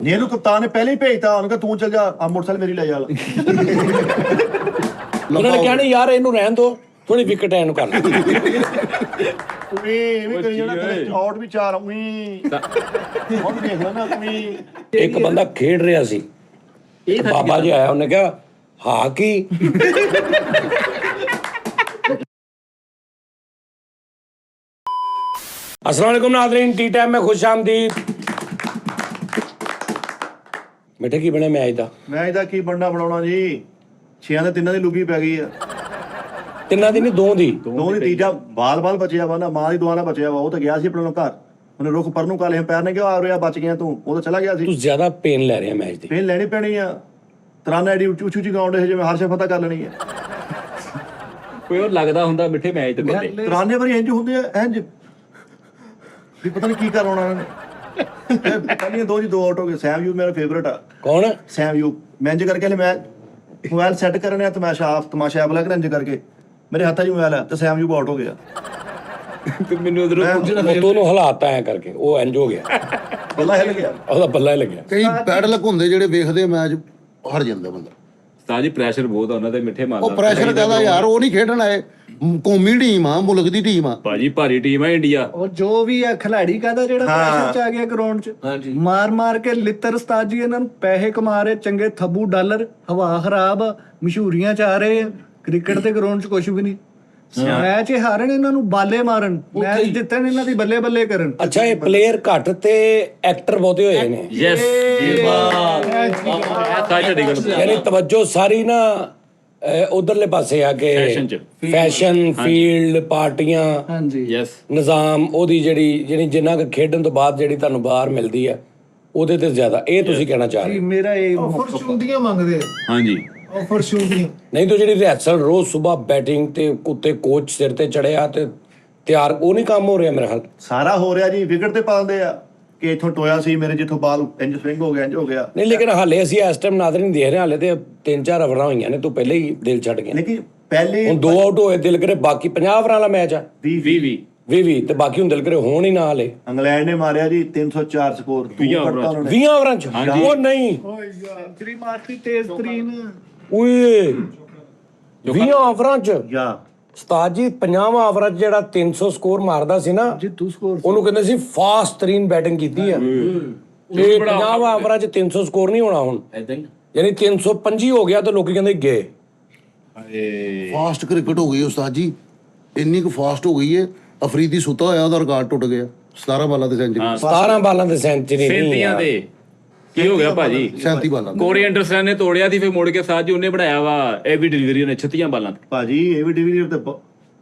ਨਹੀਂ ਇਹਨੂੰ ਕਪਤਾਨ ਨੇ ਪਹਿਲੇ ਹੀ ਭੇਜਤਾ, ਉਹਨੂੰ ਕਿਹਾ ਤੂੰ ਚੱਲ ਜਾ, ਆ ਮੋਟਰਸਾਈਕਲ ਮੇਰੀ ਲੈ ਜਾ। ਉਹਨਾਂ ਨੇ ਕਿਹਾ ਨਹੀਂ ਯਾਰ ਇਹਨੂੰ ਰਹਿਣ ਦੋ, ਥੋੜੀ ਵਿਕਟ ਐਨ ਕਰ ਵੀ ਕਰੀ ਜਾਣਾ, ਆਊਟ ਵੀ 4 ਉਹੀ ਹੁਣ ਦੇਖ ਲੈ ਨਾ ਵੀ। ਇੱਕ ਬੰਦਾ ਖੇਡ ਰਿਹਾ ਸੀ, ਬਾਬਾ ਜੀ ਆਇਆ, ਉਹਨੇ ਕਿਹਾ ਹਾਂ ਕੀ अस्सलाम वालेकुम नाज़रीन, टी टाइम में खुश आमदीद। बेटे की बने मैच दा? ਮੈਚ ਦਾ ਕੀ ਬਣਨਾ ਬਣਾਉਣਾ ਜੀ, 6 ਦੇ 3 ਦੀ ਲੁੱਗੀ ਪੈ ਗਈ ਆ। 3 ਦੀ ਨਹੀਂ 2 ਦੀ। 2 ਦੀ ਤੀਜਾ ਬਾਲ ਬਚਿਆ ਵਾ ਨਾ, ਮਾਂ ਦੀ ਦੁਆ ਨਾਲ ਬਚਿਆ ਵਾ। ਉਹ ਤਾਂ ਗਿਆ ਸੀ ਆਪਣੇ ਨੂੰ ਘਰ, ਉਹਨੇ ਰੁੱਖ ਪਰ ਨੂੰ ਕਾਲੇ ਪੈਰ ਨੇ ਕਿਹਾ ਆ ਰਿਹਾ ਬਚ ਗਿਆ ਤੂੰ, ਉਹ ਤਾਂ ਚਲਾ ਗਿਆ ਸੀ। ਤੂੰ ਜ਼ਿਆਦਾ ਪੇਨ ਲੈ ਰਿਹਾ ਮੈਚ ਦੀ। ਫੇਰ ਲੈਣੀ ਪੈਣੀ ਆ, ਤਰਾਨਾ ਐਡੀ ਉੱਚੀ ਉੱਚੀ ਗਾਉਂਡ ਇਹ ਜਿਵੇਂ ਹਰ ਸ਼ੇ ਪਤਾ ਕਰ ਲੈਣੀ ਹੈ। ਕੋਈ ਉਹ ਲੱਗਦਾ ਹੁੰਦਾ ਮਿੱਠੇ ਮੈਚ ਤੇ ਬੰਦੇ ਤਰਾਨੇ ਵਾਰੀ ਇੰਜ ਹੁੰਦੇ ਆ, ਇੰਜ ਵੀ ਪਤਾ ਨਹੀਂ ਕੀ ਕਰ ਆਉਣਾ ਇਹਨਾਂ ਨੇ। ਪਹਿਲੀਆਂ 2 ਆਊਟ ਹੋ ਗਏ। ਸੈਮ ਯੂ ਮੇਰਾ ਫੇਵਰਟ ਆ। ਕੌਣ? ਸੈਮ ਯੂ। ਮੈਂ ਇੰਜ ਕਰਕੇ ਮੈਂ ਮੋਬਾਈਲ ਸੈੱਟ ਕਰਨੇ ਆ, ਤਮਾਸ਼ਾ ਆਪ ਲੱਗ ਰਿਹਾ ਇੰਜ ਕਰਕੇ, ਮੇਰੇ ਹੱਥਾਂ 'ਚ ਮੋਬਾਈਲ ਆ ਤੇ ਸੈਮ ਯੂ ਆਊਟ ਹੋ ਗਿਆ। ਤੇ ਮੈਨੂੰ ਉਧਰੋਂ ਪੁੱਛਣਾ ਤੂੰ ਉਹਨੂੰ ਹਲਾਤਾ ਐ ਕਰਕੇ, ਉਹ ਇੰਜ ਹੋ ਗਿਆ, ਬੱਲਾ ਹਿੱਲ ਗਿਆ, ਉਹਦਾ ਬੱਲਾ ਹੀ ਲੱਗਿਆ। ਕਈ ਬੈਡ ਲੱਕ ਹੁੰਦੇ ਜਿਹੜੇ ਵੇਖਦੇ ਮੈਚ ਹਟ ਜਾਂਦਾ ਬੰਦਾ। ਉਸਤਾਦ ਜੀ ਪ੍ਰੈਸ਼ਰ ਬਹੁਤ ਆ ਉਹਨਾਂ ਦੇ ਮਿੱਠੇ ਮਾਰਦਾ। ਉਹ ਪ੍ਰੈਸ਼ਰ ਜ਼ਿਆਦਾ ਯਾਰ, ਉਹ ਨਹੀਂ ਖੇਡਣ ਆਏ, ਕੌਮੀ ਟੀਮ ਆ, ਮੁਲਕ ਦੀ ਟੀਮ ਆ ਭਾਜੀ, ਭਾਰੀ ਟੀਮ ਆ ਇੰਡੀਆ। ਉਹ ਜੋ ਵੀ ਆ ਖਿਲਾੜੀ ਕਹਦਾ ਜਿਹੜਾ ਪ੍ਰੈਸ਼ਰ ਚ ਆ ਗਿਆ ਗਰਾਊਂਡ ਚ, ਮਾਰ ਕੇ ਲਿੱਤਰ ਉਸਤਾਦ ਜੀ ਇਹਨਾਂ ਨੂੰ ਪੈਸੇ ਕਮਾ ਰਹੇ, ਚੰਗੇ ਥੱਬੂ ਡਾਲਰ, ਹਵਾ ਖਰਾਬ ਆ, ਮਸ਼ਹੂਰੀਆਂ ਚ ਆ ਰਹੇ ਆ। ਕ੍ਰਿਕਟ ਦੇ ਗਰਾਊਂਡ ਚ ਕੁਝ ਵੀ ਨਹੀਂ। ਮੈਚ ਇਹ ਹਾਰਨ, ਇਹਨਾਂ ਨੂੰ ਬਾਲੇ ਮਾਰਨ, ਮੈਚ ਜਿੱਤਣ ਇਹਨਾਂ ਦੀ ਬੱਲੇ ਬੱਲੇ ਕਰਨ। ਅੱਛਾ, ਇਹ ਪਲੇਅਰ ਘੱਟ ਤੇ ਐਕਟਰ ਬਹੁਤੇ ਹੋਏ ਨੇ। ਯੈਸ, ਇਹ ਬਾਤ ਤੁਹਾਡੀ ਗੱਲ ਯਾਨੀ ਤਵੱਜੋ ਸਾਰੀ ਨਾ ਉਧਰਲੇ ਪਾਸੇ ਆ ਕੇ ਫੈਸ਼ਨ, ਫੀਲਡ, ਪਾਰਟੀਆਂ, ਹਾਂਜੀ ਯੈਸ, ਨਿਜ਼ਾਮ, ਉਹਦੀ ਜਿਹੜੀ ਜਿੰਨਾ ਕੁ ਖੇਡਣ ਤੋਂ ਬਾਅਦ ਜਿਹੜੀ ਤੁਹਾਨੂੰ ਬਾਹਰ ਮਿਲਦੀ ਆ ਉਹਦੇ ਤੇ ਜ਼ਿਆਦਾ। ਇਹ ਤੁਸੀਂ ਕਹਿਣਾ ਚਾਹ ਰਹੇ? ਮੇਰਾ ਇਹ ਫਰਸ਼ੂਦੀਆਂ ਮੰਗਦੇ ਹਾਂਜੀ, ਫਰਸ਼ੂਦੀਆਂ ਨਹੀਂ ਤਾਂ ਜਿਹੜੀ ਰਿਹਰਸਲ ਰੋਜ਼ ਸਵੇਰ ਬੈਟਿੰਗ ਤੇ ਉੱਤੇ ਕੋਚ ਸਿਰ ਤੇ ਚੜਿਆ ਤੇ ਤਿਆਰ, ਉਹ ਨਹੀਂ ਕੰਮ ਹੋ ਰਿਹਾ ਮੇਰੇ ਖਿਆਲ। ਸਾਰਾ ਹੋ ਰਿਹਾ ਜੀ, ਵਿਕਟ ਤੇ ਪਾਉਂਦੇ ਆ ਕਿ ਇੱਥੋਂ ਟੋਇਆ ਸੀ ਮੇਰੇ, ਜਿੱਥੋਂ ਬਾਲ ਇੰਜ ਸਵਿੰਗ ਹੋ ਗਿਆ, ਇੰਜ ਹੋ ਗਿਆ। ਨਹੀਂ ਲੇਕਿਨ ਹਾਲੇ ਅਸੀਂ ਇਸ ਟਾਈਮ ਨਾਜ਼ਰ ਨਹੀਂ ਦੇਖ ਰਹੇ, ਹਾਲੇ ਤੇ 3-4 ਓਵਰਾਂ ਹੋਈਆਂ ਨੇ, ਤੂੰ ਪਹਿਲੇ ਹੀ ਦਿਲ ਛੱਡ ਗਿਆ। ਲੇਕਿਨ ਪਹਿਲੇ ਹੁਣ 2 ਆਊਟ ਹੋਏ, ਦਿਲ ਕਰੇ ਬਾਕੀ 50 ਓਵਰਾਂ ਵਾਲਾ ਮੈਚ ਆ, 20 20 ਤੇ ਬਾਕੀ ਹੁਣ ਦਿਲ ਕਰੇ ਹੋਣ ਹੀ ਨਾ ਹਾਲੇ। ਇੰਗਲੈਂਡ ਨੇ ਮਾਰਿਆ ਜੀ 304 ਸਕੋਰ 20 ਓਵਰਾਂ 20 ਓਵਰਾਂ ਚ? ਉਹ ਨਹੀਂ ਸੈਂਚਰੀ ਮਾਰਤੀ ਤੇਜ਼ ਤਰੀਨ। ਓਏ 20 ਓਵਰਾਂ ਚ ਯਾ ਉਸਤਾਦ ਜੀ 50 ਓਵਰਾਂ ਚ ਜਿਹੜਾ 300 ਸਕੋਰ ਮਾਰਦਾ ਸੀ ਨਾ, ਜਿੱਤੂ ਸਕੋਰ ਉਹਨੂੰ ਕਹਿੰਦੇ ਸੀ ਫਾਸਟ ਤਰੀਨ ਬੈਟਿੰਗ ਕੀਤੀ ਆ। ਤੇ 50 ਓਵਰਾਂ ਚ 300 ਸਕੋਰ ਨਹੀਂ ਹੋਣਾ ਹੁਣ, ਐਦਾਂ ਹੀ। ਯਾਨੀ 325 ਹੋ ਗਿਆ ਤਾਂ ਲੋਕੀ ਕਹਿੰਦੇ ਗਏ। ਫਾਸਟ ਕ੍ਰਿਕਟ ਹੋ ਗਈ ਉਸਤਾਦ ਜੀ, ਇੰਨੀ ਕੁ ਫਾਸਟ ਹੋ ਗਈ ਹੈ, ਅਫਰੀਦੀ ਸੁੱਤਾ ਹੋਇਆ, ਉਹਦਾ ਰਿਕਾਰਡ ਟੁੱਟ ਗਿਆ। 17 ਬਾਲਾਂ ਤੇ ਸੈਂਚਰੀ, 17 ਬਾਲਾਂ ਤੇ ਸੈਂਚਰੀ ਨਹੀਂ 37 ਦੇ ਕੀ ਹੋ ਗਿਆ ਭਾਜੀ? 37 ਬਾਲਾਂ। ਕੋਰੀ ਐਂਡਰਸਨ ਨੇ ਤੋੜਿਆ ਸੀ, ਫਿਰ ਮੁੜ ਕੇ ਸਾਜ ਜੀ ਉਹਨੇ ਬਣਾਇਆ ਵਾ, ਇਹ ਵੀ ਡਿਲੀਵਰੀ ਉਹਨੇ 36 ਬਾਲਾਂ ਤੇ। ਭਾਜੀ ਇਹ ਵੀ ਡਿਵੀਜ਼ਨ ਤੇ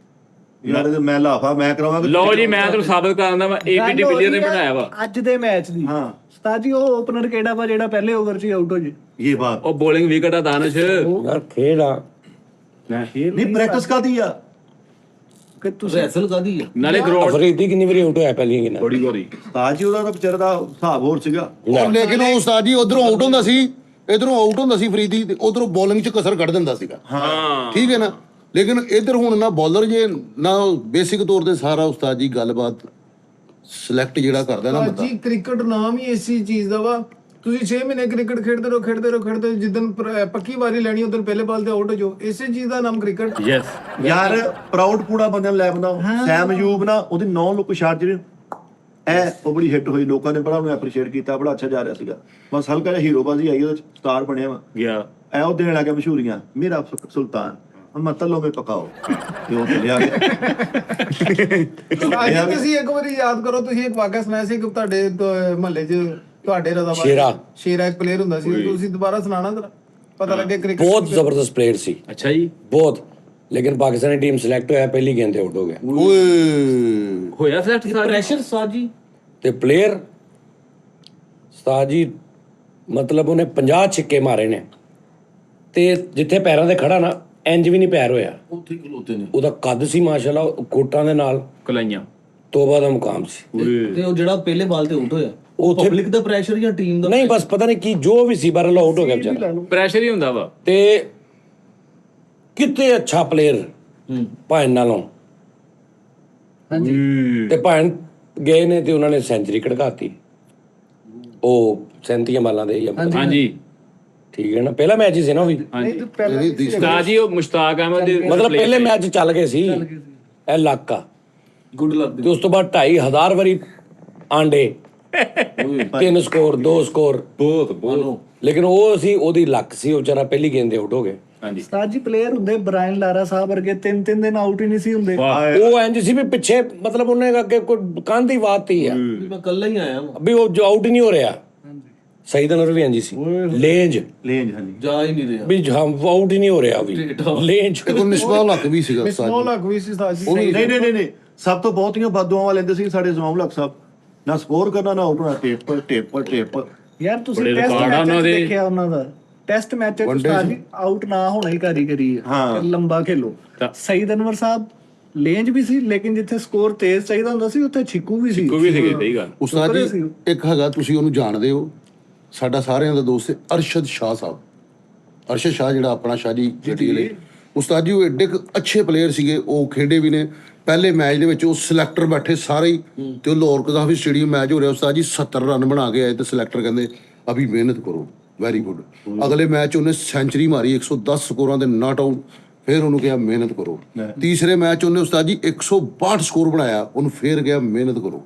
ਯਾਰ ਇਹ ਮੈਂ ਲਾਫਾ ਮੈਂ ਕਰਾਵਾਂਗਾ। ਲਓ ਜੀ, ਮੈਂ ਤੁਹਾਨੂੰ ਸਾਬਤ ਕਰਾਂਦਾ ਵਾ, ਏਬੀ ਡਿਵੀਲੀਅਰ ਨੇ ਬਣਾਇਆ ਵਾ। ਅੱਜ ਦੇ ਮੈਚ ਦੀ ਹਾਂ ਉਸਤਾਦ ਜੀ, ਉਹ ਓਪਨਰ ਕਿਹੜਾ ਵਾ ਜਿਹੜਾ ਪਹਿਲੇ ਓਵਰ 'ਚ ਆਊਟ ਹੋ ਜੇ? ਇਹ ਬਾਤ ਉਹ ਬੋਲਿੰਗ ਵਿਕਟ ਆ ਦਾਨਿਸ਼। ਯਾਰ ਖੇਡ ਆ, ਨਹੀਂ ਪ੍ਰੈਕਟਿਸ ਕਾਦੀ ਆ ਕਿ ਤੁਸੀਂ ਨਾਲੇ ਗਰਾਊਂਡ ਅਫਰੀਦੀ ਕਿੰਨੀ ਵਾਰੀ ਆਊਟ ਹੋਇਆ ਪਹਿਲੀਆਂ ਕਿੰਨਾ? ਥੋੜੀ ਗੋਰੀ ਤਾਂ ਜੀ ਉਹਦਾ ਤਾਂ ਵਿਚਾਰੇ ਦਾ ਹਿਸਾਬ ਹੋਰ ਸੀਗਾ। ਲੇਕਿਨ ਉਹ ਉਸਤਾਦ ਜੀ ਉਧਰੋਂ ਆਊਟ ਹੁੰਦਾ ਸੀ, ਇਧਰੋਂ ਆਊਟ ਹੁੰਦਾ ਸੀ ਫਰੀਦੀ, ਤੇ ਉਧਰੋਂ ਬੋਲਿੰਗ 'ਚ ਕਸਰ ਕੱਢ ਦਿੰਦਾ ਸੀਗਾ। ਹਾਂ, ਠੀਕ ਹੈ ਨਾ। ਲੇਕਿਨ ਇਧਰ ਹੁਣ ਨਾ ਬੋਲਰ ਜੇ ਨਾ ਬੇਸਿਕ ਤੌਰ ਤੇ ਸਾਰਾ ਉਸਤਾਦ ਜੀ ਗੱਲਬਾਤ ਸਿਲੈਕਟ ਜਿਹੜਾ ਕਰਦਾ ਨਾ ਬੰਦਾ। ਜੀ ਕ੍ਰਿਕਟ ਨਾਮ ਹੀ ਇਸੇ ਚੀਜ਼ ਦਾ ਵਾ। ਤੁਸੀਂ 6 ਮਹੀਨੇ ਕ੍ਰਿਕਟ ਖੇਡਦੇ ਰਹੋ, ਜਿੱਦਨ ਪੱਕੀ ਵਾਰੀ ਲੈਣੀ ਉਦੋਂ ਪਹਿਲੇ ਬਾਲ ਤੇ ਆਊਟ ਹੋ ਜਾਓ। ਇਸੇ ਚੀਜ਼ ਦਾ ਨਾਮ ਕ੍ਰਿਕਟ। ਯੈਸ, ਯਾਰ ਪ੍ਰਾਊਡ ਪੂੜਾ ਬੰਦਿਆਂ ਨੂੰ ਲੈ ਬੰਦਾ। ਸੈਮ ਯੂਬ ਨਾ ਉਹਦੀ 9 ਲੁੱਕ ਸ਼ਾਟ ਜਿਹੜੇ ਉਹ ਬੜੀ ਹਿੱਟ ਹੋਈ, ਲੋਕਾਂ ਨੇ ਬੜਾ ਉਹਨੂੰ ਐਪਰੀਸ਼ੀਏਟ ਕੀਤਾ, ਬੜਾ ਅੱਛਾ ਜਾ ਰਿਹਾ ਸੀਗਾ। ਬਸ ਹਲਕਾ ਜਿਹਾ ਹੀਰੋਬਾਜ਼ੀ ਆਈ, ਉਹਦੇ ਸਟਾਰ ਬਣਿਆ ਵਾ ਗਿਆ ਉਹ ਦੇਣ ਲੱਗਾ ਮਸ਼ਹੂਰੀਆਂ, ਮੇਰਾ ਸੁਲਤਾਨ ਮਤਲਬ ਮੇ ਪਕਾਓ ਤੇ ਉਹ ਲਿਆ ਗਿਆ। ਅੱਜ ਤੁਸੀਂ ਇੱਕ ਵਾਰੀ ਯਾਦ ਕਰੋ, ਤੁਸੀਂ ਇੱਕ ਵਾਕਿਆ ਸੁਣਾਇਆ ਸੀ ਕਿ ਤੁਹਾਡੇ ਮਹੱਲੇ 'ਚ ਤੁਹਾਡੇ ਰਜ਼ਾਬਾਦ ਸ਼ੇਰਾ ਇੱਕ ਪਲੇਅਰ ਹੁੰਦਾ ਸੀ, ਤੁਸੀਂ ਦੁਬਾਰਾ ਸੁਣਾਣਾ ਜਰਾ, ਪਤਾ ਲੱਗੇ ਕ੍ਰਿਕਟ। ਬਹੁਤ ਜ਼ਬਰਦਸਤ ਪਲੇਅਰ ਸੀ, ਅੱਛਾ ਜੀ, ਬਹੁਤ। ਲੇਕਿਨ ਪਾਕਿਸਤਾਨੀ ਟੀਮ ਸਿਲੈਕਟ ਹੋਇਆ, ਪਹਿਲੀ ਗੇਂਦ ਤੇ ਆਊਟ ਹੋ ਗਿਆ। ਓਏ ਹੋਇਆ ਸਿਲੈਕਟ ਪ੍ਰੈਸ਼ਰ ਉਸਤਾਦ ਜੀ। ਤੇ ਪਲੇਅਰ ਉਸਤਾਦ ਜੀ ਮਤਲਬ ਉਹਨੇ 50 ਛਿੱਕੇ ਮਾਰੇ ਨੇ, ਤੇ ਜਿੱਥੇ ਪੈਰਾਂ ਤੇ ਖੜਾ ਨਾ ਇੰਜ ਵੀ ਨਹੀਂ ਪੈਰ ਹੋਇਆ, ਉੱਥੇ ਖਲੋਤੇ ਨੇ। ਉਹਦਾ ਕੱਦ ਸੀ ਮਾਸ਼ਾਅੱਲਾ, ਕੋਟਾਂ ਦੇ ਨਾਲ ਕਲਾਈਆਂ, ਤੋਬਾ ਦਾ ਮੁਕਾਮ ਸੀ। ਤੇ ਉਹ ਜਿਹੜਾ ਪਹਿਲੇ ਬਾਲ ਤੇ ਆਊਟ ਹੋਇਆ, ਉੱਥੇ ਪਬਲਿਕ ਦਾ ਪ੍ਰੈਸ਼ਰ ਜਾਂ ਟੀਮ ਦਾ? ਨਹੀਂ, ਬਸ ਪਤਾ ਨਹੀਂ ਕੀ ਜੋ ਵੀ ਸੀ, ਬਾਹਰ ਆਊਟ ਹੋ ਗਿਆ ਵਿਚਾਰਾ। ਪ੍ਰੈਸ਼ਰ ਹੀ ਹੁੰਦਾ ਵਾ। ਤੇ ਕਿਤੇ ਅੱਛਾ ਪਲੇਅਰ ਭਾਣ ਨਾਲੋਂ, ਤੇ ਭਾਣ ਗਏ ਨੇ ਤੇ ਉਹਨਾਂ ਨੇ ਸੈਂਚਰੀ ਕਢਕਾਤੀ। ਉਹ 37 ਬਾਲਾਂ ਦੇ ਜਾਂ ਹਾਂਜੀ ਠੀਕ ਹੈ ਨਾ ਪਹਿਲਾ ਮੈਚ ਹੀ ਸੀ ਨਾ ਉਹ ਵੀ ਨਹੀਂ ਤੇ ਪਹਿਲਾਂ ਉਸਤਾਦ ਜੀ ਉਹ ਮੁਸ਼ਤਾਕ ਅਹਿਮਦ ਦੇ ਮਤਲਬ ਪਹਿਲੇ ਮੈਚ ਚੱਲ ਗਏ ਸੀ ਇਹ ਲੱਕ ਆ ਗੁੱਡ ਲੱਕ ਤੇ ਉਸ ਤੋਂ ਬਾਅਦ 2500 ਵਾਰੀ ਆਂਡੇ 3 ਸਕੋਰ 2 ਸਕੋਰ ਬਹੁਤ ਲੇਕਿਨ ਉਹ ਸੀ ਉਹਦੀ ਲੱਕ ਸੀ ਉਹ ਵਿਚਾਰਾ ਪਹਿਲੀ ਗੇਂਦ ਦੇ ਆਊਟ ਹੋ ਗਏ ਹਾਂਜੀ ਉਸਤਾਦ ਜੀ ਪਲੇਅਰ ਹੁੰਦੇ ਬ੍ਰਾਇਨ ਲਾਰਾ ਸਾਹਿਬ ਵਰਗੇ 3 ਦਿਨ ਆਊਟ ਹੀ ਨਹੀਂ ਸੀ ਹੁੰਦੇ। ਉਹ ਇੰਜ ਸੀ ਵੀ ਪਿੱਛੇ ਮਤਲਬ ਉਹਨੇ ਅੱਗੇ ਕੋਈ ਕੰਧ ਹੀ ਵਾਤੀ ਆ ਮੈਂ ਕੱਲਾ ਹੀ ਆਇਆ ਵਾਂ ਵੀ ਉਹ ਜੋ ਆਊਟ ਹੀ ਨਹੀਂ ਹੋ ਰਿਹਾ ਸਹੀਦ ਅਨਵਰ ਵੀ ਇੰਜ ਸੀ ਲੇਂਜ ਲੇਂਜ ਹਾਂਜੀ ਜਾ ਹੀ ਨਹੀਂ ਰਿਹਾ ਵੀ ਆਊਟ ਹੀ ਨਹੀਂ ਹੋ ਰਿਹਾ ਵੀ ਲੇਂਜ ਇੱਕ ਮਿਸਬਾਹ ਲੱਕ ਵੀ ਸੀਗਾ ਉਸਤਾਦ ਮਿਸਮੋ ਜੀ ਲੱਗ ਵੀ ਸੀ ਉਸਤਾਦ ਜੀ ਨਹੀਂ ਨਹੀਂ ਨਹੀਂ ਨਹੀਂ ਸਭ ਤੋਂ ਬਹੁਤੀਆਂ ਬਦਦੁਆਵਾਂ ਲੈਂਦੇ ਸੀ ਸਾਡੇ ਜ਼ਮਾਮ ਲੱਖ ਸਾਹਿਬ ਨਾ ਸਕੋਰ ਕਰਨਾ ਨਾ ਆਊਟ ਹੋਣਾ ਟੇਪ ਯਾਰ ਤੁਸੀਂ ਬੜੇ ਟੈਸਟ ਰਿਕਾਰਡ ਆ ਮੈਚ ਉਹਨਾਂ ਦੇ। ਦੇਖਿਆ ਉਹਨਾਂ ਦਾ ਟੈਸਟ ਮੈਚ ਉਸਤਾਦ ਜੀ ਆਊਟ ਨਾ ਹੋਣਾ ਹੀ ਕਰੀ ਹਾਂ। ਲੰਬਾ ਖੇਲੋ ਸਈਦ ਅਨਵਰ ਸਾਹਿਬ ਲੇਂਜ ਵੀ ਸੀ ਲੇਕਿਨ ਜਿੱਥੇ ਸਕੋਰ ਤੇਜ਼ ਚਾਹੀਦਾ ਹੁੰਦਾ ਸੀ ਉੱਥੇ ਛਿੱਕੂ ਵੀ ਸੀ ਕੋਈ ਵੀ ਸੀਗੇ ਸਹੀ ਗੱਲ ਉਸਤਾਦ ਜੀ ਇੱਕ ਹੈਗਾ ਤੁਸੀਂ ਉਹਨੂੰ ਜਾਣਦੇ ਹੋ ਸਾਡਾ ਸਾਰਿਆਂ ਦਾ ਦੋਸਤ ਹੈ ਅਰਸ਼ਦ ਸ਼ਾਹ ਸਾਹਿਬ ਅਰਸ਼ਦ ਸ਼ਾਹ ਜਿਹੜਾ ਆਪਣਾ ਸ਼ਾਹ ਜੀ ਜੱਟੀ ਉਸਤਾਦ ਜੀ ਉਹ ਐਡੇ ਕੁ ਅੱਛੇ ਪਲੇਅਰ ਸੀਗੇ ਉਹ ਖੇਡੇ ਵੀ ਨੇ ਪਹਿਲੇ ਮੈਚ ਦੇ ਵਿੱਚ ਉਹ ਸਿਲੈਕਟਰ ਬੈਠੇ ਸਾਰੇ ਹੀ ਤੇ ਉਹ ਲਾਹੌਰ ਕਜ਼ਾਫੀ ਸਟੇਡੀਅਮ ਮੈਚ ਹੋ ਰਿਹਾ ਉਸਤਾਦ ਜੀ 70 ਰਨ ਬਣਾ ਕੇ ਆਏ ਤੇ ਸਿਲੈਕਟਰ ਕਹਿੰਦੇ ਅਭੀ ਮਿਹਨਤ ਕਰੋ ਵੈਰੀ ਗੁੱਡ ਅਗਲੇ ਮੈਚ ਉਹਨੇ ਸੈਂਚਰੀ ਮਾਰੀ 110 ਸਕੋਰਾਂ ਦੇ ਨਾਟ ਆਊਟ ਫਿਰ ਉਹਨੂੰ ਕਿਹਾ ਮਿਹਨਤ ਕਰੋ ਤੀਸਰੇ ਮੈਚ ਉਹਨੇ ਉਸਤਾਦ ਜੀ 162 ਸਕੋਰ ਬਣਾਇਆ ਉਹਨੂੰ ਫਿਰ ਕਿਹਾ ਮਿਹਨਤ ਕਰੋ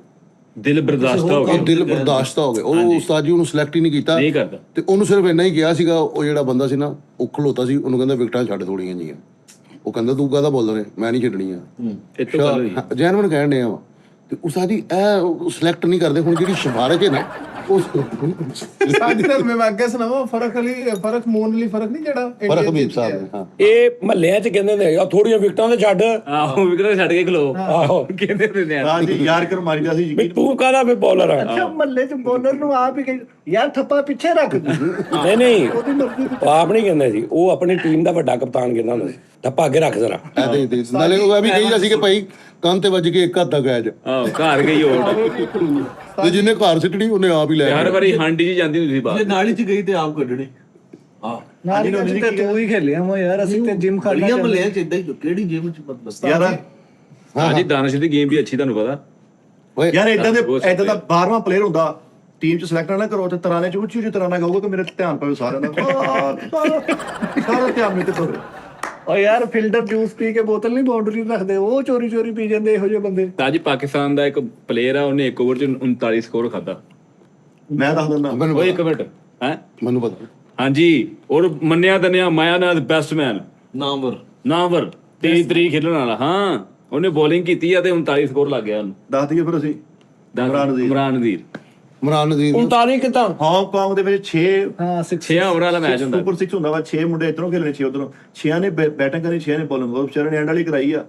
ਦਿਲ ਬਰਦਾਸ਼ਤ ਹੋ ਉਹ ਗਿਆ ਦਿਲ ਬਰਦਾਸ਼ਤ ਹੋ ਗਏ ਉਹ ਉਸਤਾਦ ਜੀ ਉਹਨੂੰ ਸਿਲੈਕਟ ਹੀ ਨਹੀਂ ਕੀਤਾ ਨਹੀਂ ਕਰਦਾ ਤੇ ਉਹਨੂੰ ਸਿਰਫ ਇੰਨਾ ਹੀ ਕਿਹਾ ਸੀਗਾ ਉਹ ਜਿਹੜਾ ਬੰਦਾ ਸੀ ਨਾ ਉਹ ਖਲੋਤਾ ਸੀ ਉਹਨੂੰ ਕਹਿੰਦਾ ਵਿਕਟਾਂ ਛੱਡ ਥੋੜੀਆਂ ਜੀਆਂ ਉਹ ਕਹਿੰਦਾ ਤੂੰ ਕਾਹਦਾ ਬੋਲਦਾ ਮੈਂ ਨਹੀਂ ਛੱਡਣੀਆਂ ਇੱਥੋਂ ਗੱਲ ਹੋਈ ਜੈਨਵਨ ਕਹਿਣ ਡਿਆ ਵਾ ਤੇ ਉਸਤਾਦ ਜੀ ਇਹ ਸਿਲੈਕਟ ਨਹੀਂ ਕਰਦੇ ਹੁਣ ਜਿਹੜੀ ਸਿਫਾਰਿਸ਼ ਹੈ ਨਾ ਉਹ ਉਸਤਾਦ ਜੀ ਦਾ ਮੈਂ ਵਾਕਿਆ ਸੁਣਾਵਾਂ ਫਰਕ ਮੂਨ ਲਈ ਫਰਕ ਨਹੀਂ ਜਿਹੜਾ ਫਰਕ ਹਬੀਬ ਸਾਹਿਬ ਨੇ ਹਾਂ ਇਹ ਮਹੱਲਿਆਂ 'ਚ ਕਹਿੰਦੇ ਨੇ ਯਾਰ ਥੋੜੀਆਂ ਵਿਕਟਾਂ ਤੇ ਛੱਡ ਆਹੋ ਵਿਕਟ ਛੱਡ ਕੇ ਖਲੋ ਆਹੋ ਕਹਿੰਦੇ ਹੁੰਦੇ ਆ ਹਾਂਜੀ ਯਾਰ ਕਰ ਮਾਰੀ ਦਾ ਸੀ ਵੀ ਯਕੀਨ ਤੂੰ ਕਾਹਦਾ ਵੀ ਬੋਲਰ ਆ ਅੱਛਾ ਮੱਲੇ ਚ ਬੋਲਰ ਨੂੰ ਆਪ ਹੀ ਕਹੀ ਯਾਰ ਥੱਪਾ ਪਿੱਛੇ ਰੱਖ ਨਹੀਂ ਨਹੀਂ ਉਹ ਆਪ ਨਹੀਂ ਕਹਿੰਦੇ ਸੀ ਉਹ ਆਪਣੀ ਟੀਮ ਦਾ ਵੱਡਾ ਕਪਤਾਨ ਕਹਿੰਦਾ ਹੁੰਦਾ ਸੀ ਟੱਪਾ ਅੱਗੇ ਰੱਖ ਜ਼ਰਾ ਇਹ ਦੇ ਨਾਲੇ ਉਹ ਇਹ ਵੀ ਕਹੀਦਾ ਸੀ ਕਿ ਭਾਈ ਕੰਨ ਤੇ ਵੱਜ ਕੇ ਇੱਕ ਹੱਥ ਦਾ ਗੈਜ ਆਹੋ ਘਰ ਗਈ ਹੋਰ ਤੇ ਜਿਹਨੇ ਘਰ ਸਿੱਟਣੀ ਉਹਨੇ ਆਪ ਹੀ ਲੈ ਹਰ ਵਾਰੀ ਹਾਂਡੀ ਜੀ ਜਾਂਦੀ ਹੁੰਦੀ ਸੀ ਜੇ ਬਾਹਰ ਨਾਲੀ ਚ ਗਈ ਤੇ ਆਪ ਕੱਢਣੀ ਆ ਨਾਲ ਹੀ ਤੇ ਤੂੰ ਹੀ ਖੇਲਿਆ ਵਾ ਯਾਰ ਅਸੀਂ ਤੇ ਜਿਮ ਗਲੀਆਂ ਖੜਨਾ ਮੱਲਿਆਂ ਚ ਇਦਾਂ ਹੀ ਕਿਹੜੀ ਜਿਮ ਚ ਮਤਲਬ ਯਾਰ ਹਾਂਜੀ ਦਾਨਿਸ਼ ਦੀ ਗੇਮ ਵੀ ਅੱਛੀ ਤੁਹਾਨੂੰ ਪਤਾ ਓਏ ਯਾਰ ਇਦਾਂ ਦਾ 12ਵਾਂ ਪਲੇਅਰ ਹੁੰਦਾ ਟੀਮ ਚ ਸਿਲੈਕਟ ਨਾ ਕਰੋ ਤੇ ਤਰਾਨੇ ਚ ਉੱਚੀ ਉੱਚੀ ਤਰਾਨਾ ਗਾਊਗਾ ਕਿ ਮੇਰੇ ਧਿਆਨ ਪਵੇ ਸਾਰਿਆਂ ਦਾ ਸਾਰਾ ਧਿਆਨ ਮੇਰੇ ਤੇ ਪਵੇ ਓ ਯਾਰ ਫਿਲਟਰ ਜੂਸ ਪੀ ਕੇ ਬੋਤਲ ਨਹੀਂ ਬਾਉਂਡਰੀ ਰੱਖਦੇ ਉਹ ਚੋਰੀ ਚੋਰੀ ਪੀ ਜਾਂਦੇ ਇਹੋ ਜਿਹੇ ਬੰਦੇ ਤਾਂ ਜੀ ਪਾਕਿਸਤਾਨ ਦਾ ਇੱਕ ਪਲੇਅਰ ਆ ਉਹਨੇ ਇੱਕ ਓਵਰ ਚ 39 ਸਕੋਰ ਖਾਦਾ ਮੈਂ ਦੱਸ ਦਿੰਦਾ ਮੈਨੂੰ ਉਹ ਇੱਕ ਮਿੰਟ ਹੈ ਮੈਨੂੰ ਪਤਾ ਹਾਂਜੀ ਔਰ ਮੰਨਿਆ ਤਨਿਆ ਮਾਇਆਨਾਥ ਬੈਟਸਮੈਨ ਨਾਮਵਰ 23 ਤਰੀਕ ਖੇਡਣ ਵਾਲਾ ਹਾਂ ਉਹਨੇ ਬੋਲਿੰਗ ਕੀਤੀ ਆ ਤੇ 39 ਸਕੋਰ ਲੱਗ ਗਿਆ ਉਹਨੂੰ ਦੱਸ ਦਈਏ ਫਿਰ ਅਸੀਂ ਇਮਰਾਨ ਨਜ਼ੀਰ ਇਮਰਾਨ ਨਜ਼ੀਰ 39 ਕਿਦਾਂ ਹਾਂਗਕਾਂਗ ਦੇ ਵਿੱਚ 6 ਹਾਂ 6 ਓਵਰ ਵਾਲਾ ਮੈਚ ਹੁੰਦਾ ਸੁਪਰ 6 ਹੁੰਦਾ ਵਾ 6 ਮੁੰਡੇ ਇਧਰੋਂ ਖੇਲਣੇ 6 ਉਧਰੋਂ 6 ਨੇ ਬੈਟਿੰਗ ਕਰਨੀ 6 ਨੇ ਬੋਲਿੰਗ ਉਹ ਵਿਚਾਰੇ ਨੇ ਐਂਡ ਵਾਲੀ ਕਰਾਈ ਆ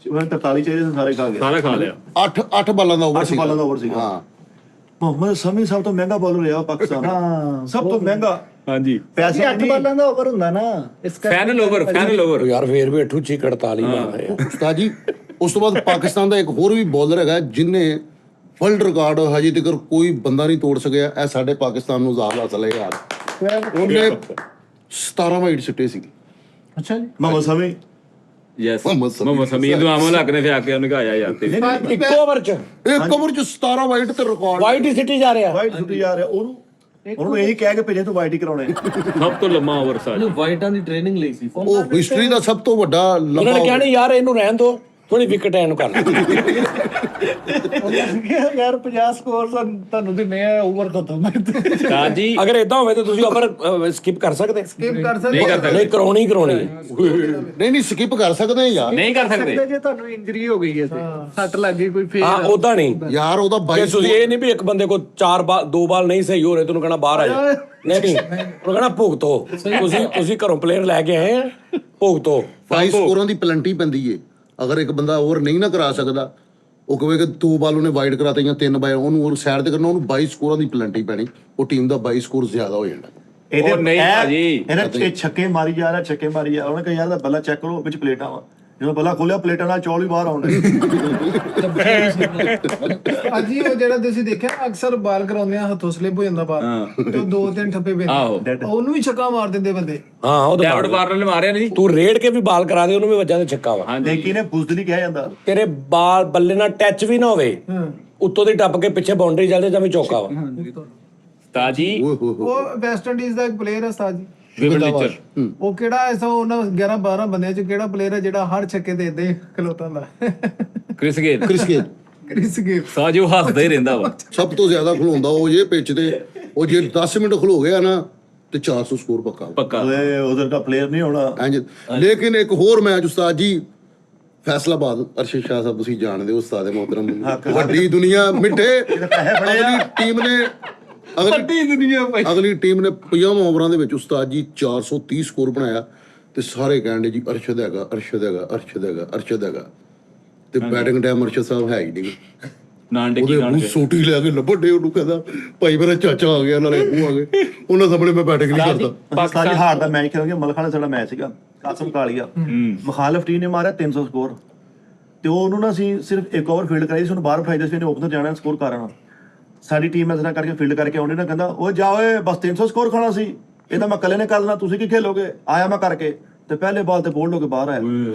ਉਹਨਾਂ 43 ਚਾਹੀਦੇ ਸੀ ਸਾਰੇ ਖਾ ਗਏ ਸਾਰਾ ਖਾ ਲਿਆ 8 ਬਾਲਾਂ ਦਾ ਓਵਰ 8 ਬਾਲਾਂ ਦਾ ਓਵਰ ਸੀਗਾ ਹਾਂ ਮੁਹੰਮਦ ਸਮੀ ਸਭ ਤੋਂ ਮਹਿੰਗਾ ਬੋਲਰ ਰਿਹਾ ਪਾਕਿਸਤਾਨ ਦਾ ਹਾਂ ਸਭ ਤੋਂ ਮਹਿੰਗਾ ਹਾਂਜੀ ਪੈਸੇ 8 ਬਾਲਾਂ ਦਾ ਓਵਰ ਹੁੰਦਾ ਨਾ ਇਸ ਫਾਈਨਲ ਓਵਰ ਯਾਰ ਫੇਰ ਵੀ 8 ਚ 48 ਮਾਰੇ ਆ ਉਸਤਾਦ ਜੀ ਉਸ ਤੋਂ ਬਾਅਦ ਪਾਕਿਸਤਾਨ ਦਾ ਇੱਕ ਹੋਰ ਵੀ ਬੋਲਰ ਹੈਗਾ ਜਿਨੇ ਵਰਲਡ ਰਿਕਾਰਡ ਹਜੇ ਤੱਕ ਕੋਈ ਬੰਦਾ ਨਹੀਂ ਤੋੜ ਸਕਿਆ ਇਹ ਸਾਡੇ ਪਾਕਿਸਤਾਨ ਨੂੰ ਜ਼ਾਹਰ ਹਾਸਲ ਹੈ ਯਾਰ ਉਹਨੇ 17 ਵਾਈਟ ਸਿੱਟੇ ਸੀ ਅੱਛਾ ਜੀ ਮੁਹੰਮਦ ਸਮੀ ਯੈਸ ਮੁਹੰਮਦ ਮੁਹੰਮਦ ਸਮੀਰ ਨੂੰ ਆਮੋ ਲੱਗ ਨੇ ਫਿਰ ਆ ਕੇ ਉਹਨੇ ਕਹਾਇਆ ਯਾਰ ਤੇ ਇੱਕ ਓਵਰ ਚ ਇੱਕ ਓਵਰ ਚ 17 ਵਾਈਟ ਤੇ ਰਿਕਾਰਡ ਵਾਈਟ ਹੀ ਸਿੱਟੀ ਜਾ ਰਿਹਾ ਵਾਈਟ ਛੁੱਟੀ ਜਾ ਰਿਹਾ ਉਹਨੂੰ ਇਹੀ ਕਹਿ ਕੇ ਭੇਜੇ ਤੂੰ ਵਾਈਟ ਹੀ ਕਰਾਉਣਾ ਹੈ ਸਭ ਤੋਂ ਲੰਮਾ ਓਵਰ ਸਾਜ ਵਾਈਟਾਂ ਦੀ ਟ੍ਰੇਨਿੰਗ ਲਈ ਸੀ ਉਹ ਹਿਸਟਰੀ ਦਾ ਸਭ ਤੋਂ ਵੱਡਾ ਉਹਨਾਂ ਲੰਬਾ ਨੇ ਕਿਹਾ ਨਹੀਂ ਯਾਰ ਇਹਨੂੰ ਰਹਿਣ ਦੋ ਥੋੜੀ ਵਿਕਟ ਐਨ ਕਰ ਯਾਰ 50 ਸਕੋਰ ਤੁਹਾਨੂੰ ਦਿੰਨੇ ਆ ਓਵਰ ਖਤਮ ਸਾਜ ਜੀ ਅਗਰ ਇਦਾਂ ਹੋਵੇ ਤਾਂ ਤੁਸੀਂ ਓਵਰ ਸਕਿਪ ਕਰ ਸਕਦੇ ਸਕਿਪ ਕਰ ਸਕਦੇ ਨਹੀਂ ਕਰ ਸਕਦੇ ਨਹੀਂ ਕਰਾਉਣੀ ਨਹੀਂ ਸਕਿਪ ਕਰ ਸਕਦੇ ਯਾਰ ਨਹੀਂ ਕਰ ਸਕਦੇ ਜੇ ਤੁਹਾਨੂੰ ਇੰਜਰੀ ਹੋ ਗਈ ਹੈ ਤੇ ਸੱਟ ਲੱਗ ਗਈ ਕੋਈ ਫੇਰ ਹਾਂ ਉਦਾਂ ਨਹੀਂ ਯਾਰ ਉਹਦਾ ਕਿ 22 ਤੁਸੀਂ ਇਹ ਨਹੀਂ ਵੀ ਇੱਕ ਬੰਦੇ ਕੋ 2 ਬਾਲ ਨਹੀਂ ਸਹੀ ਹੋ ਰਹੇ ਤੁਹਾਨੂੰ ਕਹਿਣਾ ਬਾਹਰ ਆ ਜਾ ਨਹੀਂ ਉਹਨੂੰ ਕਹਿਣਾ ਭੁਗਤੋ ਤੁਸੀਂ ਘਰੋਂ ਪਲੇਅਰ ਲੈ ਕੇ ਆਏ ਆ ਭੁਗਤੋ 22 ਸਕੋਰਾਂ ਦੀ ਪਲੰਟੀ ਪੈਂਦੀ ਏ ਅਗਰ ਇੱਕ ਬੰਦਾ ਓਵਰ ਨਹੀਂ ਨਾ ਕਰਾ ਸਕਦਾ ਉਹ ਕਹੇ ਕਿ 2 ਬਾਲ ਉਹਨੇ ਵਾਈਡ ਕਰਾਤੇ ਜਾਂ 3 ਬਾਲ ਉਹਨੂੰ ਉਹ ਸਾਈਡ ਤੇ ਕਰਨਾ ਉਹਨੂੰ 22 ਸਕੋਰਾਂ ਦੀ ਪਲੰਟੀ ਪੈਣੀ ਉਹ ਟੀਮ ਦਾ 22 ਸਕੋਰ ਜ਼ਿਆਦਾ ਹੋ ਜਾਂਦਾ ਉਹ ਨਹੀਂ ਭਾਜੀ ਇਹਨੇ ਛੱਕੇ ਮਾਰੀ ਜਾ ਰਿਹਾ ਉਹਨੇ ਕਿਹਾ ਯਾਰ ਦਾ ਬੱਲਾ ਚੈੱਕ ਕਰੋ ਵਿੱਚ ਪਲੇਟਾਂ ਵਾ ਜਦੋਂ ਬੱਲਾ ਖੋਲਿਆ ਪਲੇਟਾਂ ਨਾਲ ਚੌਲ ਵੀ ਬਾਹਰ ਆਉਂਦੇ ਅੱਜ ਹੀ ਉਹ ਜਿਹੜਾ ਤੁਸੀਂ ਦੇਖਿਆ ਅਕਸਰ ਬਾਲ ਕਰਾਉਂਦੇ ਆ ਹੱਥੋਂ ਸਲਿਪ ਹੋ ਜਾਂਦਾ ਬਾਲ ਤੇ ਉਹ 2-3 ਠੱਪੇ ਆਹੋ ਪੈਂਦੇ ਉਹਨੂੰ ਵੀ ਛੱਕਾ ਮਾਰ ਦਿੰਦੇ ਬੰਦੇ ਹਾਂ ਉਹ ਤਾਂ ਡੈਵਿਡ ਵਾਰਨਰ ਨੇ ਮਾਰਿਆ ਨਹੀਂ ਤੂੰ ਰੇਡ ਕੇ ਵੀ ਬਾਲ ਕਰਾ ਦੇ ਉਹਨੂੰ ਵੀ ਵੱਜਾ ਤੇ ਛੱਕਾ ਵਾ ਲੇਕਿਨ ਇਹ ਬੁਜ਼ਦਲੀ ਕਿਹਾ ਜਾਂਦਾ ਤੇਰੇ ਬਾਲ ਬੱਲੇ ਨਾਲ ਟੱਚ ਵੀ ਨਾ ਹੋਵੇ ਉੱਤੋਂ ਦੀ ਟੱਪ ਕੇ ਪਿੱਛੇ ਬਾਉਂਡਰੀ ਚੱਲਦੇ ਜਾਂ ਵੀ ਚੌਕਾ ਵਾ ਤਾਜੀ ਓਏ ਹੋਏ ਹੋਏ। ਉਹ ਵੈਸਟ ਇੰਡੀਜ਼ ਦਾ ਇੱਕ ਪਲੇਅਰ ਹੈ ਉਸਤਾਦ ਜੀ। ਵਿਵਰ ਲਿਚਰ ਉਹ ਕਿਹੜਾ ਐਸਾ ਉਹਨਾਂ 11 12 ਬੰਦਿਆਂ ਚ ਕਿਹੜਾ ਪਲੇਅਰ ਹੈ ਜਿਹੜਾ ਹਰ ਛੱਕੇ ਤੇ ਏਦਾਂ ਹੀ ਖਲੋਤਾ ਹੁੰਦਾ? Chris Gayle Chris Gayle Chris Gayle. ਸਾਜ ਉਹ ਹੱਸਦਾ ਹੀ ਰਹਿੰਦਾ ਵਾ। ਸਭ ਤੋਂ ਜ਼ਿਆਦਾ ਖਲੋਂਦਾ ਉਹ ਜੇ ਪਿੱਚ ਤੇ, ਉਹ ਜੇ 10 ਮਿੰਟ ਖਲੋ ਗਿਆ ਨਾ ਤੇ 400 ਸਕੋਰ ਪੱਕਾ ਓਏ ਉਧਰ ਦਾ ਪਲੇਅਰ ਨਹੀਂ ਹੋਣਾ। ਇੰਜ। ਲੇਕਿਨ ਇੱਕ ਹੋਰ ਮੈਚ ਉਸਤਾਦ ਜੀ, ਫੈਸਲਾਬਾਦ, ਅਰਸ਼ਦ ਸ਼ਾਹ ਸਾਹਿਬ ਤੁਸੀਂ ਜਾਣਦੇ ਹੋ ਉਸਤਾਦ ਮੋਹਤਰਮ, ਵੱਡੀ ਦੁਨੀਆ ਮਿੱਠੇ, ਅਗਲੀ ਟੀਮ ਨੇ ਅਗਲੀ ਟੀਮ ਨੇ 50 ਓਵਰਾਂ ਦੇ ਵਿੱਚ ਉਸਤਾਦ ਜੀ 430 ਸਕੋਰ ਬਣਾਇਆ ਤੇ ਸਾਰੇ ਕਹਿੰਦੇ ਜੀ ਅਰਸ਼ਦ ਹੈਗਾ, ਅਰਸ਼ਦ ਹੈਗਾ, ਅਰਸ਼ਦ ਹੈਗਾ, ਅਰਸ਼ਦ ਹੈਗਾ, ਤੇ ਬੈਟਿੰਗ ਟਾਈਮ ਅਰਸ਼ਦ ਸਾਹਿਬ ਹੈ ਹੀ ਨਹੀਂ। ਨਾਨ ਉਹਦੇ ਡਿੱਕੀ ਮੂੰਹ ਸੋਟੀ ਲੈ ਕੇ ਲੱਭੜੇ, ਉਹਨੂੰ ਕਹਿੰਦਾ ਭਾਈ ਮੇਰਾ ਚਾਚਾ ਆ ਗਿਆ, ਨਾਲੇ ਉਹ ਆ ਗਏ, ਉਹਨਾਂ ਸਾਹਮਣੇ ਮੈਂ ਬੈਟਿੰਗ ਨਹੀਂ ਕਰਦਾ। ਪਾਕਿਸਤਾਨ ਹਾਰ ਦਾ ਮੈਚ ਖੇਡਾਂਗੇ, ਮਲਖਾਨਾ ਸਾਡਾ ਮੈਚ ਸੀਗਾ, ਕਾਸਮ ਕਾਲੀਆ ਮੁਖਾਲਫ ਟੀਮ ਨੇ ਮਾਰਿਆ 300 ਸਕੋਰ, ਤੇ ਉਹਨੂੰ ਨਾ ਅਸੀਂ ਸਿਰਫ ਇੱਕ ਓਵਰ ਫੀਲਡ ਕਰਾਈ ਸੀ, ਉਹਨੂੰ ਬਾਹਰ ਬਿਠਾਈ ਸੀ, ਇਹਨੇ ਓਪਨਰ ਜਾਣਾ ਸਕੋਰ ਕਰਨਾ। ਸਾਡੀ ਟੀਮ ਇਸ ਤਰ੍ਹਾਂ ਕਰਕੇ ਫੀਲਡ ਕਰਕੇ ਆਉਂਦੇ ਨਾ, ਕਹਿੰਦਾ ਓਏ ਜਾ ਓਏ ਬਸ 300 ਸਕੋਰ ਖਾਣਾ ਸੀ, ਇਹ ਤਾਂ ਮੈਂ ਇਕੱਲੇ ਨੇ ਕਰ ਲੈਣਾ, ਤੁਸੀਂ ਕੀ ਖੇਲੋਗੇ? ਆਇਆ ਮੈਂ ਕਰਕੇ, ਤੇ ਪਹਿਲੇ ਬਾਲ ਤੇ ਬੋਲਡ ਹੋ ਕੇ ਬਾਹਰ ਆਇਆ।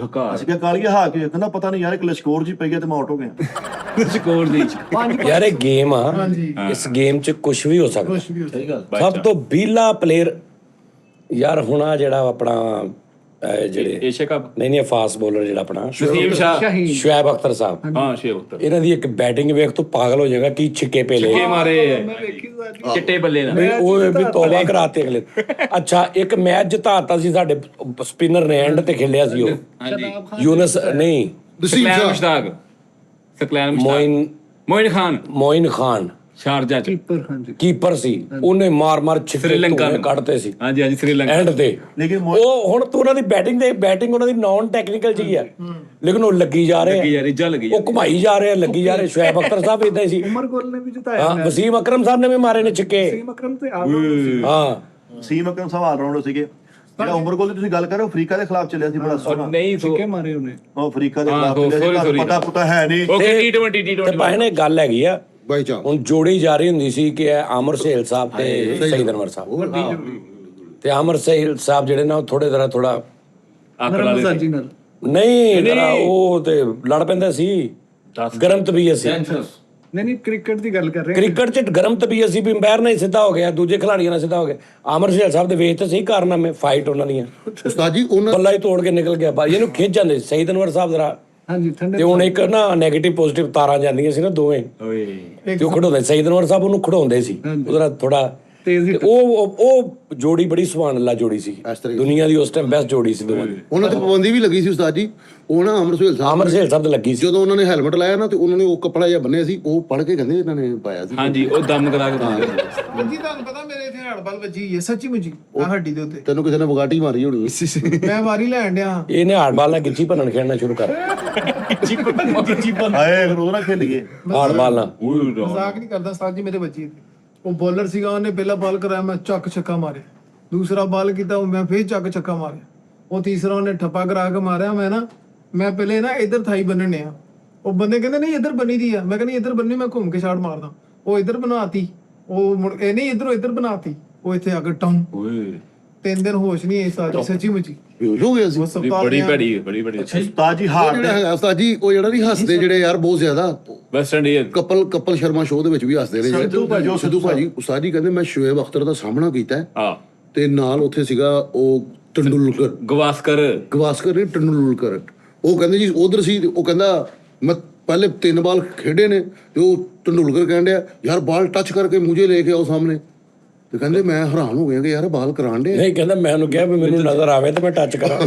ਅਸੀਂ ਕਿਹਾ ਕਾਲੀਆ ਹਾ ਕੇ, ਕਹਿੰਦਾ ਪਤਾ ਨਹੀਂ ਯਾਰ ਇੱਕ ਲਸ਼ਕੋਰ ਜੀ ਪਈ ਗਿਆ ਤੇ ਮੈਂ ਆਊਟ ਹੋ ਗਿਆ। ਸਕੋਰ ਦੀ ਯਾਰ ਇਹ ਗੇਮ ਆ, ਇਸ ਗੇਮ 'ਚ ਕੁਝ ਵੀ ਹੋ ਸਕਦਾ। ਸਹੀ ਗੱਲ। ਸਭ ਤੋਂ ਬੀਲਾ ਪਲੇਅਰ ਯਾਰ ਹੁਣ ਆ ਜਿਹੜਾ ਆਪਣਾ ਜਿਹੜੇ ਏਸ਼ੀਆ ਕੱਪ ਨਹੀਂ ਫਾਸਟ ਬੋਲਰ ਜਿਹੜਾ ਆਪਣਾ ਨਸੀਮ ਸ਼ਾਹ, ਸ਼ੁਐਬ ਅਖਤਰ ਸਾਹਿਬ, ਹਾਂ ਸ਼ੇਬ ਅਖਤਰ, ਇਹਨਾਂ ਦੀ ਇੱਕ ਬੈਟਿੰਗ ਵੇਖ ਤੂੰ ਪਾਗਲ ਹੋ ਜਾਏਗਾ, ਕੀ ਛਿੱਕੇ ਪੇਲੇ ਛਿੱਕੇ ਮਾਰੇ ਚਿੱਟੇ ਬੱਲੇ ਨਾਲ। ਨਹੀਂ ਉਹ ਵੀ ਤੋਬਾ ਕਰਾਤੇ ਅਗਲੇ। ਅੱਛਾ ਇੱਕ ਮੈਚ ਜਿਤਾਤਾ ਸੀ ਸਾਡੇ ਸਪਿਨਰ ਨੇ, ਐਂਡ ਤੇ ਖੇਲਿਆ ਸੀ ਉਹ ਹਾਂਜੀ ਯੂਨਸ ਨਹੀਂ ਸਕਲੈਨ ਮੁਸ਼ਤਾਕ, ਸਕਲੈਨ ਮੁਸ਼ਤਾਕ, ਮੋਇਨ ਖਾਨ ਸ਼ਾਰਜਾ ਚ ਕੀਪਰ ਸੀ, ਉਹਨੇ ਮਾਰ ਛਿੱਕੇ ਸ਼੍ਰੀਲੰਕਾ ਨੂੰ ਕੱਢਤੇ ਸੀ ਹਾਂਜੀ ਹਾਂਜੀ ਸ਼੍ਰੀਲੰਕਾ ਐਂਡ ਤੇ। ਲੇਕਿਨ ਉਹ ਹੁਣ ਤੂੰ ਉਹਨਾਂ ਦੀ ਬੈਟਿੰਗ ਉਹਨਾਂ ਦੀ ਨਾਨ ਟੈਕਨੀਕਲ ਜੀ ਹੈ, ਲੇਕਿਨ ਉਹ ਲੱਗੀ ਜਾ ਰਹੇ ਯਾਰ ਇੱਜਾ ਲੱਗੀ ਉਹ ਘੁਮਾਈ ਜਾ ਰਹੇ ਲੱਗੀ ਜਾ ਰਹੇ। ਸ਼ੁਐਬ ਅਖਤਰ ਸਾਹਿਬ ਇਦਾਂ ਹੀ ਸੀ, ਉਮਰ ਕੋਲ ਨੇ ਵੀ ਜਿਤਾਇਆ ਹਾਂ ਵਸੀਮ ਅਕਰਮ ਸਾਹਿਬ ਨੇ ਵੀ ਮਾਰੇ ਨੇ ਛਿੱਕੇ, ਵਸੀਮ ਅਕਰਮ ਤੇ ਆ ਹਾਂ ਸੀਮ ਅਕਰਮ ਸਾਹਿਬ ਆਲਰਾਊਂਡਰ ਸੀਗੇ। ਜਿਹੜਾ ਉਮਰ ਕੋਲ ਦੀ ਤੁਸੀਂ ਗੱਲ ਕਰ ਰਹੇ ਹੋ, ਅਫਰੀਕਾ ਦੇ ਖਿਲਾਫ ਚੱਲਿਆ ਸੀ ਬੜਾ ਸੋਹਣਾ, ਨਹੀਂ ਛਿੱਕੇ ਮਾਰੇ ਉਹਨੇ। ਉਹ ਅਫਰੀਕਾ ਦੇ ਖਿਲਾਫ ਚੱਲਿਆ ਸੀ, ਪਤਾ ਪੁੱਤਾ ਹੈ ਨਹੀਂ। ਓਕੇ T20 ਤੇ ਭਾਈ ਨੇ ਗੱਲ ਹੈਗੀ ਆ, ਬਾਈ ਚਾਂਸ ਹੁਣ ਜੋੜੀ ਜਾ ਰਹੀ ਹੁੰਦੀ ਸੀ ਕਿ ਇਹ ਆਮਰ ਸੇਲ ਸਾਹਿਬ ਤੇ ਸਈਦ ਅਨਵਰ ਸਾਹਿਬ, ਤੇ ਆਮਰ ਸੇਲ ਸਾਹਿਬ ਜਿਹੜੇ ਨਾ ਥੋੜੇ ਜ਼ਰਾ ਥੋੜਾ ਆਕੜਾ ਦੇ ਸਾਜੀ ਨਾਲ ਨਹੀਂ ਜ਼ਰਾ ਉਹ ਤੇ ਲੜ ਪੈਂਦਾ ਸੀ, ਗਰਮ ਤਬੀਅਤ ਸੀ। ਨਹੀਂ ਕ੍ਰਿਕਟ ਦੀ ਗੱਲ ਕਰ ਰਹੇ ਕ੍ਰਿਕਟ 'ਚ ਗਰਮ ਤਬੀਅਤ ਸੀ ਵੀ ਅੰਪਾਇਰ ਨਾਲ ਹੀ ਸਿੱਧਾ ਹੋ ਗਿਆ, ਦੂਜੇ ਖਿਡਾਰੀਆਂ ਨਾਲ ਸਿੱਧਾ ਹੋ ਗਿਆ। ਆਮਰ ਸੇਲ ਸਾਹਿਬ ਦੇ ਵੇਚ ਤੇ ਸਹੀ ਕਾਰਨਾਮੇ, ਫਾਈਟ ਉਹਨਾਂ ਦੀਆਂ, ਉਸਤਾਦ ਜੀ ਉਹਨਾਂ ਬੱਲਾ ਹੀ ਤੋੜ ਕੇ ਨਿਕਲ ਗਿਆ ਬਾਈ, ਇਹਨੂੰ ਖਿੱਚ ਜਾਂਦੇ ਸੀ ਸਈਦ ਅਨਵਰ ਸਾਹਿਬ ਜ਼ਰਾ। ਹਾਂਜੀ ਠੰਡੇ ਤੇ ਹੁਣ ਇੱਕ ਨਾ ਨੈਗੇਟਿਵ ਪੋਜ਼ਿਟਿਵ ਤਾਰਾਂ ਜਾਂਦੀਆਂ ਸੀ ਨਾ ਦੋਵੇਂ, ਓਏ ਤੇ ਉਹ ਖੜਾਉਂਦੇ ਸਈਦ ਅਨਵਰ ਸਾਹਿਬ ਉਹਨੂੰ ਖੜਾਉਂਦੇ ਸੀ, ਉਹਦਾ ਥੋੜਾ ਤੇਜ਼ੀ। ਉਹ ਜੋੜੀ ਬੜੀ ਸੁਭਾਨ ਅੱਲਾ ਜੋੜੀ ਸੀ, ਇਸ ਤਰ੍ਹਾਂ ਦੁਨੀਆ ਦੀ ਉਸ ਟਾਈਮ ਬੈਸਟ ਜੋੜੀ ਸੀ ਦੋਵਾਂ ਦੀ। ਉਹਨਾਂ ਤੇ ਪਾਬੰਦੀ ਵੀ ਲੱਗੀ ਸੀ ਉਸਤਾਦ ਜੀ, ਉਹ ਨਾ ਅਮਰ ਸੁਹੇਲ ਸਾਹਿਬ ਆਮਰ ਸੇਲ ਸਾਹਿਬ ਤੇ ਲੱਗੀ ਸੀ। ਜਦੋਂ ਉਹਨਾਂ ਨੇ ਹੈਲਮਟ ਲਾਇਆ ਨਾ ਤੇ ਉਹਨਾਂ ਨੇ ਉਹ ਕੱਪੜਾ ਜਿਹਾ ਬੰਨਿਆ ਸੀ, ਉਹ ਪੜ ਕੇ ਕਹਿੰਦੇ ਇਹਨਾਂ ਨੇ ਪਾਇਆ ਸੀ। ਹਾਂਜੀ ਉਹ ਦਮ ਕਰਾ ਕੇ ਦਿੰਦੇ ਜੀ ਤੁਹਾਨੂੰ ਪਤਾ ਮੇਰੇ ਇੱਥੇ ਹੜਬਲ ਵੱਜੀ ਹੈ ਸੱਚੀ ਮੁੱਚੀ ਆ ਹੱਡੀ ਦੇ ਉੱਤੇ। ਤੈਨੂੰ ਕਿਸੇ ਨੇ ਬਗਾਟੀ ਮਾਰੀ ਹੋਣੀ। ਮੈਂ ਵਾਰੀ ਲੈਣ ਡਿਆ, ਇਹਨੇ ਹਾਰਡਬਾਲ ਨਾਲ ਗਿੱਚੀ ਭੰਨਣ ਖੇਡਣਾ ਸ਼ੁਰੂ ਕਰ, ਹਾਏ ਰੋਜ਼ ਨਾ ਖੇਲੀਏ। ਹਾਰਡਬਾਲ ਨਾਲ। ਮਜ਼ਾਕ ਨਹੀਂ ਕਰਦਾ ਉਸਤਾਦ ਜੀ, ਮੇਰੇ ਵੱਜੀ ਇੱਥੇ। ਉਹ ਬੋਲਰ ਸੀਗਾ, ਉਹਨੇ ਪਹਿਲਾ ਬਾਲ ਕਰਾਇਆ, ਮੈਂ ਚੱਕ ਛੱਕਾ ਮਾਰਿਆ। ਦੂਸਰਾ ਬਾਲ ਕੀਤਾ, ਮੈਂ ਫੇਰ ਚੱਕ ਛੱਕਾ ਮਾਰਿਆ। ਉਹ ਤੀਸਰਾ ਉਹਨੇ ਠੱਪਾ ਕਰਾ ਕੇ ਮਾਰਿਆ। ਮੈਂ ਪਹਿਲੇ ਨਾ ਇੱਧਰ ਥਾਈ ਬੰਨਣੇ ਆ, ਉਹ ਬੰਦੇ ਕਹਿੰਦੇ ਨਹੀਂ ਇੱਧਰ ਬੰਨੀ ਦੀ ਆ, ਮੈਂ ਕਹਿੰਦੀ ਇੱਧਰ ਬੰਨੀ, ਮੈਂ ਘੁੰਮ ਕੇ ਛਾੜ ਮਾਰਦਾ। ਉਹ ਇੱਧਰ ਬਣਾਤੀ, ਉਹ ਮੁੜ ਇਹ ਨਹੀਂ ਇੱਧਰੋਂ ਇੱਧਰ ਬਣਾਤੀ, ਉਹ ਇੱਥੇ ਆ ਕੇ ਟੰਮ। ਓਏ 3 ਦਿਨ ਹੋਸ਼ ਨਹੀਂ ਆਈ ਸਾਜੀ, ਸੱਚੀ ਮੁੱਚੀ। ਬੇਹੋਸ਼ ਹੋ ਗਿਆ ਸੀ। ਉਹ ਹਸਪਤਾਲ ਬੜੀ ਗਿਆ। ਬੜੀ ਉਸਤਾਦ ਜੀ ਉਹ ਹਾਰ ਜਿਹੜਾ ਹੈਗਾ ਉਸਤਾਦ ਜੀ, ਉਹ ਜਿਹੜਾ ਨਹੀਂ ਹੱਸਦੇ ਜਿਹੜੇ ਯਾਰ ਬਹੁਤ ਜ਼ਿਆਦਾ, West Indies Kapil Sharma show ਦੇ ਵਿੱਚ ਵੀ ਹੱਸਦੇ ਨੇ ਸਿੱਧੂ ਭਾਜੀ, ਸਿੱਧੂ ਭਾਜੀ। ਉਸਤਾਦ ਜੀ ਕਹਿੰਦੇ ਮੈਂ ਸ਼ੁਏਬ ਅਖਤਰ ਦਾ ਸਾਹਮਣਾ ਕੀਤਾ ਹੈ, ਆ ਤੇ ਨਾਲ ਉੱਥੇ ਸੀਗਾ ਉਹ ਟੰਡੂਲਕਰ, ਗਵਾਸਕਰ ਗਵਾਸਕਰ ਟੰਡੂਲਕਰ। ਉਹ ਕਹਿੰਦੇ ਜੀ ਉਧਰ ਸੀ, ਉਹ ਕਹਿੰਦਾ ਮੈਂ ਪਹਿਲੇ 3 ਬਾਲ ਖੇਡੇ ਨੇ, ਤੇ ਉਹ ਟੰਡੂਲਕਰ ਕਹਿੰਦਾ ਯਾਰ ਬਾਲ ਟੱਚ ਕਰਕੇ ਮੁਝੇ ਲੈ ਕੇ ਆਓ ਸਾਹਮਣੇ। ਤੇ ਕਹਿੰਦੇ ਮੈਂ ਹੈਰਾਨ ਹੋ ਗਿਆ ਕਿ ਯਾਰ ਬਾਲ ਕਰਾਣ ਦੇ। ਨਹੀਂ ਕਹਿੰਦਾ ਮੈਂ ਉਹਨੂੰ ਕਿਹਾ ਵੀ ਮੈਨੂੰ ਨਜ਼ਰ ਆਵੇ ਤੇ ਮੈਂ ਟੱਚ ਕਰਾਂ।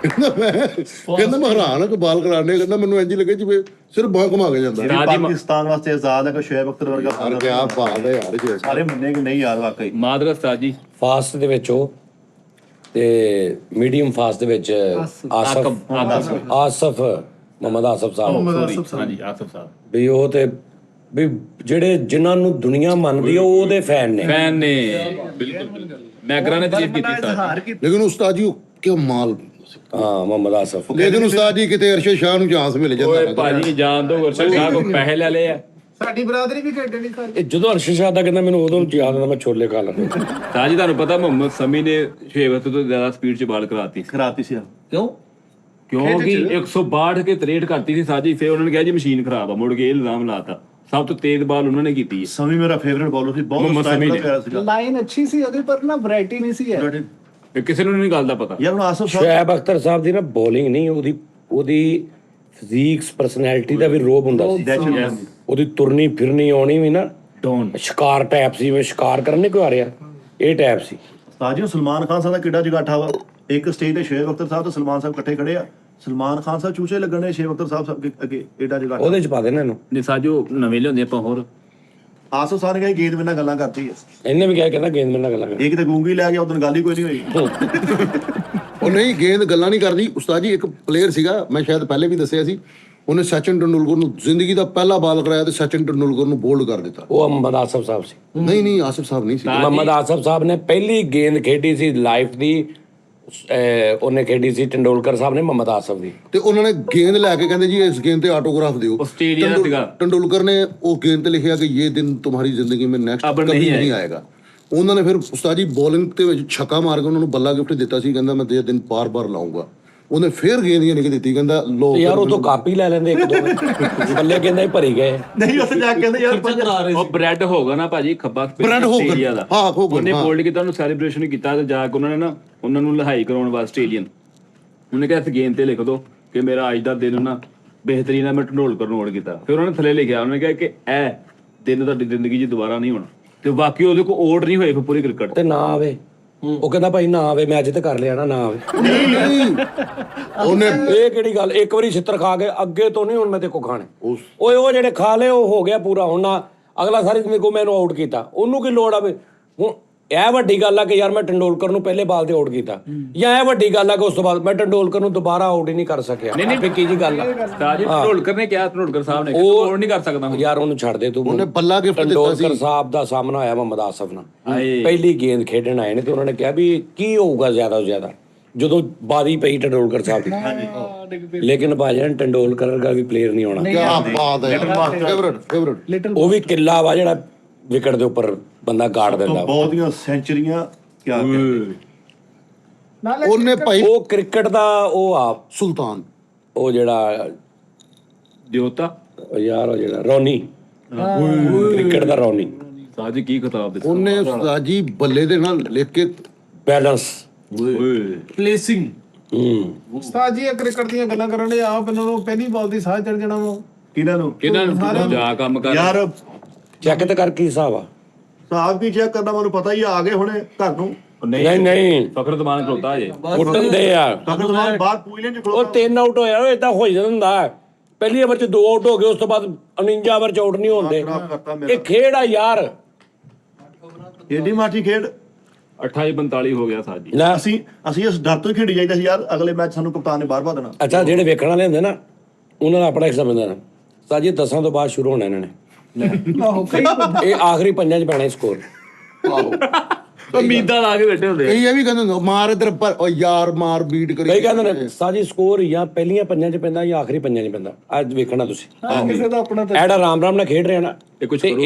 ਕਹਿੰਦਾ ਮੈਂ ਹੈਰਾਨ ਹਾਂ ਕਿ ਬਾਲ ਕਰਾਣ ਦੇ। ਕਹਿੰਦਾ ਮੈਨੂੰ ਇੰਜ ਲੱਗੇ ਜਿਵੇਂ ਸਿਰਫ ਬਾਹ ਘੁਮਾ ਕੇ ਜਾਂਦਾ। ਪਾਕਿਸਤਾਨ ਵਾਸਤੇ ਆਜ਼ਾਦ ਹੈ ਕਿ ਸ਼ੁਐਬ ਅਖਤਰ ਵਰਗਾ ਯਾਰ ਕੀ ਬਾਤ ਹੈ ਯਾਰ ਜੀ। ਸਾਰੇ ਮੰਨੇ ਕਿ ਨਹੀਂ ਯਾਰ ਵਾਕਈ। ਮਾਦਰਾ ਉਸਤਾਦ ਜੀ ਫਾਸਟ ਦੇ ਵਿੱਚ ਉਹ, ਤੇ ਮੀਡੀਅਮ ਫਾਸਟ ਦੇ ਵਿੱਚ ਆਸਫ ਮੁਹੰਮਦ ਆਸਫ ਸਾਹਿਬ। ਹਾਂਜੀ ਆਸਫ ਸਾਹਿਬ ਵੀ ਉਹ ਤੇ ਵੀ ਜਿਹੜੇ ਜਿਨ੍ਹਾਂ ਨੂੰ ਦੁਨੀਆ ਮੰਨਦੀ ਆ ਉਹ ਉਹਦੇ ਫੈਨ ਨੇ। ਬਿਲਕੁਲ ਮੈਗਰਾ ਨੇ ਤਾਰੀਫ ਕੀਤੀ ਸਾਰੀ। ਲੇਕਿਨ ਉਸਤਾਦ ਜੀ ਕੀ ਮਾਲ। ਹਾਂ ਮੁਹੰਮਦ ਆਸਫ। ਲੇਕਿਨ ਉਸਤਾਦ ਜੀ ਕਿਤੇ ਅਰਸ਼ਦ ਸ਼ਾਹ ਨੂੰ ਚਾਂਸ ਮਿਲ ਜਾਂਦਾ। ਓਏ ਭਾਜੀ ਜਾਣ ਦੋ, ਅਰਸ਼ਦ ਸ਼ਾਹ ਕੋ ਪੈਸੇ ਲੈ ਲਏ ਆ। ਸਾਡੀ ਬਰਾਦਰੀ ਵੀ ਖੇਡਣੀ ਸਾਰੀ। ਇਹ ਜਦੋਂ ਅਰਸ਼ਦ ਸ਼ਾਹ ਦਾ ਕਹਿੰਦਾ ਮੈਨੂੰ ਉਦੋਂ ਯਾਦ ਆਉਂਦਾ ਮੈਂ ਛੋਲੇ ਖਾ ਲੈਂਦਾ। ਸਾਜੀ ਤੁਹਾਨੂੰ ਪਤਾ ਮੁਹੰਮਦ ਸਮੀ ਨੇ ਸ਼ੁਏਬ ਅਖਤਰ ਤੋਂ ਜ਼ਿਆਦਾ ਸਪੀਡ 'ਚ ਬਾਲ ਕਰਾਤੀ ਖਰਾਤੀ ਸੀ। ਕਿਉਂ? ਕਿਉਂਕਿ 162 ਕੇ 63 ਕਰਤੀ ਸੀ ਸਾਜੀ। ਫਿਰ ਉਹਨਾਂ ਨੇ ਕਿਹਾ ਜੀ ਮਸ਼ੀਨ ਖਰਾਬ ਆ, ਮੁੜ ਕੇ ਇਹ ਇਲਜ਼ਾਮ ਲਾਤਾ। ਸਭ ਤੋਂ ਤੇਜ਼ ਬਾਲ ਉਹਨਾਂ ਨੇ ਕੀਤੀ ਹੈ। ਸਮੀ ਮੇਰਾ ਫੇਵਰਿਟ ਬੋਲਰ ਸੀ, ਬਹੁਤ ਮੁਹੰਮਦ ਸਟਾਈਲ ਸਮੀ ਦਾ ਨੇ। ਪਿਆਰਾ ਸੀਗਾ ਲਾਈਨ ਅੱਛੀ ਸੀ ਉਹਦੀ, ਪਰ ਨਾ ਵੈਰਾਈਟੀ ਨਹੀਂ ਸੀ ਯਾਰ। ਇਹ ਕਿਸੇ ਨੂੰ ਨਹੀਂ ਗੱਲ ਦਾ ਪਤਾ। ਯਾਰ ਹੁਣ ਆਸਫ ਸਾਹਿਬ ਸ਼ੁਐਬ ਅਖਤਰ ਸਾਹਿਬ ਦੀ ਨਾ ਬੋਲਿੰਗ ਨਹੀਂ, ਉਹਦੀ ਫਿਜ਼ੀਕਸ ਪਰਸਨੈਲਿਟੀ ਦਾ ਵੀ ਰੋਬ ਹੁੰਦਾ ਸੀ। ਉਹਦੀ ਤੁਰਨੀ ਫਿਰਨੀ ਆਉਣੀ ਵੀ ਨਾ ਡੌਨ ਸ਼ਿਕਾਰ ਟਾਈਪ ਸੀ, ਜਿਵੇਂ ਸ਼ਿਕਾਰ ਕਰਨ ਨਹੀਂ ਕੋਈ ਆ ਰਿਹਾ, ਇਹ ਟਾਈਪ ਸੀ। ਉਸਤਾਦ ਜੀ ਸਲਮਾਨ ਖਾਨ ਸਾਹਿਬ ਦਾ ਕਿੱਡਾ ਜਗਾਠਾ ਵਾ, ਇੱਕ ਸਟੇਜ ਤੇ ਸ਼ੁਐਬ ਅਖਤਰ ਸਾਹਿਬ ਤੇ ਸਲਮਾਨ ਸਾਹਿਬ ਇਕੱਠੇ ਖੜੇ ਆ, ਸਲਮਾਨ ਖਾਨ ਸਾਹਿਬ ਚੂਚੇ ਲੱਗਣੇ, ਸ਼ੁਐਬ ਅਖਤਰ ਸਾਹਿਬ ਅੱਗੇ ਏਡਾ ਜਗਾਠਾ। ਉਹਦੇ ਚ ਪਾ ਦੇਣਾ ਇਹਨੂੰ। ਨੇ ਸਾਜੋ ਨਵੇਂ ਲਿਆਉਂਦੇ ਆਪਾਂ ਹੋਰ। ਆਸਫ ਸਾਹਿਬ ਨੇ ਕਿਹਾ ਗੇਂਦ ਮੇਰੇ ਨਾਲ ਗੱਲਾਂ ਕਰਤੀ ਹੈ, ਇਹਨੇ ਵੀ ਕਿਹਾ ਕਹਿੰਦਾ ਗੇਂਦ ਮੇਰੇ ਨਾਲ ਗੱਲਾਂ ਕਰ। ਇਹ ਕਿਤੇ ਗੂੰਗੀ ਲੈ ਗਿਆ, ਉਦੋਂ ਗੱਲ ਹੀ ਕੋਈ ਨਹੀਂ ਹੋਈ। ਉਹ ਨਹੀਂ, ਗੇਂਦ ਗੱਲਾਂ ਨਹੀਂ ਕਰਦੀ ਉਸਤਾਦ ਜੀ। ਇੱਕ ਪਲੇਅਰ ਸੀਗਾ, ਮੈਂ ਸ਼ਾਇਦ ਪਹਿਲੇ ਵੀ ਦੱਸਿਆ ਸੀ, ਉਹਨੇ ਸਚਿਨ ਤੇਂਦੁਲਕਰ ਨੂੰ ਜ਼ਿੰਦਗੀ ਦਾ ਪਹਿਲਾ ਬਾਲ ਕਰਾਇਆ ਤੇ ਸਚਿਨ ਤੇਂਦੁਲਕਰ ਨੂੰ ਬੋਲਡ ਕਰ ਦਿੱਤਾ। ਉਹ ਮੁਹੰਮਦ ਆਸਫ ਸਾਹਿਬ ਸੀ। ਨਹੀਂ ਆਸਿਫ ਸਾਹਿਬ ਨਹੀਂ ਸੀ। ਮੁਹੰਮਦ ਆਸਫ ਸਾਹਿਬ ਨੇ ਪਹਿਲੀ ਗੇਂਦ ਖੇਡੀ ਸੀ ਲਾਈਫ ਦੀ, ਉਹਨੇ ਖੇਡੀ ਸੀ ਤੇਂਦੁਲਕਰ ਸਾਹਿਬ ਨੇ ਮੁਹੰਮਦ ਆਸਫ ਦੀ। ਤੇ ਉਹਨਾਂ ਨੇ ਗੇਂਦ ਲੈ ਕੇ ਕਹਿੰਦੇ ਜੀ ਇਸ ਗੇਂਦ ਤੇ ਆਟੋਗ੍ਰਾਫ ਦਿਓ। ਆਸਟ੍ਰੇਲੀਆ ਦਾ ਸੀਗਾ। ਤੇਂਦੁਲਕਰ ਨੇ ਉਹ ਗੇਂਦ ਤੇ ਲਿਖਿਆ ਕਿ ਇਹ ਦਿਨ तुम्हारी ਜ਼ਿੰਦਗੀ में नेक्स्ट अब कभी नहीं नहीं आएगा। ਉਹਨਾਂ ਨੇ ਫਿਰ ਉਸਤਾਦ ਜੀ ਬੋਲਿੰਗ ਦੇ ਵਿੱਚ ਛੱਕਾ ਮਾਰ ਕੇ ਉਹਨਾਂ ਨੂੰ ਬੱਲਾ ਗਿਫਟ ਦਿੱਤਾ ਸੀ, ਕਹਿੰਦਾ ਮੈਂ ਇਹ ਦਿਨ ਬਾਰ-ਬਾਰ ਲਾਉਂਗਾ। ਉਹਨੇ ਫਿਰ ਗੇਂਦ ਹੀ ਨਹੀਂ ਦਿੱਤੀ, ਕਹਿੰਦਾ ਲੋ ਯਾਰ ਉਹ ਤੋਂ ਕਾਪੀ ਲੈ ਲੈਂਦੇ ਇੱਕ ਦੋ ਬੱਲੇ ਕਹਿੰਦਾ ਹੀ ਭਰੀ ਗਏ। ਨਹੀਂ ਉੱਥੇ ਜਾ ਕੇ ਕਹਿੰਦੇ ਯਾਰ ਕਰਾ ਰਹੇ ਉਹ ਬ੍ਰੈਡ ਹੋਗਾ ਨਾ ਭਾਜੀ, ਖੱਬਾ ਬ੍ਰੈਡ ਹੋਗਨ, ਆਸਟ੍ਰੇਲੀਆ ਦਾ। ਹਾਂ, ਹੋਗਨ, ਉਹਨੇ ਹਾਂ। ਬੋਲਡ ਕੀਤਾ, ਉਹਨੂੰ ਸੈਲੀਬ੍ਰੇਸ਼ਨ ਕੀਤਾ ਤੇ ਜਾ ਕੇ ਉਹਨਾਂ ਨੇ ਨਾ ਉਹਨਾਂ ਨੂੰ ਲਹਾਈ ਕਰਾਉਣ ਵਾਸਤੇ ਆਸਟ੍ਰੇਲੀਅਨ, ਉਹਨੇ ਕਿਹਾ ਇਸ ਗੇਂਦ ਤੇ ਲਿਖ ਦੋ ਕਿ ਮੇਰਾ ਅੱਜ ਦਾ ਦਿਨ ਨਾ ਬਿਹਤਰੀਨ ਹੈ, ਮੈਂ ਢੰਡੋਲਕਰ ਨੂੰ ਆਊਟ ਕੀਤਾ। ਫਿਰ ਉਹਨਾਂ ਨੇ ਥੱਲੇ ਲਿਖਿਆ, ਉਹਨੇ ਕਿਹਾ ਕਿ ਇਹ ਦਿਨ ਤੁਹਾਡੀ ਜ਼ਿੰਦਗੀ 'ਚ ਦੁਬਾਰਾ ਨਹੀਂ ਹੋਣਾ। ਤੇ ਬਾਕੀ ਉਹਦੇ ਕੋਲ ਆਊਟ ਨਹੀਂ ਹੋਏ ਫਿਰ ਪੂਰੀ ਕ੍ਰਿਕਟ ਤੇ ਨਾ ਆਵੇ, ਉਹ ਕਹਿੰਦਾ ਭਾਈ ਨਾ ਆਵੇ, ਮੈਂ ਅੱਜ ਤੇ ਕਰ ਲਿਆ ਨਾ ਆਵੇ। ਉਹਨੇ ਇਹ ਕਿਹੜੀ ਗੱਲ, ਇੱਕ ਵਾਰੀ ਛਿੱਤਰ ਖਾ ਕੇ ਅੱਗੇ ਤੋਂ ਨਹੀਂ ਹੁਣ ਮੈਂ ਤੇ ਕੋ ਖਾਣੇ। ਓਏ ਉਹ ਜਿਹੜੇ ਖਾ ਲਏ ਉਹ ਹੋ ਗਿਆ ਪੂਰਾ, ਹੁਣ ਨਾ ਅਗਲਾ ਸਾਰੀ ਜ਼ਿੰਦਗੀ ਕੋ ਮੈਨੂੰ ਆਊਟ ਕੀਤਾ, ਉਹਨੂੰ ਕੀ ਲੋੜ ਆਵੇ। ਹੁਣ ਇਹ ਵੱਡੀ ਗੱਲ ਆ ਕਿ ਯਾਰ ਮੈਂ ਤੇਂਦੁਲਕਰ ਨੂੰ ਪਹਿਲੇ ਬਾਲ ਤੇ ਆਊਟ ਕੀਤਾ, ਜਾਂ ਇਹ ਵੱਡੀ ਗੱਲ ਆ ਕਿ ਉਸ ਤੋਂ ਬਾਅਦ ਮੈਂ ਤੇਂਦੁਲਕਰ ਨੂੰ ਦੁਬਾਰਾ ਆਊਟ ਹੀ ਨਹੀਂ ਕਰ ਸਕਿਆ। ਨਹੀਂ ਕੀ ਜੀ ਗੱਲ ਆ ਤਾਜੀ ਢੰਡੋਲਕਰ ਨੇ ਕਿਹਾ, ਢੰਡੋਲਕਰ ਸਾਹਿਬ ਨੇ ਕਿਹਾ ਉਹ ਆਊਟ ਨਹੀਂ ਕਰ ਸਕਦਾ ਹੁਣ। ਯਾਰ ਉਹਨੂੰ ਛੱਡ ਦੇ ਤੂੰ। ਉਹਨੇ ਬੱਲਾ ਗਿਫਟ ਦਿੱਤਾ ਸੀ। ਤੇਂਦੁਲਕਰ ਸਾਹਿਬ ਦਾ ਸਾਹਮਣਾ ਹੋਇਆ ਮੁਹੰਮਦ ਆਸਫ ਨਾਲ, ਪਹਿਲੀ ਗੇਂਦ ਖੇਡਣ ਆਏ ਨੇ ਤੇ ਉਹਨਾਂ ਨੇ ਕਿਹਾ ਵੀ ਕੀ ਹੋਊਗਾ ਜ਼ਿਆਦਾ ਤੋਂ ਜ਼ਿਆਦਾ, ਜਦੋਂ ਬਾਰੀ ਪਈ ਤੇਂਦੁਲਕਰ ਸਾਹਿਬ ਦੀ। ਲੇਕਿਨ ਭਾਜਨ ਤੇਂਦੁਲਕਰ ਵਰਗਾ ਵੀ ਪਲੇਅਰ ਨਹੀਂ ਹੋਣਾ। ਕੀ ਬਾਤ ਹੈ, ਫੇਵਰਿਟ। ਉਹ ਵੀ ਕਿੱਲਾ ਵਾ ਜਿਹੜਾ ਵਿਕਟ ਦੇ ਉੱਪਰ ਬੰਦਾ ਗਾੜ ਦਿੰਦਾ। ਬਹੁਤੀਆਂ ਸੈਂਚਰੀਆਂ ਕਿਆ ਕਹਿੰਦੇ। ਉਹਨੇ ਭਾਈ ਉਹ ਕ੍ਰਿਕਟ ਦਾ ਉਹ ਆ ਸੁਲਤਾਨ, ਉਹ ਜਿਹੜਾ ਦਿਓਤਾ ਉਹ ਯਾਰ ਉਹ ਜਿਹੜਾ ਰੌਨੀ, ਕ੍ਰਿਕਟ ਦਾ ਰੌਨੀ। ਸਾਜੀ ਕੀ ਖਿਤਾਬ ਦਿੱਤਾ ਉਹਨੇ ਉਸਤਾਦ ਜੀ ਬੱਲੇ ਦੇ ਨਾਲ ਲਿਖ ਕੇ ਬੈਲੈਂਸ। ਪਲੇਸਿੰਗ। ਉਸਤਾਦ ਜੀ ਇਹ ਕ੍ਰਿਕਟ ਦੀਆਂ ਗੱਲਾਂ ਕਰਨ ਦੇ ਆਪ ਇਹਨਾਂ ਨੂੰ ਪਹਿਲੀ ਬਾਲ ਦੀ ਸਾਹ ਚੜ ਜਾਣਾ ਵਾ। ਕਿਹਨਾਂ ਨੂੰ ਜਾ ਕੰਮ ਕਰ ਯਾਰ ਚੈੱਕ ਤੇ ਕਰ ਕੀ ਹਿਸਾਬ ਆ। ਸਾਹਿਬ ਕੀ ਚੈੱਕ ਕਰਨਾ, ਮੈਨੂੰ ਪਤਾ ਹੀ ਆ ਗਏ ਹੁਣੇ ਘਰ ਨੂੰ। ਨਹੀਂ ਫਖਰ ਦਮਾਨ ਖਲੋਤਾ ਜੇ ਉੱਡਣ ਦੇ ਆ। ਅਗਰ ਤੁਹਾਨੂੰ ਬਾਹਰ ਪੁੱਜਲੇ ਚ ਉਹ 3 ਆਊਟ ਹੋਇਆ ਉਹ ਏਦਾਂ ਹੋ ਜਾਂਦਾ ਹੁੰਦਾ। ਪਹਿਲੀ ਓਵਰ ਚ 2 ਆਊਟ ਹੋ ਗਏ, ਉਸ ਤੋਂ ਬਾਅਦ 49 ਓਵਰ ਚ ਆਊਟ ਨਹੀਂ ਹੁੰਦੇ। ਕਰਤਾ ਮੇਰਾ ਇਹ ਖੇਡ ਆ ਯਾਰ। ਏਡੀ ਮਾਠੀ ਖੇਡ। 28-45 ਹੋ ਗਿਆ ਸਾਜੀ। ਲੈ ਅਸੀਂ ਇਸ ਡਰ ਤੋਂ ਹੀ ਖੇਡੀ ਜਾਈਦਾ ਸੀ ਯਾਰ, ਅਗਲੇ ਮੈਚ ਸਾਨੂੰ ਕਪਤਾਨ ਨੇ ਬਾਹਰ ਪਾ ਦੇਣਾ। ਅੱਛਾ, ਜਿਹੜੇ ਵੇਖਣ ਵਾਲੇ ਹੁੰਦੇ ਨਾ ਉਹਨਾਂ ਦਾ ਆਪਣਾ ਇੱਕ ਸਮਝਦਾ ਨਾ ਸਾਜੀ 10 ਤੋਂ ਬਾਅਦ ਸ਼ੁਰੂ ਹੋਣਾ ਇਹਨਾਂ ਨੇ। ਇਹ ਆਖਰੀ 5 ਚ ਪੈਣਾ ਸਕੋਰ। ਉਮੀਦਾਂ ਲਾ ਕੇ ਬੈਠੇ ਹੁੰਦੇ ਕਈ ਇਹ ਵੀ ਕਹਿੰਦੇ ਹੁੰਦੇ ਮਾਰ ਇਧਰ ਪਰ ਉਹ ਯਾਰ ਮਾਰ ਬੀਟ ਕਰੀ। ਕਈ ਕਹਿੰਦੇ ਨੇ ਸਾਜੀ ਸਕੋਰ ਜਾਂ ਪਹਿਲੀਆਂ 5 ਚ ਪੈਂਦਾ ਜਾਂ ਆਖਰੀ 5 ਚ ਪੈਂਦਾ। ਅੱਜ ਵੇਖਣਾ ਤੁਸੀਂ ਕਿਸੇ ਦਾ ਆਪਣਾ ਐਡਾ ਰਾਮ ਨਾਲ ਖੇਡ ਰਿਹਾ ਨਾ, ਤੇ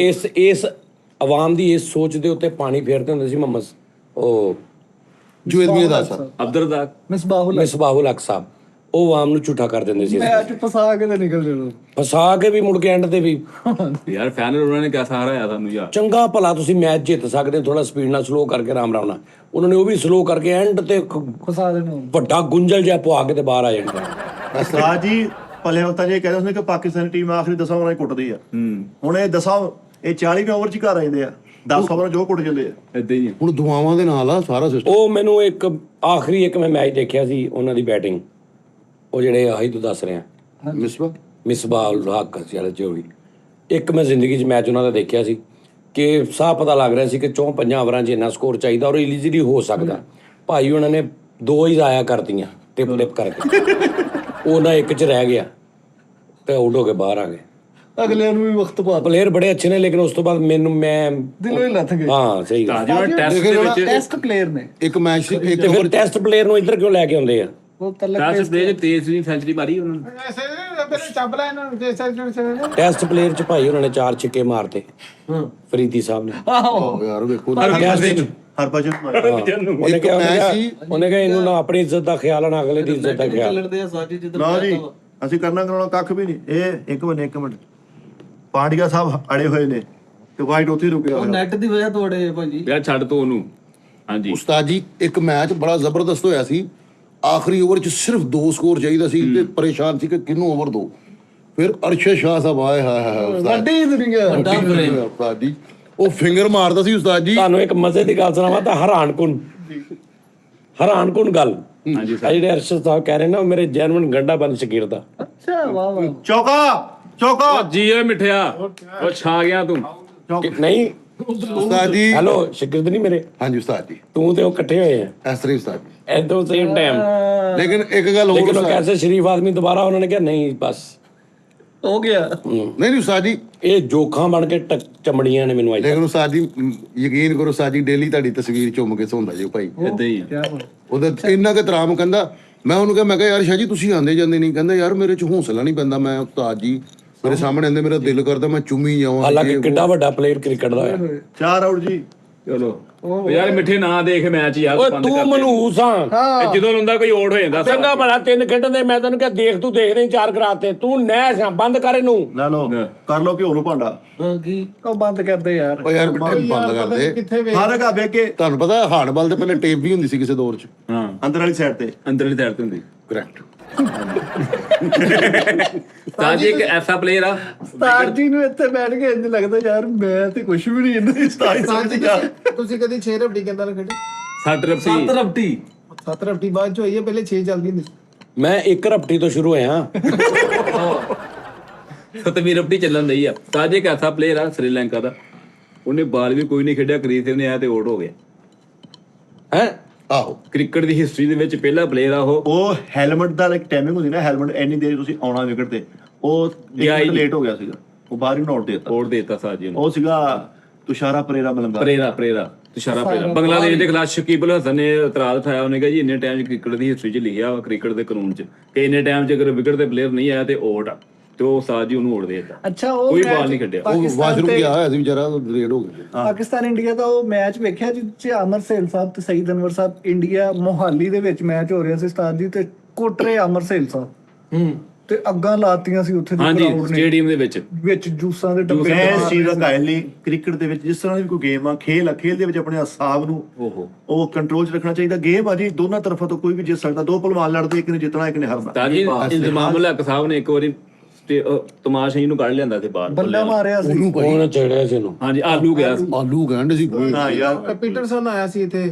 ਇਸ ਆਵਾਮ ਦੀ ਇਸ ਸੋਚ ਦੇ ਉੱਤੇ ਪਾਣੀ ਫੇਰਦੇ ਹੁੰਦੇ ਸੀ ਮੁਹੰਮਦ ਉਹ ਜੁਵੇਦਮੀ ਦਾ ਸਰ ਅਬਦੁਰਜ਼ਾਕ ਮਿਸਬਾਹੁਲ ਹਕ ਸਾਹਿਬ। ਉਹ ਆਵਾਮ ਨੂੰ ਝੂਠਾ ਕਰ ਦਿੰਦੇ ਸੀ, ਮੈਚ ਫਸਾ ਕੇ ਤੇ ਨਿਕਲ ਜਾਣਾ, ਫਸਾ ਕੇ ਵੀ ਮੁੜ ਕੇ ਐਂਡ ਤੇ ਵੀ। ਯਾਰ ਫਾਈਨਲ ਉਹਨਾਂ ਨੇ ਕਿਆ ਸਹਾਰਾ ਆਇਆ ਸਾਨੂੰ ਯਾਰ। ਚੰਗਾ ਭਲਾ ਤੁਸੀਂ ਮੈਚ ਜਿੱਤ ਸਕਦੇ, ਥੋੜਾ ਸਪੀਡ ਨਾਲ ਸਲੋ ਕਰਕੇ ਰਾਮ ਨਾਲ। ਉਹਨਾਂ ਨੇ ਉਹ ਵੀ ਸਲੋ ਕਰਕੇ ਐਂਡ ਤੇ ਫਸਾ ਦੇਣਾ। ਵੱਡਾ ਗੁੰਝਲ ਜਿਹਾ ਪਵਾ ਕੇ ਤੇ ਬਾਹਰ ਆ ਜਾਂਦਾ। ਉਸਤਾਦ ਜੀ ਭਲੇ ਵਕਤਾਂ ਜੇ ਕਹਿੰਦੇ ਹੁੰਦੇ ਕਿ ਪਾਕਿਸਤਾਨੀ ਟੀਮ ਆਖਰੀ 10 ਓਵਰਾਂ 'ਚ ਕੁੱਟਦੀ ਆ। ਹੁਣ ਇਹ 40 ਓਵਰ 'ਚ ਹੀ ਘਰ ਆ ਜਾਂਦੇ ਆ, 10 ਓਵਰਾਂ 'ਚ ਉਹ ਕੁੱਟ ਜਾਂਦੇ ਆ। ਏਦਾਂ ਹੀ ਹੁਣ ਦੁਆਵਾਂ ਦੇ ਨਾਲ ਆ ਸਾਰਾ ਸਿਸਟਮ। ਉਹ ਮੈਨੂੰ ਇੱਕ ਆਖਰੀ ਮੈਂ ਮੈਚ ਦੇਖਿਆ ਸੀ ਉਹਨਾਂ ਦੀ ਬੈਟਿੰਗ, ਉਹ ਜਿਹੜੇ ਆਹੀ ਤੂੰ ਦੱਸ ਰਿਹਾ ਮਿਸਬਾਹੁਲ ਹਕ ਵਾਲੇ ਜੋ ਵੀ। ਇੱਕ ਮੈਂ ਜ਼ਿੰਦਗੀ 'ਚ ਮੈਚ ਉਹਨਾਂ ਦਾ ਦੇਖਿਆ ਸੀ ਕਿ ਸਾਹ ਪਤਾ ਲੱਗ ਰਿਹਾ ਸੀ ਕਿ 4-5 ਓਵਰਾਂ 'ਚ ਇੰਨਾ ਸਕੋਰ ਚਾਹੀਦਾ ਔਰ ਈਜ਼ੀਲੀ ਹੋ ਸਕਦਾ। ਭਾਈ ਉਹਨਾਂ ਨੇ 2 ਹੀ ਜ਼ਾਇਆ ਕਰਤੀਆਂ ਟਿਪ ਕਰਕੇ। ਉਹ ਨਾ ਇੱਕ 'ਚ ਰਹਿ ਗਿਆ ਤੇ ਆਊਟ ਹੋ ਕੇ ਬਾਹਰ ਆ ਗਏ। ਅਗਲਿਆਂ ਨੂੰ ਵੀ ਵਕਤ ਪਾ ਪਲੇਅਰ ਬੜੇ ਅੱਛੇ ਨੇ, ਲੇਕਿਨ ਉਸ ਤੋਂ ਬਾਅਦ ਮੈਂ ਦਿਲੋਂ ਹੀ ਲੱਥ ਗਏ। ਹਾਂ ਸਹੀ ਗੱਲ। ਟੈਸਟ ਦੇ ਵਿੱਚ ਟੈਸਟ ਪਲੇਅਰ ਨੇ ਇੱਕ ਮੈਚ ਸੀ ਇੱਕ ਤੇ ਫਿਰ ਟੈਸਟ ਪਲੇਅਰ ਨੂੰ ਇੱਧਰ ਕਿਉਂ ਲੈ ਕੇ ਆਉਂਦੇ ਆ? ਉਹ ਤਲਕ ਟੈਸਟ ਦੇ ਵਿੱਚ 23ਵੀਂ ਸੈਂਚਰੀ ਮਾਰੀ ਉਹਨਾਂ ਨੇ। ਐਸੇ ਮੇਰੇ ਚੱਬਲਾ ਇਹਨਾਂ ਨੂੰ ਜੇ ਸੈਸ਼ਨ ਟੈਸਟ ਪਲੇਅਰ 'ਚ ਭਾਈ ਉਹਨਾਂ ਨੇ 4 ਛਿੱਕੇ ਮਾਰਤੇ ਫਰੀਦੀ ਸਾਹਿਬ ਨੇ। ਆਹੋ ਯਾਰ ਵੇਖੋ ਹਰਭਜਨ ਉਹਨੇ ਕਿਹਾ ਇਹਨੂੰ ਨਾ ਆਪਣੀ ਇੱਜ਼ਤ ਦਾ ਖਿਆਲ ਨਾ ਅਗਲੇ ਦੀ ਇੱਜ਼ਤ ਦਾ ਖਿਆਲ। ਚੱਲਦੇ ਆ ਸਾਜੀ ਜਿੱਧਰ ਨਾ ਜੀ ਅਸੀਂ ਕਰਨਾ ਕਰਾਉਣਾ ਕੱਖ ਵੀ ਨਹੀਂ। ਇਹ ਇੱਕ ਮਿੰਟ ਪਾਂਡਿਆ ਸਾਹਿਬ ਅੜੇ ਹੋਏ ਨੇ ਤੇ ਵਾਈਟ ਉੱਥੇ ਹੀ ਰੁਕਿਆ ਉਹ ਹੋਇਆ। ਨੈਟ ਦੀ ਵਜ੍ਹਾ ਤੋਂ ਅੜੇ ਭਾਜੀ। ਯਾਰ ਛੱਡ ਤੂੰ ਉਹਨੂੰ। ਹਾਂਜੀ ਉਸਤਾਦ ਜੀ ਇੱਕ ਮੈਚ ਬੜਾ ਜ਼ਬਰਦਸਤ ਹੋਇਆ ਸੀ, ਆਖਰੀ ਓਵਰ 'ਚ ਸਿਰਫ 2 ਸਕੋਰ ਚਾਹੀਦਾ ਸੀ ਤੇ ਪਰੇਸ਼ਾਨ ਸੀ ਕਿ ਕਿਹਨੂੰ ਓਵਰ ਦੋ। ਫਿਰ ਅਰਸ਼ਦ ਸ਼ਾਹ ਸਾਹਿਬ ਆਏ ਹਾਏ ਉਸਤਾਦ ਵੱਡੀ ਦੁਨੀਆ ਉਸਤਾਦ ਜੀ ਉਹ ਫਿੰਗਰ ਮਾਰਦਾ ਸੀ ਉਸਤਾਦ ਜੀ। ਤੁਹਾਨੂੰ ਇੱਕ ਮਜ਼ੇ ਦੀ ਗੱਲ ਸੁਣਾਵਾਂ ਤਾਂ ਹੈਰਾਨਕੁਨ ਗੱਲ। ਹਾਂਜੀ ਆ ਜਿਹੜੇ ਅਰਸ਼ਦ ਸਾਹਿਬ ਕਹਿ ਰਹੇ ਨਾ, ਉਹ ਮੇਰੇ ਜੈਨੂਇਨ ਗੰਡਾ ਬੰਦ ਸ਼ਗੀਰ ਦਾ। ਅੱਛਾ ਵਾਹ ਵਾਹ। ਚੌਕਾ ਉਹ ਜੀ ਓਏ ਮਿੱਠਿਆ, ਉਹ ਛਾ ਗਿਆ ਤੂੰ। ਨਹੀਂ ਉਸਤਾਦ ਜੀ ਹੈਲੋ, ਸ਼ਗਿਰਦ ਨਹੀਂ ਮੇਰੇ, ਹਾਂਜੀ ਉਸਤਾਦ ਜੀ ਤੂੰ ਤੇ ਉਹ ਇਕੱਠੇ ਹੋਏ ਆ ਇਸ ਤਰ੍ਹਾਂ ਹੀ ਉਸਤਾਦ ਜੀ। At the same time. ਲੇਕਿਨ ਇੱਕ ਗੱਲ ਹੋਰ ਲੇਕਿਨ ਉਹ ਉਸਤਾਦ- ਕੈਸੇ ਸ਼ਰੀਫ ਆਦਮੀ ਦੁਬਾਰਾ ਉਹਨਾਂ ਨੇ ਕਿਹਾ ਨਹੀਂ ਬਸ ਹੋ ਗਿਆ। ਨਹੀਂ ਉਸਤਾਦ ਜੀ, ਇਹ ਜੋਖਾਂ ਬਣ ਕੇ ਚਮੜੀਆਂ ਨੇ ਮੈਨੂੰ ਅੱਜ ਲੇਕਿਨ ਉਸਤਾਦ ਜੀ ਯਕੀਨ ਕਰੋ ਉਸਤਾਦ ਜੀ, ਡੇਲੀ ਤੁਹਾਡੀ ਤਸਵੀਰ ਚੁੰਮ ਕੇ ਸੌਂਦਾ ਜੀ ਉਹ ਭਾਈ। ਏਦਾਂ ਹੀ ਆ। ਕਿਆ ਬਾਤ। ਉਹਦਾ ਇੰਨਾ ਕੁ ਤਰਾਮ ਕਹਿੰਦਾ। ਮੈਂ ਉਹਨੂੰ ਕਿਹਾ, ਮੈਂ ਕਿਹਾ ਯਾਰ ਸ਼ਾਹ ਜੀ ਤੁਸੀਂ ਆਂਦੇ ਜਾਂਦੇ ਨਹੀਂ। ਕਹਿੰਦਾ ਯਾਰ ਮੇਰੇ 'ਚ ਹੌਸਲਾ ਨਹੀਂ ਪੈਂਦਾ, ਮੈਂ ਉਸਤਾਦ ਜੀ ਮੇਰੇ ਸਾਹਮਣੇ ਆਂਦੇ ਮੇਰਾ ਦਿਲ ਕਰਦਾ ਮੈਂ ਚੁੰਮੀ ਜਾਵਾਂ। ਹਾਲਾਂਕਿ ਕਿੱਡਾ ਵੱਡਾ ਪਲੇਅਰ ਕ੍ਰਿਕਟ ਦਾ ਹੋਇਆ। 4 ਆਊਟ ਜੀ। ਚਲੋ ਉਹ ਯਾਰ ਮਿੱਠੇ ਨਾ ਦੇਖ ਮੈਚ ਯਾਰ, ਓਏ ਬੰਦ ਤੂੰ ਕਰ ਦੇ। ਮਨਹੂਸ ਆ। ਇਹ ਜਦੋਂ ਹੁੰਦਾ ਕੋਈ ਓੜ ਹੋ ਜਾਂਦਾ ਚੰਗਾ ਭਲਾ 3 ਖੇਡਦੇ, ਮੈਂ ਤੈਨੂੰ ਕਿਹਾ ਦੇਖ ਤੂੰ ਦੇਖਦੇ 4 ਕਰਾਤੇ, ਤੂੰ ਨੈਸ ਆ, ਬੰਦ ਕਰ ਇਹਨੂੰ। ਲੈ ਲਓ ਕਰ ਲਓ ਘਿਓ ਨੂੰ ਭਾਂਡਾ। ਕੀ ਉਹ ਬੰਦ ਕਰਦੇ ਯਾਰ। ਉਹ ਯਾਰ ਬੰਦ ਕਰ ਦੇ। ਕਿੱਥੇ ਵੇ ਹਰ ਜਗ੍ਹਾ ਵੇਖ ਕੇ ਤੁਹਾਨੂੰ ਪਤਾ ਹਾਰਡਬਾਲ ਤੇ ਪਹਿਲੇ ਟੇਪ ਵੀ ਹੁੰਦੀ ਸੀ ਕਿਸੇ ਦੌਰ 'ਚ। ਹਾਂ ਅੰਦਰ ਵਾਲੀ ਸਾਈਡ ਤੇ। ਅੰਦਰਲੀ ਸਾਈਡ ਤੇ ਹੁੰਦੀ। ਕਰੈਕਟ। ਤਾਂ ਜੀ ਇੱਕ ਐਸਾ ਪਲੇਅਰ ਆ, ਉਸਤਾਦ ਜੀ ਨੂੰ ਇੱਥੇ ਬੈਠ ਕੇ ਇੰਜ ਲੱਗਦਾ ਯਾਰ ਮੈਂ ਤੇ ਕੁਝ ਵੀ ਨਹੀਂ ਇਹਨਾਂ ਤੁਸੀਂ ਕਦੀ 6 ਰਫਟੀ ਕਹਿੰਦਾ ਨਾ ਖੇਡੇ? 60 ਰਫੀ। 7 ਰਫਟੀ 7 ਰਫਟੀ ਬਾਅਦ ਚ ਹੋਈ ਹੈ, ਪਹਿਲੇ 6 ਚੱਲਦੀ ਹੁੰਦੀ ਸੀ। ਮੈਂ 1 ਰਫਟੀ ਤੋਂ ਸ਼ੁਰੂ ਹੋਇਆ। 7ਵੀਂ ਰਫਟੀ ਚੱਲਣ ਰਹੀ ਆ। ਤਾਂ ਜੀ ਇੱਕ ਐਸਾ ਪਲੇਅਰ ਆ ਸ੍ਰੀਲੰਕਾ ਦਾ, ਉਹਨੇ ਬਾਲ ਵੀ ਕੋਈ ਨਹੀਂ ਖੇਡਿਆ, ਕਰੀਜ਼ ਤੇ ਉਹਨੇ ਆਇਆ ਤੇ ਆਊਟ ਹੋ ਗਿਆ ਹੈ ਆਹੋ ਕ੍ਰਿਕਟ ਦੀ ਹਿਸਟਰੀ ਦੇ ਵਿੱਚ ਪਹਿਲਾ ਪਲੇਅਰ ਆ ਉਹ। ਉਹ ਹੈਲਮਟ ਦਾ ਇੱਕ ਟਾਈਮਿੰਗ ਹੁੰਦੀ ਨਾ, ਹੈਲਮਟ ਇੰਨੀ ਦੇਰ ਤੁਸੀਂ ਆਉਣਾ ਵਿਕਟ ਤੇ, ਉਹ ਗਿਆ ਹੀ ਨਹੀਂ। ਲੇਟ ਹੋ ਗਿਆ ਸੀਗਾ, ਉਹ ਬਾਹਰ ਹੀ ਨੋਟ ਦੇਤਾ। ਆਊਟ ਦੇਤਾ ਸਾਜੀ ਨੂੰ। ਉਹ ਸੀਗਾ ਤੁਸ਼ਾਰਾ ਪਰੇਰਾ ਮਲੰਗਾ। ਪ੍ਰੇਰਾ ਤੁਸ਼ਾਰਾ ਪ੍ਰੇਰਾ। ਬੰਗਲਾਦੇਸ਼ ਦੇ ਖਿਲਾਫ ਸ਼ਕੀਬ ਅਲ ਹਸਨ ਨੇ ਇਤਰਾਜ਼ ਉਠਾਇਆ। ਉਹਨੇ ਕਿਹਾ ਜੀ ਇੰਨੇ ਟਾਈਮ ਕ੍ਰਿਕਟ ਦੀ ਹਿਸਟਰੀ 'ਚ ਲਿਖਿਆ ਵਾ, ਕ੍ਰਿਕਟ ਦੇ ਕਾਨੂੰਨ 'ਚ, ਕਿ ਇੰਨੇ ਟਾਈਮ 'ਚ ਅਗਰ ਵਿਕਟ ਤੇ ਪਲੇਅਰ ਨਹੀਂ ਆਇਆ ਤੇ ਆਊਟ ਆ, ਤੇ ਉਹ ਸਾਜੀ ਉਹਨੂੰ ਆਊਟ ਦੇ ਦਿੱਤਾ। ਅੱਛਾ ਉਹ ਕੋਈ match ਬਾਲ ਨਹੀਂ ਕੱਢਿਆ। ਉਹ ਵਾਸ਼ਰੂਮ ਗਿਆ ਹੋਇਆ ਸੀ ਵਿਚਾਰਾ, ਰੇਡ ਹੋ ਗਿਆ। ਪਾਕਿਸਤਾਨ ਇੰਡੀਆ ਦਾ ਉਹ ਮੈਚ ਵੇਖਿਆ ਜਿਸ 'ਚ ਅਮਰ ਸੇਲ ਸਾਹਿਬ ਤੇ ਸਈਦ ਅਨਵਰ ਸਾਹਿਬ, ਇੰਡੀਆ ਮੋਹਾਲੀ ਦੇ ਵਿੱਚ ਮੈਚ ਹੋ ਰਿਹਾ ਸੀ ਉਸਤਾਦ ਜੀ, ਤੇ ਕੋਟਰੇ ਅਮਰ ਸੇਲ ਸਾਹਿਬ ਤੇ ਅੱਗਾਂ ਲਾਤੀਆਂ ਸੀ ਉੱਥੇ ਦੇ ਹਾਂਜੀ crowd ਨੇ, ਸਟੇਡੀਅਮ ਦੇ ਵਿੱਚ। ਵਿੱਚ ਜੂਸਾਂ ਦੇ ਡੱਬੇ। ਮੈਂ ਇਸ ਚੀਜ਼ ਦਾ ਕਾਇਲ ਨਹੀਂ, ਕ੍ਰਿਕਟ ਦੇ ਵਿੱਚ ਜਿਸ ਤਰ੍ਹਾਂ ਦੀ ਵੀ ਕੋਈ ਗੇਮ ਆ, ਖੇਲ ਆ, ਖੇਲ ਦੇ ਵਿੱਚ ਆਪਣੇ ਹਿਸਾਬ ਨੂੰ ਉਹ ਕੰਟਰੋਲ 'ਚ ਰੱਖਣਾ ਚਾਹੀਦਾ। ਗੇਮ ਆ ਜੀ, ਦੋਨਾਂ ਤਰਫਾਂ ਤੋਂ ਕੋਈ ਵੀ ਜਿੱਤ ਸਕਦਾ। 2 ਪਹਿਲਵਾਨ ਲੜਦੇ, ਇੱਕ ਨੇ ਜਿੱਤਣਾ, ਇੱਕ ਨੇ ਹਾਰਨਾ। ਤਾਂ ਜੀ ਇੰਤਜ਼ਾਮ ਉਲ ਹੱਕ ਸਾਹਿਬ ਨੇ ਇੱਕ ਵਾਰੀ ਤਮਾਸ਼ਾ ਨੂੰ ਕੱਢ ਲਿਆਂਦਾ ਸੀ ਬਾਹਰ। ਬੱਲਾ ਮਾਰਿਆ ਸੀ। ਉਹਨੂੰ ਭਾਈ ਉਹਨੇ ਚੜਿਆ ਸੀ ਇਹਨੂੰ। ਹਾਂਜੀ ਆਲੂ ਗਿਆ ਸੀ ਆਲੂ ਕਹਿੰਦੇ ਸੀ। ਹਾਂ ਯਾਰ, ਪੀਟਰਸਨ ਆਇਆ ਸੀ ਇੱਥੇ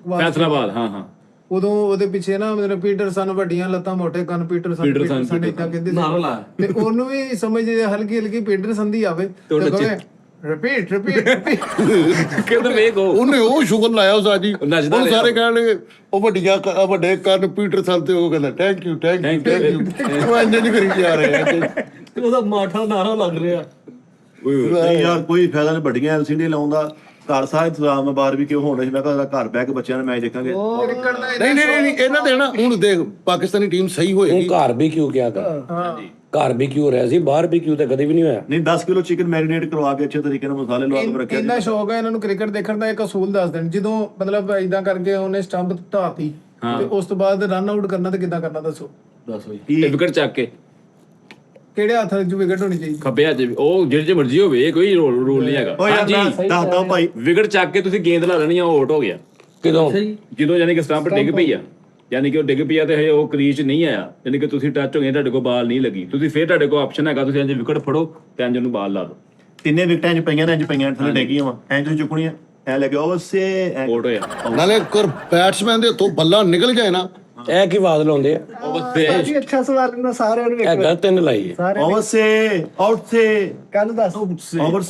ਫੈਸਲਾਬਾਦ। ਹਾਂ ਉਦੋਂ ਉਹਦੇ ਪਿੱਛੇ ਨਾ ਮਤਲਬ ਪੀਟਰਸਨ ਵੱਡੀਆਂ ਲੱਤਾਂ ਮੋਟੇ ਕੰਨ, ਪੀਟਰਸਨ ਇਦਾਂ ਕਹਿੰਦੇ ਸੀ। ਨਾਰਾ ਲਾ ਤੇ ਉਹਨੂੰ ਵੀ ਸਮਝ ਹਲਕੀ ਹਲਕੀ ਪੀਟਰਸਨ ਦੀ ਆਵੇ ਤੇ ਕਹੇ ਰਿਪੀਟ ਕਿਤੇ ਵੇਖ ਉਹ ਉਹਨੇ ਉਹ ਸ਼ੁਗਰ ਲਾਇਆ ਉਸ ਆਜੀ। ਨੱਚਦਾ ਉਹ ਰਿਹਾ। ਸਾਰੇ ਕਹਿਣਗੇ ਉਹ ਵੱਡੇ ਕੰਨ ਪੀਟਰਸਨ ਤੇ ਉਹ ਕਹਿੰਦਾ ਥੈਂਕ ਯੂ ਉਹ ਇੰਜ ਨਹੀਂ ਕਰੀ ਜਾ ਰਹੇ ਆ। ਤੇ ਉਹਦਾ ਮਾਠਾ ਨਾਰਾ ਲੱਗ ਰਿਹਾ। ਨਹੀਂ ਯਾਰ ਕੋਈ ਫਾਇਦਾ ਨਹੀਂ ਵੱਡੀਆਂ ਐਲਸੀਡੀ ਲਾਉਣ ਦਾ। ਘਰ ਸਾਰਾ ਇੰਤਜ਼ਾਮ ਬਾਹਰ ਵੀ ਕਿਉਂ ਹੋਣਾ ਸੀ। ਮੈਂ ਕਿਹਾ ਘਰ ਬਹਿ ਕੇ ਬੱਚਿਆਂ ਨਾਲ ਮੈਚ ਦੇਖਾਂਗੇ। ਕ੍ਰਿਕਟ ਦਾ ਨਹੀਂ ਇਹਨਾਂ ਦੇ ਨਾ ਹੁਣ ਦੇਖ ਪਾਕਿਸਤਾਨੀ ਟੀਮ ਸਹੀ ਉਹ ਹੋਏਗੀ। ਘਰ ਵੀ ਕਿਉਂ ਕਿਹਾ ਤਾਂ ਘਰ ਵੀ ਕਿਉਂ ਰਿਹਾ ਸੀ, ਬਾਹਰ ਵੀ ਕਿਉਂ ਤਾਂ ਕਦੇ ਵੀ ਨਹੀਂ ਹੋਇਆ। ਨਹੀਂ 10 ਕਿਲੋ ਚਿਕਨ ਮੈਰੀਨੇਟ ਕਰਵਾ ਕੇ ਅੱਛੇ ਤਰੀਕੇ ਨਾਲ ਮਸਾਲੇ ਲਵਾ ਕੇ ਰੱਖਿਆ ਇੰਨਾ ਸ਼ੌਕ ਹੈ ਇਹਨਾਂ ਨੂੰ ਕ੍ਰਿਕਟ ਦੇਖਣ ਦਾ। ਇੱਕ ਅਸੂਲ ਦੱਸ ਦੇਣ, ਜਦੋਂ ਮਤਲਬ ਇਦਾਂ ਕਰਕੇ ਉਹਨੇ ਸਟੰਪ ਢਾਤੀ ਤੇ ਉਸ ਤੋਂ ਬਾਅਦ ਰਨ ਆਊਟ ਕਰਨਾ ਤੇ ਕਿੱਦਾਂ ਕਰਨਾ ਦੱਸੋ। ਦੱਸ ਬਈ। ਇਹ ਵਿਕਟ ਚੱਕ ਕੇ ਕਿਹੜੇ ਹੱਥ 'ਚ ਵਿਕਟ ਹੋਣੀ ਚਾਹੀਦੀ? ਖੱਬੇ ਹੱਥ 'ਚ ਉਹ ਜਿਹੜੇ 'ਚ ਮਰਜ਼ੀ ਹੋਵੇ, ਕੋਈ ਰੂਲ ਨਹੀਂ ਹੈਗਾ। ਓ ਯਾਰ ਦੱਸਦਾ ਭਾਈ, ਵਿਕਟ ਚੱਕ ਕੇ ਤੁਸੀਂ ਗੇਂਦ ਲਾ ਲੈਣੀ ਆ, ਆਊਟ ਹੋ ਗਿਆ। ਕਿਦੋਂ ਜਦੋਂ ਯਾਨੀ ਕਿ ਸਟੰਪ ਡਿੱਗ ਪਈ ਆ, ਯਾਨੀ ਕਿ ਉਹ ਡਿੱਗ ਪਈ ਆ ਤੇ ਹਜੇ ਉਹ ਕਰੀਜ਼ 'ਚ ਨਹੀਂ ਆਇਆ, ਯਾਨੀ ਕਿ ਤੁਸੀਂ ਟੱਚ ਹੋ ਗਏ, ਤੁਹਾਡੇ ਕੋਲ ਬਾਲ ਨਹੀਂ ਲੱਗੀ, ਤੁਸੀਂ ਫੇਰ ਤੁਹਾਡੇ ਕੋਲ ਆਪਸ਼ਨ ਹੈਗਾ, ਤੁਸੀਂ ਇੰਜ ਵਿਕਟ ਫੜੋ ਤੇ ਇੰਜ ਉਹਨੂੰ ਬਾਲ ਲਾ ਦਿਓ। ਤਿੰਨੇ ਵਿਕਟਾਂ 'ਚ ਪਈਆਂ ਨੇ, ਇੰਜ ਪਈਆਂ ਥੱਲੇ ਡੇਗੀਆਂ ਵਾ, ਇੰਜ ਤੁਸੀਂ ਚੁੱਕਣੀਆਂ ਐ ਲੱਗੇ ਓਵਰਸੇ ਆਊਟ ਹੋਇਆ। ਨਾਲੇ ਕਰ ਬੈਟਸਮੈਨ ਦੇ ਹੱਥੋਂ ਬੱਲਾ ਨਿਕਲ ਜਾਏ ਨਾ, ਇਹ ਕੀ ਵਾਦ ਲਾਉਂਦੇ ਆ? ਉਸਤਾਦ ਜੀ ਅੱਛਾ ਸਵਾਲ ਇਹਨਾਂ ਸਾਰਿਆਂ ਨੂੰ ਇਹ ਗਲਤ ਤਿੰਨ ਲਾਈ ਹੈ। ਸਾਰੇ ਓਵਰਸੇ ਆਊਟਸੇ ਕੱਲ ਦੱਸ ਓਵਰਸੇ ਓਵਰ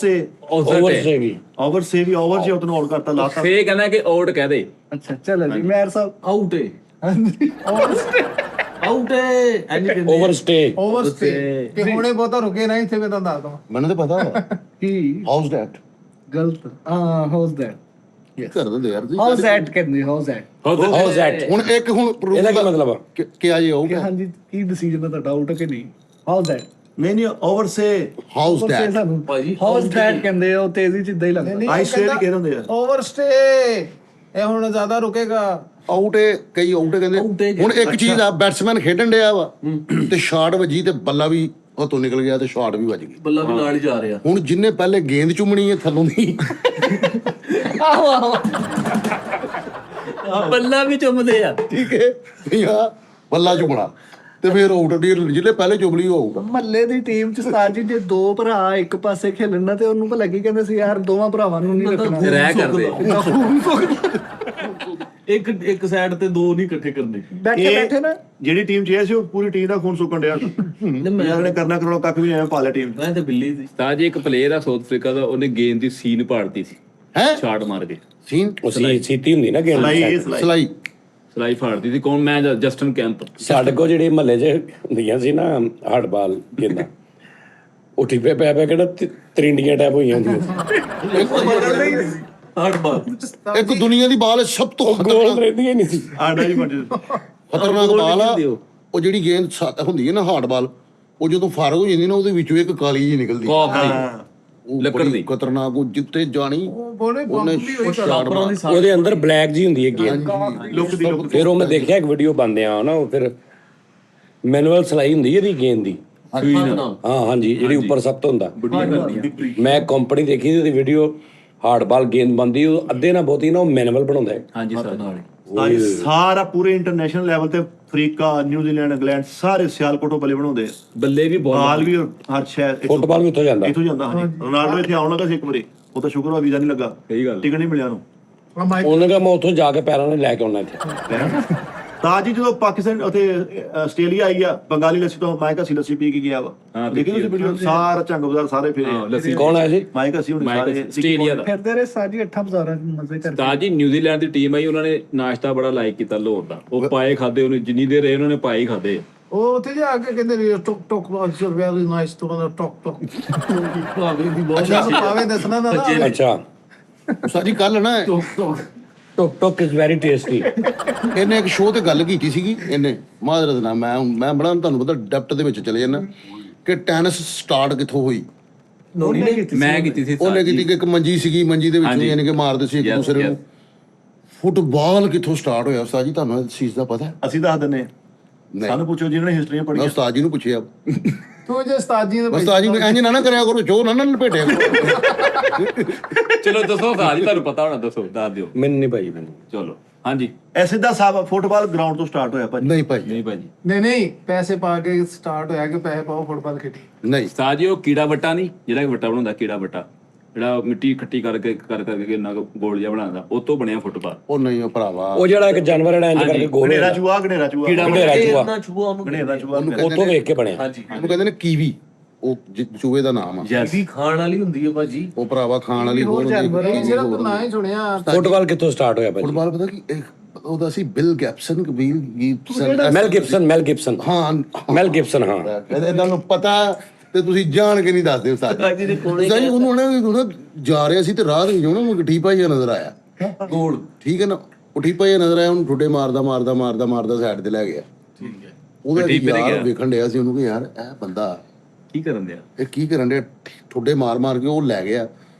ਸੇਗੀ ਓਵਰਸੇ ਵੀ ਓਵਰ ਜੇ ਉਤਨੂੰ ਆਊਟ ਕਰਤਾ ਲਾਤਾ। ਫੇਰ ਕਹਿੰਦਾ ਕਿ ਆਊਟ ਕਹਿ ਦੇ। ਅੱਛਾ ਚਲੋ ਜੀ ਮੈਰ ਸਾਹਿਬ ਆਊਟ ਏ ਹਾਂਜੀ ਆਊਟ ਏ ਐਨੀ ਕਹਿੰਦੇ ਓਵਰ ਸਟੇ। ਓਵਰਸਟੇ ਕਿ ਹੁਣੇ ਬਹੁਤਾ ਰੁਕੇ ਨਾ ਇੱਥੇ, ਮੈਂ ਤੁਹਾਨੂੰ ਦੱਸ ਦਵਾਂ। ਮੈਨੂੰ ਤਾਂ ਪਤਾ ਵਾ ਕੀ ਹਾਊਸ ਦੈਟ ਗਲਤ। ਹਾਂ ਹਾਊਸ ਦੈਟ ਕਰ ਦਿੰਦੇ ਯਾਰ ਤੁਸੀਂ। ਹਾਊਸ ਦੈਟ ਕਹਿੰਦੇ ਹਾਊਸ ਦੈਟ। ਹਾਊ ਜ਼ੈਟ। ਹੁਣ ਇੱਕ ਹੁਣ proof ਇਹਦਾ ਕੀ ਮਤਲਬ ਆ? ਕਿ ਆ ਜੇ ਆਊ ਕਿ ਹਾਂਜੀ ਕੀ ਡਿਸੀਜਨ ਹੈ ਤੁਹਾਡਾ ਆਊਟ ਕਿ ਨਹੀਂ? ਹਾਊਸ ਦੈਟ ਨਹੀਂ ਨਹੀਂ ਓਵਰਸੇ ਹਾਊਸ ਦੈਟ ਭਾਜੀ, ਹਾਊਸ ਦੈਟ ਕਹਿੰਦੇ ਆ, ਉਹ ਤੇਜ਼ੀ ਚ ਇਦਾਂ ਹੀ ਲੱਗਦਾ। ਆਈ ਸਟੇਟ ਹੀ ਕਹਿ ਹੁੰਦੇ ਆ। ਓਵਰਸਟੇ ਇਹ ਹੁਣ ਜ਼ਿਆਦਾ ਰੁਕੇਗਾ। ਆਊਟ ਏ ਕਈ ਆਊਟ ਕਹਿੰਦੇ। ਹੁਣ ਇੱਕ ਚੀਜ਼ ਆ, ਬੈਟਸਮੈਨ ਖੇਡਣ ਡਿਆ ਵਾ ਤੇ ਸ਼ਾਟ ਵੱਜੀ ਤੇ ਬੱਲਾ ਵੀ ਉਹ ਤੋਂ ਨਿਕਲ ਗਿਆ ਤੇ ਸ਼ਾਟ ਵੀ ਵੱਜ ਗਈ। ਬੱਲਾ ਵੀ ਨਾਲ ਹੀ ਜਾ ਰਿਹਾ। ਹੁਣ ਜਿੰਨੇ ਪਹਿਲੇ ਗੇਂਦ ਚੁੰਮਣੀ ਹੈ ਥੱਲੋਂ ਦੀ ਆਹੋ ਆਹੋ ਬੱਲਾ ਵੀ ਚੁੰਮਦੇ ਆ। ਠੀਕ ਹੈ ਵੀ ਆ ਬੱਲਾ ਚੁੰਮਣਾ ਤੇ ਫਿਰ ਆਊਟ ਜਿਹਨੇ ਪਹਿਲੇ ਚੁੰਮ ਲਈ ਉਹ ਆਊਟ। ਮਹੱਲੇ ਦੀ ਟੀਮ ਚ ਉਸਤਾਦ ਜੀ ਜੇ ਦੋ ਭਰਾ ਇੱਕ ਪਾਸੇ ਖੇਲਣਾ ਤੇ ਉਹਨੂੰ ਭਲਾ ਕੀ ਕਹਿੰਦੇ ਸੀ ਯਾਰ ਦੋਵਾਂ ਭਰਾਵਾਂ ਨੂੰ ਨਹੀਂ ਰੱਖਣਾ। ਰਹਿ ਕਰਦੇ ਇੱਕ ਸਾਈਡ ਤੇ ਦੋ ਨਹੀਂ ਇਕੱਠੇ ਕਰਨੇ। ਬੈਠੇ ਨਾ ਜਿਹੜੀ ਟੀਮ ਚ ਇਹ ਸੀ ਉਹ ਪੂਰੀ ਟੀਮ ਦਾ ਖੂਨ ਸੁੱਕਣ ਡਿਆ ਯਾਰ ਨੇ ਕਰਨਾ ਕਰਾਉਣਾ ਕੱਖ ਵੀ ਨਹੀਂ ਐਵੇਂ ਪਾ ਲਿਆ ਟੀਮ ਮੈਂ ਤੇ ਬਿੱਲੀ ਸੀ। ਤਾਂ ਜੀ ਇੱਕ ਪਲੇਅਰ ਆ ਸਾਊਥ ਅਫਰੀਕਾ ਦਾ, ਉਹਨੇ ਗੇਂਦ ਦੀ ਸੀਨ ਪਾੜਤੀ ਸੀ ਹੈ ਸ਼ਾਟ ਮਾਰ ਕੇ। ਸੀਨ ਉਹ ਸੀਤੀ ਹੁੰਦੀ ਨਾ ਗੇਮ ਸਲਾਈ ਸਲਾਈ ਫਾੜਤੀ ਸੀ। ਕੌਣ? ਮੈਂ ਜਸਟਨ ਕੈਂਪ। ਸਾਡੇ ਕੋਲ ਜਿਹੜੇ ਮਹੱਲੇ 'ਚ ਹੁੰਦੀਆਂ ਸੀ ਨਾ ਹੜਬਾਲ ਗੇਂਦਾਂ, ਉਹ ਟਿੱਪੇ ਪੈ ਕਿਹੜਾ ਤਰਿੰਡੀਆਂ ਟੈਪ ਹੋਈਆਂ ਹੁੰਦੀਆਂ ਸੀ। ਹਾਰਡ ਬਾਲ ਇੱਕ ਦੁਨੀਆ ਦੀ ਬਾਲ ਹੈ ਸਭ ਤੋਂ ਗੋਲ ਖਤਰਨਾਕ ਰਹਿੰਦੀਆਂ ਹੀ ਨਹੀਂ ਸੀ। ਆਡਾ ਜੀ ਬੰਦੇ ਖਤਰਨਾਕ ਬਾਲ ਆ ਉਹ ਜਿਹੜੀ ਗੇਂਦ ਹੁੰਦੀ ਹੈ ਨਾ ਹਾਰਡ ਬਾਲ, ਉਹ ਜਦੋਂ ਫਾਰਗ ਹੋ ਜਾਂਦੀ ਨਾ ਉਹਦੇ ਵਿੱਚੋਂ ਇੱਕ ਕਾਲੀ ਜਿਹੀ ਨਿਕਲਦੀ ਉਹ ਲੱਕੜ ਬੜੀ ਦੀ। ਖਤਰਨਾਕ। ਉਹ ਜਿੱਤੇ ਜਾਣੀ ਬੋਲੇ ਉਹਨੇ ਸ਼ਾਟ ਮਾਰ ਉਹਦੇ ਅੰਦਰ ਬਲੈਕ ਜੀ ਹੁੰਦੀ ਹੈ ਗੇਂਦ। ਲੁੱਕ ਦੀ ਲੁੱਕ ਫਿਰ ਉਹ ਮੈਂ ਦੇਖਿਆ ਇੱਕ ਵੀਡੀਓ ਪਾਉਂਦੇ ਆ ਨਾ, ਉਹ ਫਿਰ ਮੈਨੂਅਲ ਸਲਾਈ ਹੁੰਦੀ ਹੈ ਇਹਦੀ ਗੇਂਦ ਦੀ। ਹਾਂ ਹਾਂਜੀ, ਜਿਹੜੀ ਉੱਪਰ ਸਭ ਤੋਂ ਹੁੰਦਾ। ਮੈਂ ਕੰਪਨੀ ਦੇਖੀ ਸੀ ਉਹਦੀ ਵੀਡੀਓ, ਹਾਰਡ ਬਾਲ ਗੇਂਦ ਬੰਦੀ ਉਹ ਅੱਧੇ ਨਾ ਬਹੁਤੀ ਨਾ ਉਹ ਮੈਨੂਅਲ ਬਣਾਉਂਦਾ ਹੈ। ਹਾਂਜੀ ਸਰ। ਸਾਰਾ ਪੂਰੇ ਇੰਟਰਨੈਸ਼ਨਲ ਲੈਵਲ ਤੇ ਅਫਰੀਕਾ, ਨਿਊਜ਼ੀਲੈਂਡ, ਇੰਗਲੈਂਡ ਸਾਰੇ ਸਿਆਲਕੋਟੋਂ ਬੱਲੇ ਬਣਾਉਂਦੇ ਆ। ਬੱਲੇ ਵੀ ਬਾਲ ਵੀ ਹਰ ਸ਼ਹਿਰ ਫੁੱਟਬਾਲ ਵੀ ਉੱਥੋਂ ਜਾਂਦਾ। ਇੱਥੋਂ ਜਾਂਦਾ। ਹਾਂਜੀ, ਰੋਨਾਲਡੋ ਇੱਥੇ ਆਉਣ ਲੱਗਾ ਸੀ ਇੱਕ ਵਾਰੀ, ਉਹ ਤਾਂ ਸ਼ੁਕਰ ਆ ਵੀਜ਼ਾ ਨਹੀਂ ਲੱਗਾ, ਸਹੀ ਗੱਲ। ਟਿਕਟ ਨਹੀਂ ਮਿਲਿਆ ਉਹਨੂੰ। ਉਹਨੇ ਕਿਹਾ ਮੈਂ ਉੱਥੋਂ ਜਾ ਕੇ ਪੈਰਾਂ ਨਾਲ ਲੈ ਕੇ ਆਉਣਾ ਇੱਥੇ। ਤਾਂ ਜੀ ਜਦੋਂ ਪਾਕਿਸਤਾਨ ਉੱਥੇ ਆਸਟ੍ਰੇਲੀਆ ਆਈ ਆ, ਬੰਗਾਲੀ ਲੱਸੀ ਤੋਂ ਮਾਇਕਾ ਸੀ ਲੱਸੀ ਪੀ ਕੇ ਗਿਆ ਵਾ। ਦੇਖੀ ਤੁਸੀਂ ਵੀਡੀਓ? ਸਾਰਾ ਝੰਗ ਬਾਜ਼ਾਰ ਸਾਰੇ ਫੇਰੇ। ਕੌਣ ਹੈ ਜੀ? ਮਾਇਕਾ ਸੀ ਹੁਣ ਸਾਰੇ ਆਸਟ੍ਰੇਲੀਆ ਦਾ। ਫਿਰਦੇ ਰਹੇ ਸਾਜੀ 8 ਬਾਜ਼ਾਰਾਂ ਚ ਮਜ਼ੇ ਕਰਦੇ। ਤਾਂ ਜੀ ਨਿਊਜ਼ੀਲੈਂਡ ਦੀ ਟੀਮ ਆਈ, ਉਹਨਾਂ ਨੇ ਨਾਸ਼ਤਾ ਬੜਾ ਲਾਈਕ ਕੀਤਾ ਲੋਰ ਦਾ। ਉਹ ਪਾਏ ਖਾਦੇ, ਉਹਨੇ ਜਿੰਨੀ ਦੇਰ ਰਹੇ ਉਹਨਾਂ ਨੇ ਪਾਏ ਖਾਦੇ। ਉਹ ਉੱਥੇ ਜਾ ਕੇ ਕਹਿੰਦੇ ਨੇ ਟੋਕ ਟੋਕ ਆਨਸਰ ਵੈਰੀ ਨਾਈਸ ਤੋਂ ਟੋਕ ਟੋਕ ਪਾਵੇ ਦੱਸਣਾ ਨਾ ਅੱਛਾ, ਸਾਡੀ ਕੱਲ ਨਾ ਟੁਕ ਟੁਕ ਇਜ਼ ਵੈਰੀ ਟੇਸਟੀ। ਇਹਨੇ ਇੱਕ ਸ਼ੋਅ ਤੇ ਗੱਲ ਕੀਤੀ ਸੀਗੀ, ਇਹਨੇ ਮਾਜ਼ਰਤ ਨਾਲ ਮੈਂ ਬੜਾ ਤੁਹਾਨੂੰ ਪਤਾ ਡੈਪਟ ਦੇ ਵਿੱਚ ਚਲੇ ਜਾਂਦਾ ਕਿ ਟੈਨਿਸ ਸਟਾਰਟ ਕਿੱਥੋਂ ਹੋਈ। ਮੈਂ ਕੀਤੀ ਸੀ। ਉਹਨੇ ਕੀਤੀ ਕਿ ਇੱਕ ਮੰਜੀ ਸੀਗੀ, ਮੰਜੀ ਦੇ ਵਿੱਚ ਯਾਨੀ ਕਿ ਮਾਰਦੇ ਸੀ ਇੱਕ ਦੂਸਰੇ ਨੂੰ। ਫੁੱਟਬਾਲ ਕਿੱਥੋਂ ਸਟਾਰਟ ਹੋਇਆ ਉਸਤਾਦ ਜੀ, ਤੁਹਾਨੂੰ ਇਸ ਚੀਜ਼ ਦਾ ਪਤਾ ਹੈ? ਅਸੀਂ ਦੱਸ ਦਿੰਨੇ ਆ। ਸਾਨੂੰ ਪੁੱਛੋ ਜਿਹਨਾਂ ਨੇ ਹਿਸਟਰੀਆਂ ਮੈਂ ਪੜ੍ਹੀਆਂ। ਉਸਤਾਦ ਜੀ ਨੂੰ ਪੁੱਛਿਆ। ਤੂੰ ਜੇ ਉਸਤਾਦ ਜੀ ਦਾ ਉਸਤਾਦ ਜੀ ਨੂੰ ਇੰਜ ਨਾ ਕਰਿਆ ਕਰੋ, ਜੋ ਨਾ ਲਪੇਟਿਆ ਕਰੋ। ਚਲੋ ਦੱਸੋ ਸਾਜੀ, ਤੁਹਾਨੂੰ ਪਤਾ ਹੋਣਾ, ਦੱਸੋ ਦੱਸ ਦਿਓ। ਮੈਨੂੰ ਨਹੀਂ ਭਾਈ, ਮੈਨੂੰ ਚਲੋ ਹਾਂਜੀ। ਇਹ ਸਿੱਧਾ ਸਾਬ ਫੁੱਟਬਾਲ ਗਰਾਊਂਡ ਤੋਂ ਸਟਾਰਟ ਹੋਇਆ ਭਾਜੀ। ਨਹੀਂ ਭਾਈ, ਨਹੀਂ ਭਾਜੀ, ਨਹੀਂ ਪੈਸੇ ਪਾ ਕੇ ਸਟਾਰਟ ਹੋਇਆ ਕਿ ਪੈਸੇ ਪਾਓ ਫੁੱਟਬਾਲ ਖੇਡੀ। ਨਹੀਂ ਸਾਜੀ ਉਹ ਕੀੜਾ ਵੱਟਾ ਨਹੀਂ, ਜਿਹੜਾ ਵੱਟਾ ਬਣਾਉਂਦਾ, ਕੀੜਾ ਵੱਟਾ ਜਿਹੜਾ ਮਿੱਟੀ ਇਕੱਠੀ ਕਰਕੇ ਇੰਨਾ ਗੋਲ ਜਿਹਾ ਬਣਾਉਂਦਾ, ਉਹ ਤੋਂ ਬਣਿਆ ਫੁੱਟਬਾਲ। ਉਹ ਨਹੀਂ ਉਹ ਭਰਾਵਾ, ਉਹ ਜਿਹੜਾ ਇੱਕ ਜਾਨਵਰ ਜਿਹੜਾ ਇੰਜ ਕਰਕੇ ਗੋਲ ਗਣੇਰਾ ਚੂਹਾ, ਗਣੇਰਾ ਚੂਹਾ, ਗਣੇਰਾ ਚੂਹਾ, ਨਾ ਛੂਆ ਉਹਨੂੰ ਗਣੇਰਾ ਚੂਹਾ। ਉੱਥੋਂ ਵੇਖ ਕੇ ਬਣਿਆ। ਹਾਂਜੀ ਉਹਨੂੰ ਕਹਿੰਦੇ ਨੇ ਕੀਵੀ, ਉਹ ਚੂਹੇ ਦਾ ਨਾਮ ਆ। ਯੈਸ। ਵੀ ਖਾਣ ਵਾਲੀ ਹੁੰਦੀ ਹੈ ਭਾਜੀ। ਉਹ ਭਰਾਵਾ ਖਾਣ ਵਾਲੀ ਹੋਰ ਹੁੰਦੀ ਹੈ। ਸਿਰਫ ਨਾ ਹੀ ਸੁਣਿਆ। ਫੁੱਟਬਾਲ ਕਿੱਥੋਂ ਸਟਾਰਟ ਹੋਇਆ ਭਾਜੀ? ਫੁੱਟਬਾਲ ਪਤਾ ਕੀ ਉਹਦਾ ਸੀ ਬਿਲ ਗੈਪਸਨ, ਗਿਬਸਨ। ਮੈਲ ਗਿਬਸਨ। ਹਾਂ ਮੈਲ ਗਿਬਸਨ, ਹਾਂ। ਇਹਨਾਂ ਨੂੰ ਪਤਾ ਤੇ ਤੁਸੀਂ ਜਾਣ ਕੇ ਨਹੀਂ ਦੱਸਦੇ ਉਸਤਾਦ ਜੀ। ਉਸਤਾਦ ਜੀ ਉਹਨੂੰ ਜਾ ਰਿਹਾ ਸੀ ਤੇ ਰਾਹ ਦੇ ਵਿੱਚ ਉਹਨੂੰ ਗੱਠੀ ਭਾਈਆ ਨਜ਼ਰ ਆਇਆ ਗੋਲ ਠੀਕ ਹੈ ਨਾ, ਉਹ ਠੀਪਾ ਭਾਈਆ ਨਜ਼ਰ ਆਇਆ, ਉਹਨੂੰ ਠੁੱਡੇ ਮਾਰਦਾ ਸਾਈਡ ਤੇ ਲੈ ਗਿਆ। ਠੀਕ ਹੈ। ਉਹਦਾ ਠੀਪੇ ਤੇ ਯਾਰ ਗਿਆ। ਵੇਖਣ ਡਿਆ ਸੀ ਉਹਨੂੰ ਕਿ ਯਾਰ ਇਹ ਬੰਦਾ ਕੀ ਕਰਨ ਦਿਆ? ਇਹ ਕੀ ਕਰਨ ਡਿਆ, ਠੁੱਡੇ ਮਾਰ ਕੇ ਉਹ ਲੈ ਗਿਆ।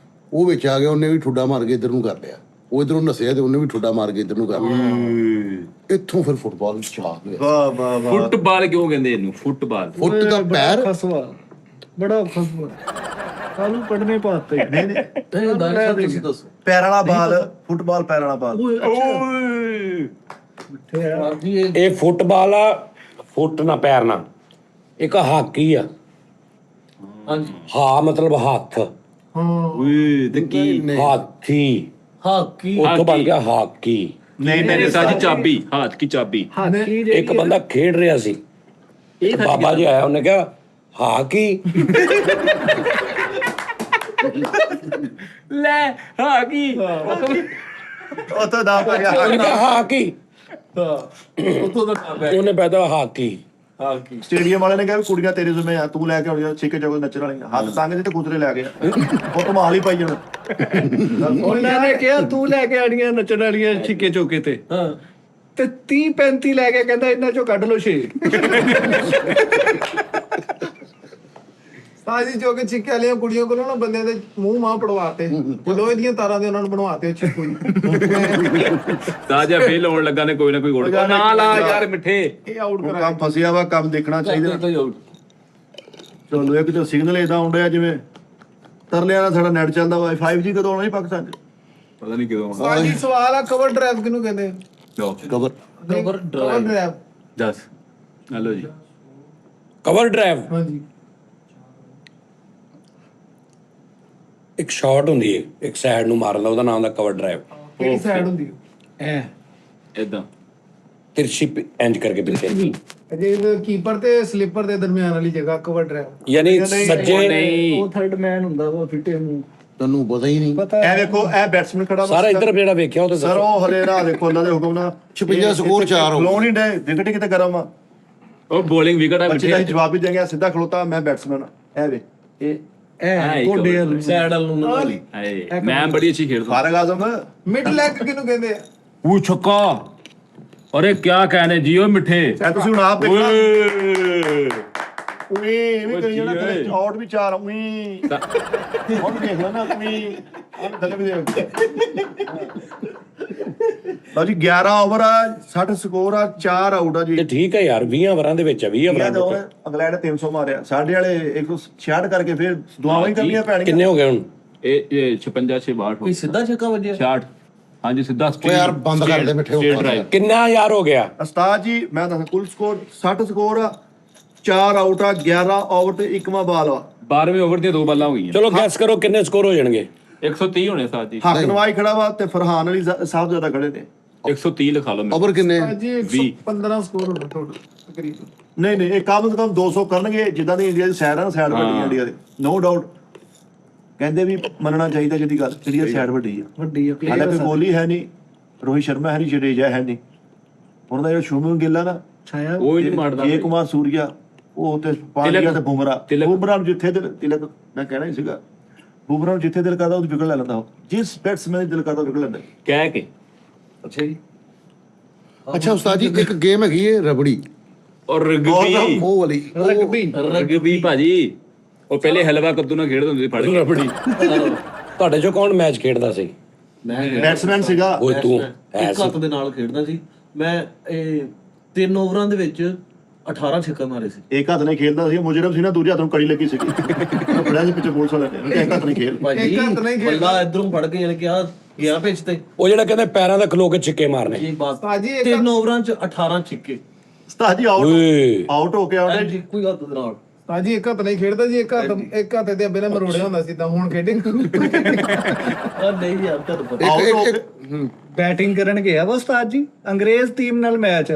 ਉਹ ਵਿੱਚ ਆ ਗਿਆ, ਉਹਨੇ ਵੀ ਠੁੱਡਾ ਮਾਰ ਕੇ ਇੱਧਰ ਨੂੰ ਕਰ ਲਿਆ। ਉਹ ਇੱਧਰੋਂ ਨਸਿਆ ਤੇ ਉਹਨੇ ਵੀ ਠੁੱਡਾ ਮਾਰ ਕੇ ਇੱਧਰ ਨੂੰ ਕਰ ਲਿਆ। ਇੱਥੋਂ ਫਿਰ ਫੁੱਟਬਾਲ ਚਾਹ ਗਿਆ। ਵਾਹ ਵਾਹ ਵਾਹ। ਫੁੱਟਬਾਲ ਕਿਉਂ ਕਹਿੰਦੇ ਇਹਨੂੰ? ਫੁੱਟਬਾਲ। ਫੁੱਟ ਦਾ ਪੈਰ, ਖਸਵਾ ਬੜਾ ਖਸਵਾ ਕਾਲੂ ਕੱਢਨੇ ਪਾਤੇ। ਨਹੀਂ ਨਹੀਂ, ਇਹ ਦਾਇਰਾ ਤੁਸੀਂ ਦੱਸੋ। ਪੈਰ ਵਾਲਾ ਬਾਲ, ਫੁੱਟਬਾਲ ਪੈਰ ਵਾਲਾ ਬਾਲ। ਭਾਜੀ ਇਹ ਇਹ ਫੁੱਟਬਾਲ ਆ, ਫੁੱਟ ਨਾ ਪੈਰ ਨਾ। ਇੱਕ ਹਾਕੀ ਆ, ਹਾਂਜੀ ਹਾਂ ਮਤਲਬ ਹੱਥ, ਓਏ ਤੇ ਕੀ? ਹਾਥੀ, ਹਾਕੀ ਉੱਥੋਂ ਬਣ ਗਿਆ ਹਾਕੀ। ਨਹੀਂ ਮੇਰੇ ਸਾਜੀ ਚਾਬੀ, ਹਾਥ ਕੀ ਚਾਬੀ। ਹਾਕੀ ਇੱਕ ਬੰਦਾ ਖੇਡ ਰਿਹਾ ਸੀ, ਇਹ ਬਾਬਾ ਜੀ ਆਇਆ, ਉਹਨੇ ਕਿਹਾ ਹਾਕੀ। ਲੈ ਹਾਕੀ। ਉਹ ਤਾਂ ਨਾ ਪਾ ਗਿਆ। ਉਹਨੇ ਕਿਹਾ ਹਾਕੀ, ਉੱਥੋਂ ਦਾ ਨਾਮ ਹੈ ਉਹਨੇ ਪੈਦਾ ਹਾਕੀ। ਹਾਕੀ। ਸਟੇਡੀਅਮ ਵਾਲੇ ਨੇ ਕਿਹਾ ਵੀ ਕੁੜੀਆਂ ਤੇਰੇ ਜ਼ਿੰਮੇ ਆ, ਤੂੰ ਲੈ ਕੇ ਆਉਣੀਆਂ ਛਿੱਕੇ ਚੋਕੇ ਨੱਚਣ ਵਾਲੀਆਂ। ਹੱਥ ਤੰਗ ਜਿਹੇ ਤੇ ਕੁਤਰੇ ਲੈ ਗਿਆ, ਉਹ ਧਮਾਲ ਹੀ ਪਾਈ ਜਾਣਾ। ਉਹਨਾਂ ਨੇ ਕਿਹਾ ਤੂੰ ਲੈ ਕੇ ਆਣੀਆਂ ਨੱਚਣ ਵਾਲੀਆਂ ਛਿੱਕੇ ਚੋਕੇ ਤੇ ਹਾਂ ਤੇ 30-35 ਲੈ ਕੇ ਕਹਿੰਦਾ ਇਹਨਾਂ ਚੋਂ ਕੱਢ ਲਓ 6। ਸਾਜੀ ਜੋ ਕਿ ਛਿੱਕੇ ਵਾਲੀਆਂ ਕੁੜੀਆਂ ਕੋਲੋਂ ਨਾ ਬੰਦੇ ਦੇ ਮੂੰਹ ਮਾਂ ਪੜਵਾਤੇ, ਲੋਹੇ ਦੀਆਂ ਤਾਰਾਂ ਦੇ ਉਹਨਾਂ ਨੂੰ ਬਣਵਾਤੇ ਛਿੱਕੂ ਹੀ। ਤਾਜਾ ਫੇਲ ਹੋਣ ਲੱਗਾ ਨੇ ਕੋਈ ਨਾ ਕੋਈ ਗੋਲ ਨਾ ਲਾ ਯਾਰ ਮਿੱਠੇ। ਇਹ ਆਊਟ ਉਹ ਕਰਾ ਕੰਮ ਫਸਿਆ ਵਾ, ਕੰਮ ਦੇਖਣਾ ਚਾਹੀਦਾ। ਤਾਂ ਆਊਟ। ਚਲੋ ਇੱਕ ਤਾਂ ਸਿਗਨਲ ਇਦਾਂ ਆਉਂਦਾ ਜਿਵੇਂ ਤਰਲਿਆਂ ਦਾ ਸਾਡਾ ਨੈਟ ਚੱਲਦਾ ਵਾ 5G ਕਦੋਂ ਆਉਣਾ ਜੀ ਪਾਕਿਸਤਾਨ 'ਚ? ਪਤਾ ਨਹੀਂ ਕਦੋਂ ਆਉਣਾ। ਉਸਤਾਦ ਜੀ ਸਵਾਲ ਆ ਕਵਰ ਡਰਾਈਵ ਕਿਹਨੂੰ ਕਹਿੰਦੇ? ਲਓ ਕਵਰ ਕਵਰ ਡਰਾਈਵ ਦੱਸ ਹਲੋ ਜੀ। ਕਵਰ ਡਰਾਈਵ ਹਾਂਜੀ ਇੱਕ ਸ਼ਾਟ ਹੁੰਦੀ ਹੈ, ਇੱਕ ਸਾਈਡ ਨੂੰ ਮਾਰਨ ਦਾ, ਉਹਦਾ ਨਾਮ ਦਾ ਕਵਰ ਡਰਾਈਵ। ਕਿਹੜੀ ਸਾਈਡ ਹੁੰਦੀ ਐ ਇਦਾਂ ਤਿਰਛੀ ਇੰਜ ਕਰਕੇ ਪਿੱਛੇ, ਅਜੇ ਕੀਪਰ ਤੇ ਸਲੀਪਰ ਦੇ ਦਰਮਿਆਨ ਵਾਲੀ ਜਗ੍ਹਾ ਕਵਰ ਡਰਾਈਵ। ਯਾਨੀ ਸੱਜੇ ਨਹੀਂ ਉਹ ਥਰਡ ਮੈਨ ਹੁੰਦਾ ਵਾ ਫਿੱਟੇ ਨੂੰ ਤੈਨੂੰ ਪਤਾ ਹੀ ਨਹੀਂ। ਪਤਾ ਇਹ ਵੇਖੋ ਇਹ ਬੈਟਸਮੈਨ ਖੜਾ ਵਾ ਸਾਰਾ ਇੱਧਰ ਜਿਹੜਾ ਵੇਖਿਆ ਉਹ ਤੇ ਸਰ ਉਹ ਹਲੇ ਰਾਹ ਦੇਖੋ ਉਹਨਾਂ ਦੇ ਹੁਕਮ ਨਾਲ 56 ਸਕੋਰ 4 ਹੋ ਖਲੋਣ ਹੀ ਡੇ ਵਿਕਟ ਕਿਤੇ ਗਰਮ ਆ ਉਹ ਬੋਲਿੰਗ ਵਿਕਟ ਆ ਬੱਚੇ ਦਾ ਜਵਾਬ ਵੀ ਦੇਂਗੇ ਸਿੱਧਾ ਖਲੋਤਾ ਮੈਂ ਬੈਟਸਮੈਨ ਇਹ ਵੇ ਇਹ ਐ ਕੋਡੇ ਵਾਲੀ ਸਾਈਡ ਵੱਲ ਨੂੰ ਨਾ ਲਈ ਹਾਏ ਮੈਂ ਬੜੀ ਅੱਛੀ ਖੇਡਦਾ। ਫਾਰਗ ਆਜ਼ਮ ਮਿਡ ਲੈਗ ਕਿਹਨੂੰ ਕਹਿੰਦੇ ਆ? ਉਹ ਛੱਕਾ ਅਰੇ ਕਿਆ कहने जियो मिठे ਚਾਹ ਤੁਸੀਂ ਹੁਣ ਆਪ ਦੇਖਣਾ ਓਏ ਉਈ ਵੀ ਕਰੀ ਜਾਣਾ ਓਏ ਜੀ, ਆਊਟ ਵੀ 4 ਉਈ ਹੁਣ ਦੇਖ ਲੈਣਾ ਉਈ ਆਹ ਥੱਲੇ ਵੀ ਦੇਖ ਲਓ ਜੀ 11 ਓਵਰ ਆ 60 ਸਕੋਰ ਆ 4 ਆਊਟ ਆ ਜੀ ਤੇ ਠੀਕ ਹੈ ਯਾਰ 20 ਓਵਰਾਂ ਦੇ ਵਿੱਚ 20 ਓਵਰਾਂ ਦੇ ਵਿੱਚ ਇੰਗਲੈਂਡ 300 ਮਾਰਿਆ ਸਾਡੇ ਵਾਲੇ 166 ਕਰਕੇ ਫਿਰ ਦੁਆਵਾਂ ਹੀ ਕਰਨੀਆਂ ਪੈਣਗੀਆਂ ਕਿੰਨੇ ਹੋ ਗਏ ਹੁਣ? ਇਹ 56 62 ਕੋਈ ਸਿੱਧਾ ਛੱਕਾ ਵੱਜਿਆ 66 ਹਾਂਜੀ ਸਿੱਧਾ ਓ ਯਾਰ ਬੰਦ ਕਰ ਦੇ ਮਿੱਠੇ ਸਟ੍ਰੇਟ ਉੱਪਰ। ਡਰਾਈਵ। ਕਿੰਨਾ ਯਾਰ ਹੋ ਗਿਆ? ਉਸਤਾਦ ਜੀ ਮੈਂ ਦੱਸਾਂ ਕੁੱਲ ਸਕੋਰ 60 ਸਕੋਰ ਆ 4 ਆਊਟ ਆ 11 ਓਵਰ ਤੇ 1ਵਾਂ ਬਾਲ ਆ 12ਵੇਂ ਓਵਰ ਦੀਆਂ 2 ਬਾਲਾਂ ਹੋ ਗਈਆਂ। ਚਲੋ ਗੈਸ ਕਰੋ ਕਿੰਨੇ ਸਕੋਰ ਹੋ ਜਾਣਗੇ? 130 ਹੋਣੇ ਸਾਥ ਜੀ। ਹੱਕ ਨਵਾਈ ਖੜਾ ਵਾ ਤੇ ਫਰਹਾਨ ਅਲੀ ਸਾਹਿਬ ਜ਼ਿਆਦਾ ਖੜੇ ਨੇ 130 ਲਿਖਾ ਲਓ ਮੇਰੇ। ਓਵਰ ਕਿੰਨੇ ਉਸਤਾਦ ਜੀ 115 ਸਕੋਰ ਹੋਣਾ ਟੋਟਲ ਤਕਰੀਬਨ। ਨਹੀਂ ਨਹੀਂ ਇਹ ਕਮ ਸੇ ਕਮ 200 ਕਰਨਗੇ ਜਿੱਦਾਂ ਦੀ ਇੰਡੀਆ ਦੀ ਸਾਈਡ ਆ ਸਾਈਡ ਵੱਡੀ ਇੰਡੀਆ ਦੀ ਨੋ ਡਾਊਟ ਕਹਿੰਦੇ ਵੀ ਮੰਨਣਾ ਚਾਹੀਦਾ ਜਿਹੜੀ ਗੱਲ ਜਿਹੜੀ ਸਾਈਡ ਵੱਡੀ ਆ ਵੱਡੀ ਆ ਹਾਲੇ ਪਲੇਅਰ ਕੋਈ ਕੋਹਲੀ ਹੈ ਨਹੀਂ ਰੋਹਿਤ ਸ਼ਰਮਾ ਹੈ ਨਹੀਂ ਜਡੇਜਾ ਹੈ ਨਹੀਂ ਉਹਨਾਂ ਦਾ ਜਿਹੜਾ ਸ਼ੁਭਮਨ ਗਿੱਲ ਆ ਨਾ ਛਾਇਆ ਉਹ ਹੀ ਨਹੀਂ ਮਾਰਦਾ ਜੇ ਕੁਮਾਰ ਸੂਰੀਆ ਉਹ ਤੇ ਪਾਂਡਿਆ ਤੇ ਬੁਮਰਾ ਬੁਮਰਾ ਨੂੰ ਜਿੱਥੇ ਦਿਲ ਤਿਲਕ ਮੈਂ ਕਹਿਣਾ ਹੀ ਸੀਗਾ ਬੁਮਰਾ ਨੂੰ ਜਿੱਥੇ ਦਿਲ ਕਰਦਾ ਉਹ ਵਿਕਟ ਲੈ ਲੈਂਦਾ ਉਹ ਜਿਸ ਬੈਟਸਮੈਨ ਦਾ ਦਿਲ ਕਰਦਾ ਵਿਕਟ ਲੈਂਦਾ ਕਹਿ ਕੇ। ਅੱਛਾ ਜੀ ਅੱਛਾ ਉਸਤਾਦ ਜੀ ਇੱਕ ਗੇਮ ਹੈਗੀ ਹੈ ਰਬੜੀ ਔਰ ਰਗਬੀ ਉਹ ਵਾਲੀ ਰਗਬੀ ਭਾਜੀ ਉਹ ਪਹਿਲੇ ਹਲਵਾ ਕੱਦੂ ਨਾਲ ਖੇਡਦੇ ਹੁੰਦੇ ਸੀ ਫੜ ਕੇ ਰਬੜੀ। ਤੁਹਾਡੇ ਚੋਂ ਕੌਣ ਮੈਚ ਖੇਡਦਾ ਸੀ? ਮੈਂ ਬੈਟਸਮੈਨ ਸੀਗਾ ਓਏ ਤੂੰ ਐ ਇੱਕ ਹੱਥ ਦੇ ਨਾਲ ਖੇਡਦਾ ਸੀ ਮੈਂ। ਇਹ 3 ਓਵਰਾਂ ਦੇ ਵਿੱਚ 18 ਛੱਕੇ ਮਾਰੇ ਸੀ ਇੱਕ ਹੱਥ ਨਾਲ ਖੇਲਦਾ ਸੀ ਮੁਜਰਮ ਸੀ ਨਾ ਦੂਜੇ ਹੱਥ ਨੂੰ ਕੜੀ ਲੱਗੀ ਸੀਗੀ ਬੜਾ ਸੀ ਪਿੱਛੇ ਪੁਲਿਸ ਵਾਲੇ ਨੇ ਇੱਕ ਹੱਥ ਨਾਲ ਖੇਲ ਭਾਜੀ। ਇੱਕ ਹੱਥ ਨਹੀਂ ਖੇਡਦਾ। ਬੱਲਾ ਇਧਰੋਂ ਫੜ ਕੇ ਯਾਨੀ ਕਿ ਆ ਗਿਆ ਪਿੱਚ ਤੇ ਉਹ ਜਿਹੜਾ ਕਹਿੰਦੇ ਪੈਰਾਂ ਦਾ ਖਲੋ ਕੇ ਛਿੱਕੇ ਮਾਰਨੇ। ਇਹ ਬਾਤ ਭਾਜੀ ਇੱਕ 3 ਓਵਰਾਂ ਚ 18 ਛੱਕੇ। ਉਸਤਾਦ ਜੀ ਓਏ ਆਊਟ ਹੋ ਕੇ ਆਉਂਦੇ ਜੀ ਕੋਈ ਹੱਥ ਦੇ ਨਾਲ ਉਸਤਾਦ ਜੀ ਇੱਕ ਹੱਥ ਨਹੀਂ ਖੇਡਦਾ ਜੀ ਇੱਕ ਹੱਥ ਤੇ ਅੱਬੇ ਨੇ ਮਰੋੜਿਆ ਹੁੰਦਾ ਸੀ ਤਾਂ ਹੁਣ ਖੇਡੇਗਾ ਆ ਨਹੀਂ ਯਾਰ ਤੁਹਾਨੂੰ ਪਤਾ ਆਊਟ ਹੋ ਇੱਕ ਕੇ ਬੈਟਿੰਗ ਕਰਨ ਗਿਆ ਵਾ ਉਸਤਾਦ ਜੀ ਅੰਗਰੇਜ਼ ਟੀਮ ਨਾਲ ਮੈਚ।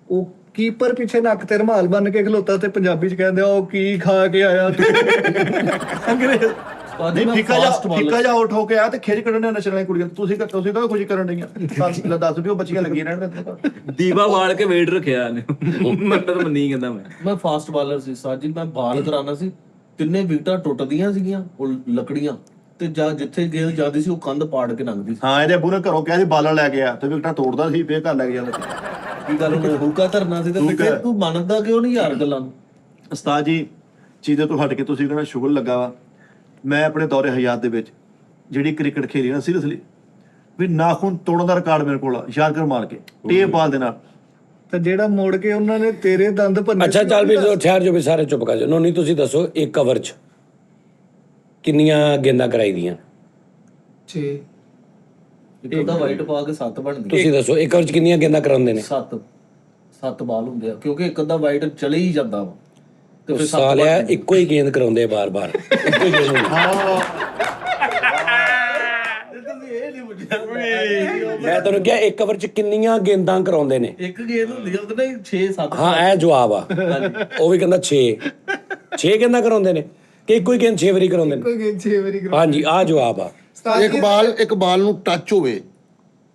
ਉਹ ਕੀਪਰ ਪਿੱਛੇ ਨੱਕ ਤੇ ਰੁਮਾਲ ਬੰਨ ਕੇ ਖਲੋਤਾ ਤੇ ਪੰਜਾਬੀ ਚ ਕਹਿੰਦੇ ਆ ਉਹ ਕੀ ਖਾ ਕੇ ਆਇਆ ਤੂੰ ਅੰਗਰੇਜ਼। ਨਹੀਂ ਫਿੱਕਾ ਜਾ ਆਊਟ ਹੋ ਕੇ ਆ ਤੇ ਖੇਜ ਕੱਢਣੇ ਨਸ਼ਣ ਵਾਲੀ ਕੁੜੀਆਂ ਤੁਸੀਂ ਤਾਂ ਕੁਝ ਕਰਨ ਡਈਆਂ ਦੱਸ ਦਿਓ ਬੱਚੀਆਂ ਲੱਗੀਆਂ ਰਹਿਣ ਦੀਵਾ ਵਾਲ ਕੇ ਵੇਟ ਰੱਖਿਆ ਨੇ ਮੰਨਤ ਮੰਨੀ ਕਹਿੰਦਾ ਮੈਂ ਫਾਸਟ ਬਾਲਰ ਸੀ ਸਾਜੀ। ਮੈਂ ਬਾਲ ਕਰਾਣਾ ਸੀ ਤਿੰਨੇ ਵਿਕਟਾਂ ਟੁੱਟਦੀਆਂ ਸੀਗੀਆਂ ਉਹ ਲੱਕੜੀਆਂ ਤੇ ਜਿੱਥੇ ਗੇਂਦ ਜਾਂਦੀ ਸੀ ਉਹ ਕੰਧ ਪਾੜ ਕੇ ਲੰਘਦੀ ਸੀ। ਹਾਂ ਇਹਦੇ ਬੁਰੇ ਘਰੋਂ ਕਿਹਾ ਸੀ ਬਾਲਰ ਲੈ ਕੇ ਆ ਤੇ ਵਿਕਟਾਂ ਤੋੜਦਾ ਸੀ ਫੇਰ ਘਰ ਲੈ ਕੇ ਜਾਂਦਾ ਕੀ ਗੱਲ ਉਹਨੇ ਹੁੱਕਾ ਧਰਨਾ ਸੀ ਤੇ ਫਿਰ ਤੂੰ ਮੰਨਦਾ ਕਿਉਂ ਨਹੀਂ ਯਾਰ ਗੱਲਾਂ ਨੂੰ? ਉਸਤਾਦ ਜੀ ਚੀਜ਼ਾਂ ਤੋਂ ਹਟ ਕੇ ਤੁਸੀਂ ਕਹਿੰਦਾ ਸ਼ੁਗਰ ਲੱਗਾ ਵਾ ਮੈਂ ਆਪਣੇ ਦੌਰੇ ਹਯਾਤ ਦੇ ਵਿੱਚ ਜਿਹੜੀ ਕ੍ਰਿਕਟ ਖੇਲੀ ਨਾ ਸੀਰੀਅਸਲੀ ਵੀ ਨਾਖੂਨ ਤੋੜਨ ਦਾ ਰਿਕਾਰਡ ਮੇਰੇ ਕੋਲ ਆ ਯਾਦ ਕਰ ਮਾਰ ਕੇ ਟੇਪ ਬਾਲ ਦੇ ਨਾਲ ਤੇ ਜਿਹੜਾ ਮੋੜ ਕੇ ਉਹਨਾਂ ਨੇ ਤੇਰੇ ਦੰਦ ਭੰਨੇ ਅੱਛਾ ਚੱਲ ਵੀ ਠਹਿਰ ਜੋ ਵੀ ਸਾਰੇ ਚੁੱਪ ਕਰ ਜਾਓ। ਨੋਨੀ ਤੁਸੀਂ ਦੱਸੋ ਇੱਕ ਓਵਰ ਚ ਕਿੰਨੀਆਂ ਗੇਂਦਾਂ ਕਰਾਈ ਦੀਆਂ? 6 ਇੱਕ ਉਹਦਾ ਵਾਈਟ ਪਾ ਕੇ 7 ਬਣਦੀ ਤੁਸੀਂ ਦੱਸੋ ਇੱਕ ਓਵਰ ਚ ਕਿੰਨੀਆਂ ਗੇਂਦਾਂ ਕਰਾਉਂਦੇ ਨੇ? 7 ਬਾਲ ਹੁੰਦੇ ਆ ਕਿਉਂਕਿ ਇੱਕ ਅੱਧਾ ਵਾਈਟ ਚਲੇ ਹੀ ਜਾਂਦਾ ਵਾ ਤੇ ਫਿਰ 7 ਸਾਲਿਆ ਇੱਕੋ ਹੀ ਗੇਂਦ ਕਰਾਉਂਦੇ ਬਾਰ-ਬਾਰ ਇੱਕੋ ਹੀ ਗੇਂਦ ਹੁੰਦੀ। ਮੈਂ ਤੁਹਾਨੂੰ ਕਿਹਾ ਇੱਕ ਓਵਰ ਚ ਕਿੰਨੀਆਂ ਗੇਂਦਾਂ ਕਰਾਉਂਦੇ ਨੇ? ਇੱਕ ਗੇਂਦ ਹੁੰਦੀ ਆ ਉਹਦੇ ਨਾਲ 6-7 ਹਾਂ ਇਹ ਜਵਾਬ ਆ। ਉਹ ਵੀ ਕਹਿੰਦਾ 6 ਗੇਂਦਾਂ ਕਰਾਉਂਦੇ ਨੇ ਕਿ ਇੱਕੋ ਹੀ ਗੇਂਦ 6 ਵਾਰੀ ਕਰਾਉਂਦੇ ਨੇ? ਕੋਈ ਗੇਮ 6 ਵਾਰੀ ਕਰੋ ਹਾਂਜੀ ਆ ਜਵਾਬ ਆ। ਇੱਕ ਬਾਲ ਨੂੰ ਟੱਚ ਹੋਵੇ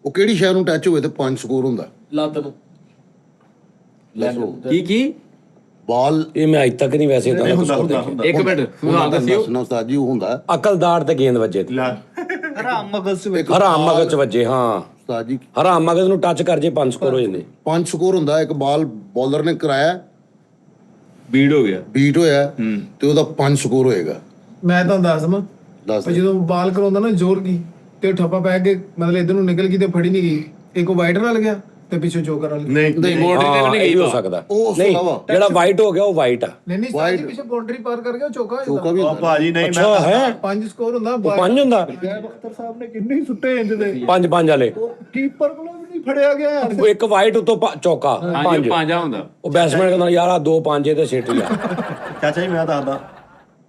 ਉਹ ਕਿਹੜੀ ਸ਼ੈ ਨੂੰ ਟੱਚ ਹੋਵੇ ਤੇ 5 ਸਕੋਰ ਹੁੰਦਾ। ਲੱਤ ਨੂੰ ਕੀ ਬਾਲ ਇਹ ਮੈਂ ਅੱਜ ਤੱਕ ਨਹੀਂ ਵੈਸੇ ਤਾਂ ਹੁੰਦਾ ਇੱਕ ਮਿੰਟ ਸੁਣਾ ਦੱਸਿਓ ਦੱਸਣਾ ਉਸਤਾਦ ਜੀ ਉਹ ਹੁੰਦਾ ਅਕਲਦਾਰ ਤੇ ਗੇਂਦ ਵੱਜੇ ਤੇ ਹਰਾਮ ਮਗਜ਼ ਵਿੱਚ ਹਰਾਮ ਮਗਜ਼ ਚ ਵੱਜੇ। ਹਾਂ ਉਸਤਾਦ ਜੀ ਹਰਾਮ ਮਗਜ਼ ਨੂੰ ਟੱਚ ਕਰ ਜੇ 5 ਸਕੋਰ ਹੋ ਜਾਂਦੇ। 5 ਸਕੋਰ ਹੁੰਦਾ। ਇੱਕ ਬਾਲ ਬੋਲਰ ਨੇ ਕਰਾਇਆ ਬੀਡ ਹੋ ਗਿਆ ਬੀਟ ਹੋਇਆ ਤੇ ਉਹਦਾ 5 ਸਕੋਰ ਹੋਏਗਾ। ਮੈਂ ਤੁਹਾਨੂੰ ਦੱਸਵਾਂ ਦੱਸ ਪਰ ਜਦੋਂ ਬਾਲ ਕਰਾਉਂਦਾ ਨਾ ਜ਼ੋਰ ਕੀ ਤੇ ਉਹ ਠੱਪਾ ਪੈ ਕੇ ਮਤਲਬ ਇਧਰ ਨੂੰ ਨਿਕਲ ਗਈ ਤੇ ਫੜੀ ਨਹੀਂ ਗਈ ਇੱਕ ਵਾਈਟ ਨਾਲ ਗਿਆ ਤੇ ਪਿੱਛੇ ਜੋਕਰ ਵਾਲੀ ਨਹੀਂ ਹਾਂ ਇਹ ਵੀ ਹੋ ਸਕਦਾ ਉਹ ਉਸ ਤੋਂ ਨਹੀਂ ਇਲਾਵਾ ਜਿਹੜਾ ਵਾਈਟ ਹੋ ਗਿਆ ਉਹ ਵਾਈਟ ਆ ਨਹੀਂ ਨਹੀਂ ਸਾਜੀ ਪਿੱਛੇ ਬਾਉਂਡਰੀ ਪਾਰ ਕਰ ਗਿਆ ਚੌਕਾ ਹੋ ਚੌਕਾ ਜਾਂਦਾ ਵੀ ਉਹ ਹੁੰਦਾ ਭਾਜੀ ਨਹੀਂ ਅੱਛਾ ਮੈਂ ਹੈ 5 ਸਕੋਰ ਹੁੰਦਾ ਉਹ 5 ਹੁੰਦਾ ਜੈ ਬਖਤਰ ਸਾਹਿਬ ਨੇ ਕਿੰਨੇ ਹੀ ਸੁੱਟੇ ਇੰਜ ਦੇ 5 ਵਾਲੇ ਕੀਪਰ ਕੋਲੋਂ ਵੀ ਨਹੀਂ ਫੜਿਆ ਗਿਆ ਉਹ ਇੱਕ ਵਾਈਟ ਉਤੋਂ ਚੌਕਾ ਹਾਂਜੀ 5 ਪੰਜਾ ਹੁੰਦਾ ਉਹ ਬੈਟਸਮੈਨ ਕਹਿੰਦਾ ਯਾਰ ਆ 2 5 ਤੇ ਸਿੱਟ ਗਿਆ ਚਾਚਾ ਜੀ ਮੈਂ ਦੱਸਦਾ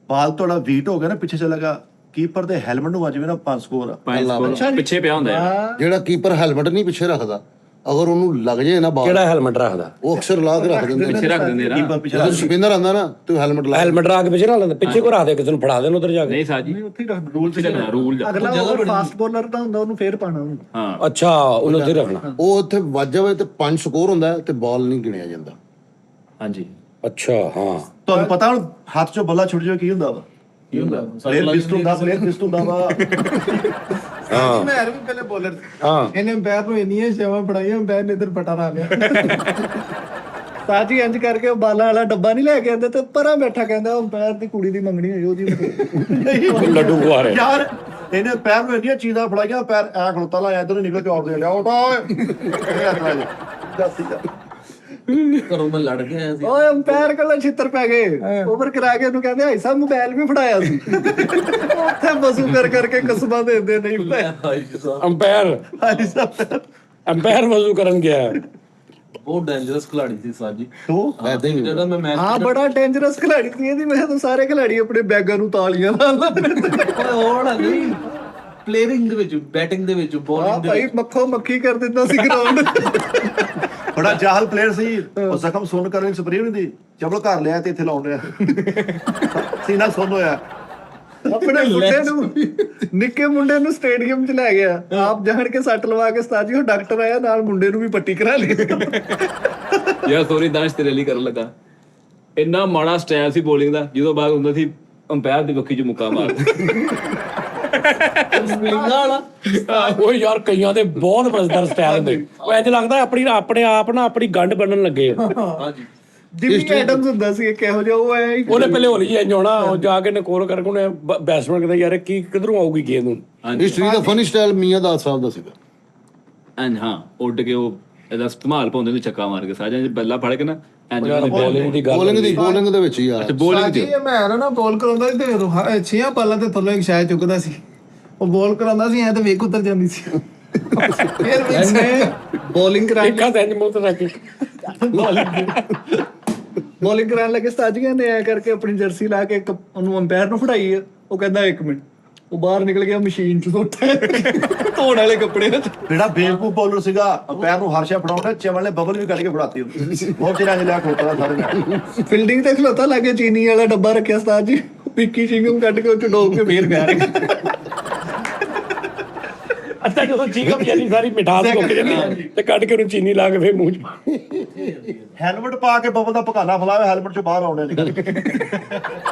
ਬਾਲ ਤੁਹਾਡਾ ਵੀਟ ਹੋ ਗਿਆ ਨਾ ਪਿੱਛੇ ਚਲਾ ਗਿਆ ਕੀਪਰ ਦੇ ਹੈਲਮਟ ਨੂੰ ਵੱਜ ਵੀ ਨਾ 5 ਸਕੋਰ 5 ਸਕੋਰ ਪਿੱਛੇ ਪਿਆ ਹੁੰਦਾ ਹੈ ਜਿਹੜਾ ਕੀਪਰ ਹੈਲਮਟ ਨਹੀਂ ਪਿੱਛੇ ਰੱਖਦਾ ਅਗਰ ਉਹਨੂੰ ਲੱਗ ਜਾਏ ਨਾ ਬਾਲ ਕਿਹੜਾ ਹੈਲਮਟ ਰੱਖਦਾ ਉਹ ਅਕਸਰ ਲਾ ਕੇ ਰੱਖ ਦਿੰਦੇ ਨੇ ਪਿੱਛੇ ਰੱਖ ਦਿੰਦੇ ਨਾ ਕੀਪਰ ਪਿੱਛੇ ਜਦੋਂ ਸਪਿਨਰ ਆਂਦਾ ਨਾ ਤੇ ਹੈਲਮਟ ਲਾ ਹੈਲਮਟ ਰਾ ਕੇ ਪਿੱਛੇ ਰੱਖ ਲੈਂਦਾ ਪਿੱਛੇ ਕੋ ਰੱਖ ਦੇ ਕਿਸੇ ਨੂੰ ਫੜਾ ਦੇਣ ਉਧਰ ਜਾ ਕੇ ਨਹੀਂ ਸਾਜੀ ਉੱਥੇ ਹੀ ਰੱਖ ਰੂਲ ਤੇ ਰੱਖਣਾ ਰੂਲ ਅਗਲਾ ਓਵਰ ਫਾਸਟ ਬੋਲਰ ਦਾ ਹੁੰਦਾ ਉਹਨੂੰ ਫੇਰ ਪਾਣਾ ਉਹਨੂੰ ਹਾਂ ਅੱਛਾ ਉਹਨੂੰ ਉੱਥੇ ਰੱਖਣਾ ਉਹ ਉੱਥੇ ਵੱਜ ਜਾਵੇ ਤੇ 5 ਸਕੋਰ ਹੁੰਦਾ ਤੇ ਬਾਲ ਨਹੀਂ ਗਿਣਿਆ ਜਾਂਦਾ ਹਾਂਜੀ ਅੱਛਾ ਹਾਂ ਤੁਹਾਨੂੰ ਪਤਾ ਹੁਣ ਹੱਥ ਚੋਂ ਬੱਲਾ ਛੁੱਟ ਜਾਵੇ ਕੀ ਹੁੰਦਾ ਵਾ ਕੀ ਹੁੰਦਾ ਪਲੇਅਰ ਪਿਸਟ ਹੁੰਦਾ ਵਾ ਸਾਜੀ ਮੈਂ ਵੀ ਪਹਿਲੇ ਬੋਲਰ ਹਾਂ ਇਹਨੇ ਅੰਪਾਇਰ ਨੂੰ ਇੰਨੀਆਂ ਸ਼ਾਵਾਂ ਫੜਾਈਆਂ ਅੰਪਾਇਰ ਨੇ ਇਧਰ ਪਟਾ ਲਾ ਲਿਆ ਸਾਜੀ ਇੰਜ ਕਰਕੇ ਉਹ ਬਾਲਾਂ ਵਾਲਾ ਡੱਬਾ ਨਹੀਂ ਲੈ ਕੇ ਆਂਦੇ ਤੇ ਪਰਾਂ ਬੈਠਾ ਕਹਿੰਦਾ ਉਹ ਪੈਰ ਦੀ ਕੁੜੀ ਦੀ ਮੰਗਣੀ ਹੋਈ ਉਹਦੀ ਲੱਡੂ ਖਵਾ ਯਾਰ ਇਹਨੇ ਪੈਰ ਨੂੰ ਇੰਨੀਆਂ ਚੀਜ਼ਾਂ ਫੜਾਈਆਂ ਪੈਰ ਐ ਖਲੋਤਾ ਲਾਇਆ ਇਧਰ ਨਿਕਲ ਕੇ ਆਉਟ ਦੇ ਲਿਆ ਆਉਟ ਓਏ ਘਰੋਂ ਮੈਂ ਲੜ ਕੇ ਆਇਆ ਸੀ ਓਏ ਅੰਪਾਇਰ ਕੋਲ ਛਿੱਤਰ ਪੈ ਗਏ ਓਵਰ ਕਰਾ ਕੇ ਉਹਨੂੰ ਕਹਿੰਦੇ ਭਾਈ ਸਾਹਿਬ ਮੋਬਾਈਲ ਵੀ ਫੜਾਇਆ ਸੀ ਉੱਥੇ ਵਸੂ ਕਰਕੇ ਕਸਮਾਂ ਦਿੰਦੇ ਨਹੀਂ ਫੜਾਇਆ ਅੰਪਾਇਰ ਵਜ਼ੂ ਕਰਨ ਗਿਆ ਬਹੁਤ ਡੇਂਜਰਸ ਖਿਲਾੜੀ ਸੀ ਸਾਜੀ ਐਦਾਂ ਹੀ ਜਦੋਂ ਮੈਂ ਮੈਚ ਹਾਂ ਬੜਾ ਡੇਂਜਰਸ ਖਿਲਾੜੀ ਸੀ ਇਹਦੀ ਮੈਂ ਤਾਂ ਸਾਰੇ ਖਿਲਾੜੀ ਆਪਣੇ ਬੈਗਾਂ ਨੂੰ ਤਾਲੀਆਂ ਨਾਲ ਹੋਣਾ ਨਹੀਂ ਪਲੇਇੰਗ ਦੇ ਵਿੱਚ ਬੈਟਿੰਗ ਦੇ ਵਿੱਚ ਹਾਂ ਬੋਲਿੰਗ ਦੇ ਭਾਈ ਮੱਖੋ ਮੱਖੀ ਕਰ ਦਿੰਦਾ ਸੀ ਗਰਾਊਂਡ ਬੜਾ ਜਾਹਲ ਪਲੇਅਰ ਸੀ ਉਹ ਜ਼ਖਮ ਸੁਣ ਕਰਨ ਸਪਰੇਅ ਨਹੀਂ ਦੀ ਚਬਲ ਘਰ ਲਿਆ ਤੇ ਇੱਥੇ ਲਾਉਣ ਰਿਹਾ ਸੀਨਾ ਸੁਣ ਹੋਇਆ ਆਪਣੇ ਮੁੰਡੇ ਨੂੰ ਨਿੱਕੇ ਮੁੰਡੇ ਨੂੰ ਸਟੇਡੀਅਮ 'ਚ ਲੈ ਗਿਆ ਆਪ ਜਾਣ ਕੇ ਸੱਟ ਲਵਾ ਕੇ ਸਤਾਜੀ ਉਹ ਡਾਕਟਰ ਆਇਆ ਨਾਲ ਮੁੰਡੇ ਨੂੰ ਵੀ ਪੱਟੀ ਕਰਾ ਲਈ ਯਾਰ ਸੋਰੀ ਦਾਸ਼ ਤੇਰੇ ਲਈ ਕਰਨ ਲੱਗਾ ਇੰਨਾ ਮਾੜਾ ਸਟਾਈਲ ਸੀ ਬੋਲਿੰਗ ਦਾ ਜਦੋਂ ਬਾਅਦ ਹੁੰਦਾ ਸੀ ਅੰਪਾਇਰ ਦੀ ਬੱਖੀ 'ਚ ਮੁੱਕਾ ਮਾਰ ਉਹ ਯਾਰ ਕਈਆਂ ਦੇ ਬਹੁਤ ਮਜ਼ੇਦਾਰ ਸਟਾਈਲ ਹੁੰਦੇ ਉਹ ਇੰਜ ਲੱਗਦਾ ਆਪਣੇ ਆਪ ਨਾ ਆਪਣੀ ਗੰਢ ਬੰਨਣ ਲੱਗੇ ਆ ਹਾਂਜੀ ਜਿਮੀ ਐਡਮਸ ਹੁੰਦਾ ਸੀ ਇੱਕ ਇਹੋ ਜਿਹਾ ਉਹ ਆਇਆ ਹੀ ਉਹਨੇ ਪਹਿਲੇ ਹੋਲੀ ਇੰਜ ਹੋਣਾ ਉਹ ਜਾ ਕੇ ਨਕੋਰ ਕਰਕੇ ਉਹਨੇ ਬੈਟਸਮੈਨ ਕਹਿੰਦਾ ਯਾਰ ਕੀ ਕਿਧਰੋਂ ਆਊਗੀ ਗੇਂਦ ਨੂੰ ਹਿਸਟਰੀ ਦਾ ਫਨੀ ਸਟਾਈਲ ਮੀਆਂ ਦਾਸ ਸਾਹਿਬ ਦਾ ਸੀਗਾ ਐਂ ਹਾਂ ਉੱਡ ਕੇ ਉਹ ਇਹਦਾ ਇਸਤੇਮਾਲ ਪਾਉਂਦੇ ਨੇ ਛੱਕਾ ਮਾਰ ਕੇ ਸਾਜਾਂ 'ਚ ਬੱਲਾ ਫੜ ਕੇ ਨਾ ਐਂ ਬੋਲਿੰਗ ਦੀ ਗੱਲ ਬੋਲਿੰਗ ਦੇ ਵਿੱਚ ਹੀ ਆ ਬੋਲਿੰਗ ਸਾਜੀ ਇਹ ਮੈਂ ਨਾ ਬੋਲ ਕਰਾਉਂਦਾ ਸੀ ਤੇ 6 ਬਾਲਾਂ ਤੇ ਥੱਲੇ ਇੱਕ ਸ਼ਾਇਦ ਚੁੱਕਦਾ ਸੀ ਉਹ ਬੋਲ ਕਰਾਉਂਦਾ ਸੀ ਐ ਤੇ ਵੇਖ ਉਤਰ ਜਾਂਦੀ ਸੀ ਫਿਰ ਵੀ ਇਹਨੇ ਬੋਲਿੰਗ ਕਰਾਈ ਇੱਕਾ ਤੇ ਇੰਜ ਮੂੰਹ ਤੇ ਰੱਖ ਕੇ ਬੋਲਿੰਗ ਕਰਾਉਣ ਲੱਗੇ ਸਤਾਜੀਆਂ ਨੇ ਐ ਕਰਕੇ ਆਪਣੀ ਜਰਸੀ ਲਾ ਕੇ ਉਹਨੂੰ ਅੰਪਾਇਰ ਨੂੰ ਫੜਾਈ ਆ ਉਹ ਕਹਿੰਦਾ 1 ਮਿੰਟ ਉਹ ਬਾਹਰ ਨਿਕਲ ਗਿਆ ਮਸ਼ੀਨ 'ਚ ਧੋਤਾ ਧੋਣ ਵਾਲੇ ਕੱਪੜੇ ਵਿੱਚ ਜਿਹੜਾ ਬੇਵਕੂਫ ਬੌਲਰ ਸੀਗਾ ਪੈਰ ਨੂੰ ਹਰਸ਼ਾ ਫੜਾਉਂਦਾ ਚਵਲ ਨੇ ਬਬਲ ਵੀ ਕੱਢ ਕੇ ਫੜਾਤੀ ਬਹੁਤ ਚਿਰਾਂ ਚ ਲਿਆ ਖੋਤਾ ਸਾਰੇ ਨੇ ਫੀਲਡਿੰਗ ਤੇ ਖਲੋਤਾ ਲਾਗੇ ਚੀਨੀ ਵਾਲਾ ਡੱਬਾ ਰੱਖਿਆ ਸਤਾਜ ਜੀ ਵਿੱਕੀ ਚਿੰਗਮ ਕੱਢ ਕੇ ਉਹ 'ਚ ਡੋਬ ਕੇ ਫੇਰ ਗਿਆ ਅੱਛਾ ਜਦੋਂ ਚੀਕਮ ਜਾਨੀ ਸਾਰੀ ਮਿਠਾਸ ਮੁੱਕ ਜਾਂਦੀ ਤੇ ਕੱਢ ਕੇ ਉਹਨੂੰ ਚੀਨੀ ਲਾ ਕੇ ਫੇਰ ਮੂੰਹ 'ਚ ਪਾ ਹੈਲਮਟ ਪਾ ਕੇ ਬਬਲ ਦਾ ਪਕਾਨਾ ਫਲਾਵੇ ਹੈਲਮਟ ਚੋਂ ਬਾਹਰ ਆਉਣੇ ਨਿਕਲ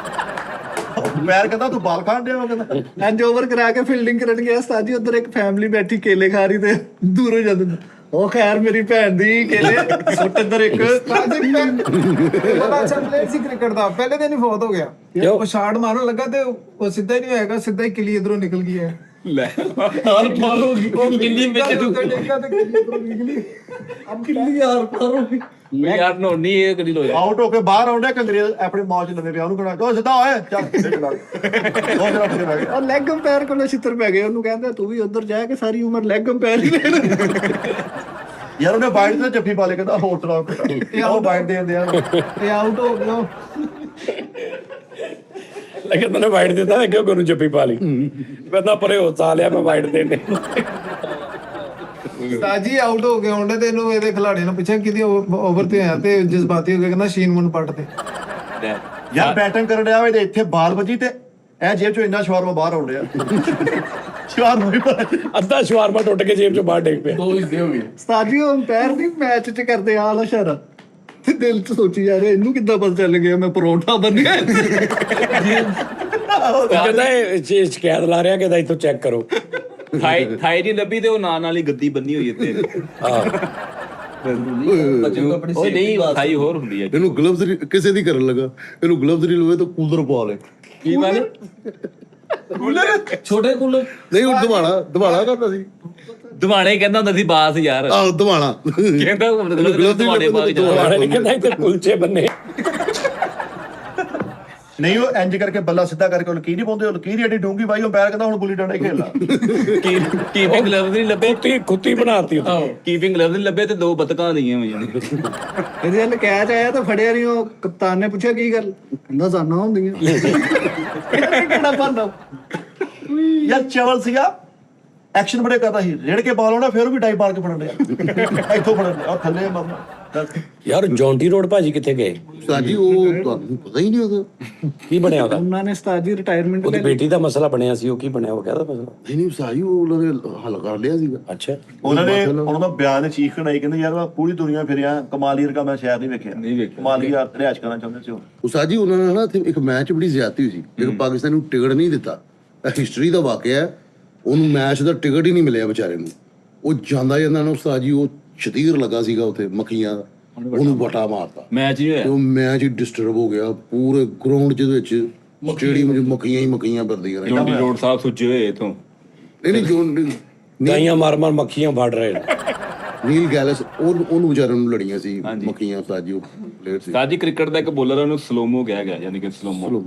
ਪੈਰ ਕਹਿੰਦਾ ਤੂੰ ਬਾਲ ਖਾਣ ਡਿਆ ਕਹਿੰਦਾ ਐਂਜ ਓਵਰ ਕਰਾ ਕੇ ਫੀਲਡਿੰਗ ਕਰਨ ਗਿਆ ਸਤਾਜ ਜੀ ਉਧਰ ਇੱਕ ਫੈਮਿਲੀ ਬੈਠੀ ਕੇਲੇ ਖਾ ਰਹੀ ਤੇ ਦੂਰੋਂ ਜਾਂਦੇ ਉਹ ਖੈਰ ਮੇਰੀ ਭੈਣ ਦੀ ਕੇਲੇ ਸੁੱਟ ਇੱਧਰ ਇੱਕ ਬੜਾ ਅੱਛਾ ਪਲੇਅਰ ਸੀ ਕ੍ਰਿਕਟ ਦਾ ਪਹਿਲੇ ਦਿਨ ਹੀ ਫੌਤ ਹੋ ਗਿਆ ਉਹ ਸ਼ਾਟ ਮਾਰਨ ਲੱਗਾ ਤੇ ਉਹ ਸਿੱਧਾ ਹੀ ਨਹੀਂ ਹੋਏਗਾ ਸਿੱਧਾ ਹੀ ਕਿਲੀ ਇਧਰੋਂ ਨਿਕਲ ਗਈ ਹੈ ਲੈ ਹਾਰ ਪਾਰ ਹੋ ਗਈ ਉਹ ਕਿੰਨੀ ਵਿੱਚ ਤੂੰ ਕਿੰਨੀ ਯਾਰ ਪਾਰੋ ਯਾਰ ਨੋ ਨਹੀਂ ਇਹ ਕਦੀ ਲੋਇਆ ਆਊਟ ਹੋ ਕੇ ਬਾਹਰ ਆਉਂਦਾ ਕੰਗਰੇਜ਼ ਆਪਣੇ ਮੌਜ ਨਵੇਂ ਪਿਆ ਉਹਨੂੰ ਕਹਣਾ ਉਹ ਸਿੱਧਾ ਹੋਏ ਚੱਲ ਸਿੱਧੇ ਚਲਾ ਉਹ ਜਰਾ ਫਿਰ ਆ ਗਿਆ ਉਹ ਲੈਗ ਅੰਪਾਇਰ ਕੋਲ ਛਿੱਤਰ ਪੈ ਗਏ ਉਹਨੂੰ ਕਹਿੰਦਾ ਤੂੰ ਵੀ ਉਧਰ ਜਾ ਕੇ ਸਾਰੀ ਉਮਰ ਲੈਗ ਅੰਪਾਇਰ ਹੀ ਲੈਣਾ ਯਾਰ ਉਹਨੇ ਬਾਈਟ ਤੇ ਜੱਫੀ ਪਾ ਲੇ ਕਹਿੰਦਾ ਹੋਰ ਚਲਾ ਉਹ ਬਾਈਟ ਦੇ ਦਿੰਦੇ ਆ ਇਹ ਆਊਟ ਹੋ ਗਿਆ ਲੇਕਿਨ ਤੈਨੂੰ ਵਾਈਟ ਦਿੱਤਾ ਕਿਉਂ ਕੋਨੂੰ ਜੱਫੀ ਪਾ ਲਈ ਕਹਿੰਦਾ ਪਰੇ ਹੋ ਸਾ ਲਿਆ ਮੈਂ ਵਾਈਟ ਦੇਣੇ ਸਾਜੀ ਆਊਟ ਹੋ ਗਏ ਹੁੰਦੇ ਤੇ ਇਹਨੂੰ ਇਹਦੇ ਖਿਲਾੜੀ ਨੂੰ ਪੁੱਛਿਆ ਕਿਹਦੀ ਓਵਰ ਤੇ ਆਇਆ ਤੇ ਜਜ਼ਬਾਤੀ ਹੋ ਗਿਆ ਕਹਿੰਦਾ ਸ਼ੀਨ ਮੁੰਨ ਪੱਟ ਤੇ ਯਾਰ ਬੈਟਿੰਗ ਕਰਨ ਡਿਆ ਵੇ ਤੇ ਇੱਥੇ ਬਾਲ ਵੱਜੀ ਤੇ ਇਹ ਜੇਬ ਚੋਂ ਇੰਨਾ ਸ਼ਵਾਰਮਾ ਬਾਹਰ ਆਉਣ ਡਿਆ ਸ਼ਵਾਰਮਾ ਵੀ ਅੱਧਾ ਸ਼ਵਾਰਮਾ ਟੁੱਟ ਕੇ ਜੇਬ 'ਚੋਂ ਬਾਹਰ ਡਿੱਗ ਪਿਆ ਦੋ ਹਿੱਸੇ ਹੋ ਗਏ ਸਤਾਜੀ ਉਹ ਅੰਪਾਇਰ ਨਹੀਂ ਮੈਚ 'ਚ ਕਰਦੇ ਆਲ ਇਸ਼ਾਰਾ ਤੇ ਦਿਲ 'ਚ ਸੋਚੀ ਜਾ ਰਿਹਾ ਇਹਨੂੰ ਕਿੱਦਾਂ ਪਤਾ ਚੱਲ ਗਿਆ ਮੈਂ ਪਰੌਂਠਾ ਬੰਨਿਆ ਕਹਿੰਦਾ ਇਹ ਸ਼ਿਕਾਇਤ ਲਾ ਰਿਹਾ ਕਿ ਇੱਥੋਂ ਚੈੱਕ ਕਰੋ ਥਾਈ ਦੀ ਲੱਭੀ ਤੇ ਉਹ ਨਾਲ ਨਾਲ ਹੀ ਗੱਦੀ ਬੰਨੀ ਹੋਈ ਇੱਥੇ ਉਹ ਨਹੀਂ ਥਾਈ ਹੋਰ ਹੁੰਦੀ ਹੈ ਇਹਨੂੰ ਗਲਵਜ਼ ਕਿਸੇ ਦੀ ਕਰਨ ਲੱਗਾ ਇਹਨੂੰ ਗਲਵਜ਼ ਨਹੀਂ ਲਵੇ ਤਾਂ ਕੂਲਰ ਪਾ ਲੈ ਕੀ ਬਾਤ ਛੋਟੇ ਕੂਲਰ ਨਹੀਂ ਉਹ ਦਿਵਾਲਾ ਕਰਦਾ ਸੀ ਦਿਵਾਣੇ ਕਹਿੰਦਾ ਹੁੰਦਾ ਸੀ ਬਾਸ ਯਾਰ ਆਹ ਦਿਵਾਲਾ ਕਹਿੰਦਾ ਦਿਵਾਣੇ ਪਾ ਕੇ ਜਾਣਾ ਦੁਆਲੇ ਕਹਿੰਦਾ ਇੱਥੇ ਕੁਲਚੇ ਬੰਨੇ ਨਹੀਂ ਉਹ ਇੰਜ ਕਰਕੇ ਬੱਲਾ ਸਿੱਧਾ ਕਰਕੇ ਉਹ ਲਕੀਰ ਨਹੀਂ ਪਾਉਂਦੇ, ਉਹ ਲਕੀਰ ਏਡੀ ਡੂੰਗੀ ਬਾਈ ਉਹ ਪੈਰ ਕਹਿੰਦਾ ਹੁਣ ਗੁੱਲੀ ਡੰਡਾ ਹੀ ਖੇਡ ਲਾ। ਕੀਪਿੰਗ ਗਲਵਜ਼ ਨਹੀਂ ਲੱਭੇ, ਖੁੱਤੀ ਬਣਾਤੀ ਉੱਥੇ। ਕੀਪਿੰਗ ਗਲਵਜ਼ ਨਹੀਂ ਲੱਭੇ ਤੇ 2 ਬਤਕਾਂ ਲਈਆਂ ਹੋਈਆਂ ਨੇ। ਇਹਦੇ ਵੱਲ ਕੈਚ ਆਇਆ ਤਾਂ ਫੜਿਆ ਨਹੀਂ। ਉਹ ਕਪਤਾਨ ਨੇ ਪੁੱਛਿਆ ਕੀ ਗੱਲ, ਕਹਿੰਦਾ ਜਾਨਾਂ ਹੁੰਦੀਆਂ। ਕਿਹੜਾ ਬੰਦਾ ਯਾਰ ਚਵਲ ਸੀਗਾ, ਐਕਸ਼ਨ ਬੜੇ ਕਰਦਾ ਸੀ, ਰੇੜ ਕੇ ਬਾਲ ਆਉਣਾ ਫਿਰ ਉਹ ਵੀ ਡਾਈ ਮਾਰ ਕੇ ਫੜਨ ਡਿਆ, ਇੱਥੋਂ ਫੜਨ ਡਿਆ, ਉਹ ਥੱਲੇ ਮਰਨਾ। ਯਾਰ ਜੌਂਟੀ ਰੋਡ ਭਾਜੀ ਕਿੱਥੇ ਗਏ? ਸਾਜੀ ਉਹ ਤੁਹਾਨੂੰ ਪਤਾ ਹੀ ਨਹੀਂ ਉਹਦਾ ਕੀ ਬਣਿਆ ਉਹਦਾ? ਉਹਨਾਂ ਨੇ ਉਸਤਾਦ ਜੀ ਰਿਟਾਇਰਮੈਂਟ ਉਹਦੀ ਬੇਟੀ ਦਾ ਮਸਲਾ ਬਣਿਆ ਸੀ, ਉਹ ਕੀ ਬਣਿਆ? ਉਹ ਕਹਿੰਦਾ ਮਸਲਾ ਨਹੀਂ ਸਾਜੀ ਉਹ ਉਹਨਾਂ ਨੇ ਹੱਲ ਕਰ ਲਿਆ ਸੀਗਾ। ਅੱਛਾ, ਉਹਨਾਂ ਦਾ ਬਿਆਨ ਨੇ ਚੀਖ ਕਢਾਈ, ਕਹਿੰਦੇ ਯਾਰ ਮੈਂ ਪੂਰੀ ਦੁਨੀਆ ਫਿਰਿਆ, ਕਮਾਲੀ ਵਰਗਾ ਮੈਂ ਸ਼ਹਿਰ ਨਹੀਂ ਵੇਖਿਆ। ਕਮਾਲੀ ਰਿਹਾਇਸ਼ ਕਰਨਾ ਚਾਹੁੰਦੇ ਸੀ ਉਹ। ਸਾਜੀ ਉਹਨਾਂ ਨੇ ਨਾ ਇੱਥੇ ਇੱਕ ਮੈਚ ਬੜੀ ਜ਼ਿਆਦਤੀ ਹੋਈ ਸੀ, ਇੱਕ ਪਾਕਿਸਤਾਨ ਨੂੰ ਟਿਕਟ ਨਹੀਂ ਦਿੱਤਾ। ਇਹ ਹਿਸਟਰੀ ਦਾ ਵਾਕਿਆ ਹੈ, ਉਹਨੂੰ ਮੈਚ ਦਾ ਟਿਕਟ ਹੀ ਨਹੀਂ ਮਿਲਿਆ ਵਿਚਾਰੇ ਨੂੰ। ਉਹ ਜਾਂਦਾ ਨਾ ਉਸਤਾਦ ਜੀ, ਉਹ ਸ਼ਤੀਰ ਲੱਗਾ ਸੀਗਾ ਉੱਥੇ ਮੱਖੀਆਂ ਦਾ, ਉਹਨੂੰ ਵਟਾ ਮਾਰਤਾ, ਮੈਚ ਨਹੀਂ ਹੋਇਆ। ਉਹ ਮੈਚ ਹੀ ਡਿਸਟਰਬ ਹੋ ਗਿਆ ਪੂਰੇ ਗਰਾਊਂਡ ਦੇ ਵਿੱਚ, ਸਟੇਡੀਅਮ 'ਚ ਮੱਖੀਆਂ ਹੀ ਮੱਖੀਆਂ ਫਿਰਦੀਆਂ ਰਹੀਆਂ। ਜੌਂਟੀ ਰੋਡ ਸਾਹਿਬ ਸੁੱਜੇ ਹੋਏ ਇਥੋਂ। ਨਹੀਂ ਜੋ ਗਾਈਆਂ ਮਾਰ ਮੱਖੀਆਂ ਫੜ ਰਹੇ ਨੇ। ਨੀਲ ਗੈਲਸ ਉਹਨੂੰ ਵਿਚਾਰੇ ਨੂੰ ਲੜੀਆਂ ਸੀ ਮੱਖੀਆਂ। ਉਸਤਾਦ ਜੀ ਉਹ ਪਲੇਅਰ ਸੀ। ਸਾਜੀ ਕ੍ਰਿਕਟ ਦਾ ਇੱਕ ਬੋਲਰ ਉਹਨੂੰ ਸਲੋਮੋ ਕਿਹਾ ਗਿਆ, ਯਾਨੀ ਕਿ ਸਲੋਮੋ।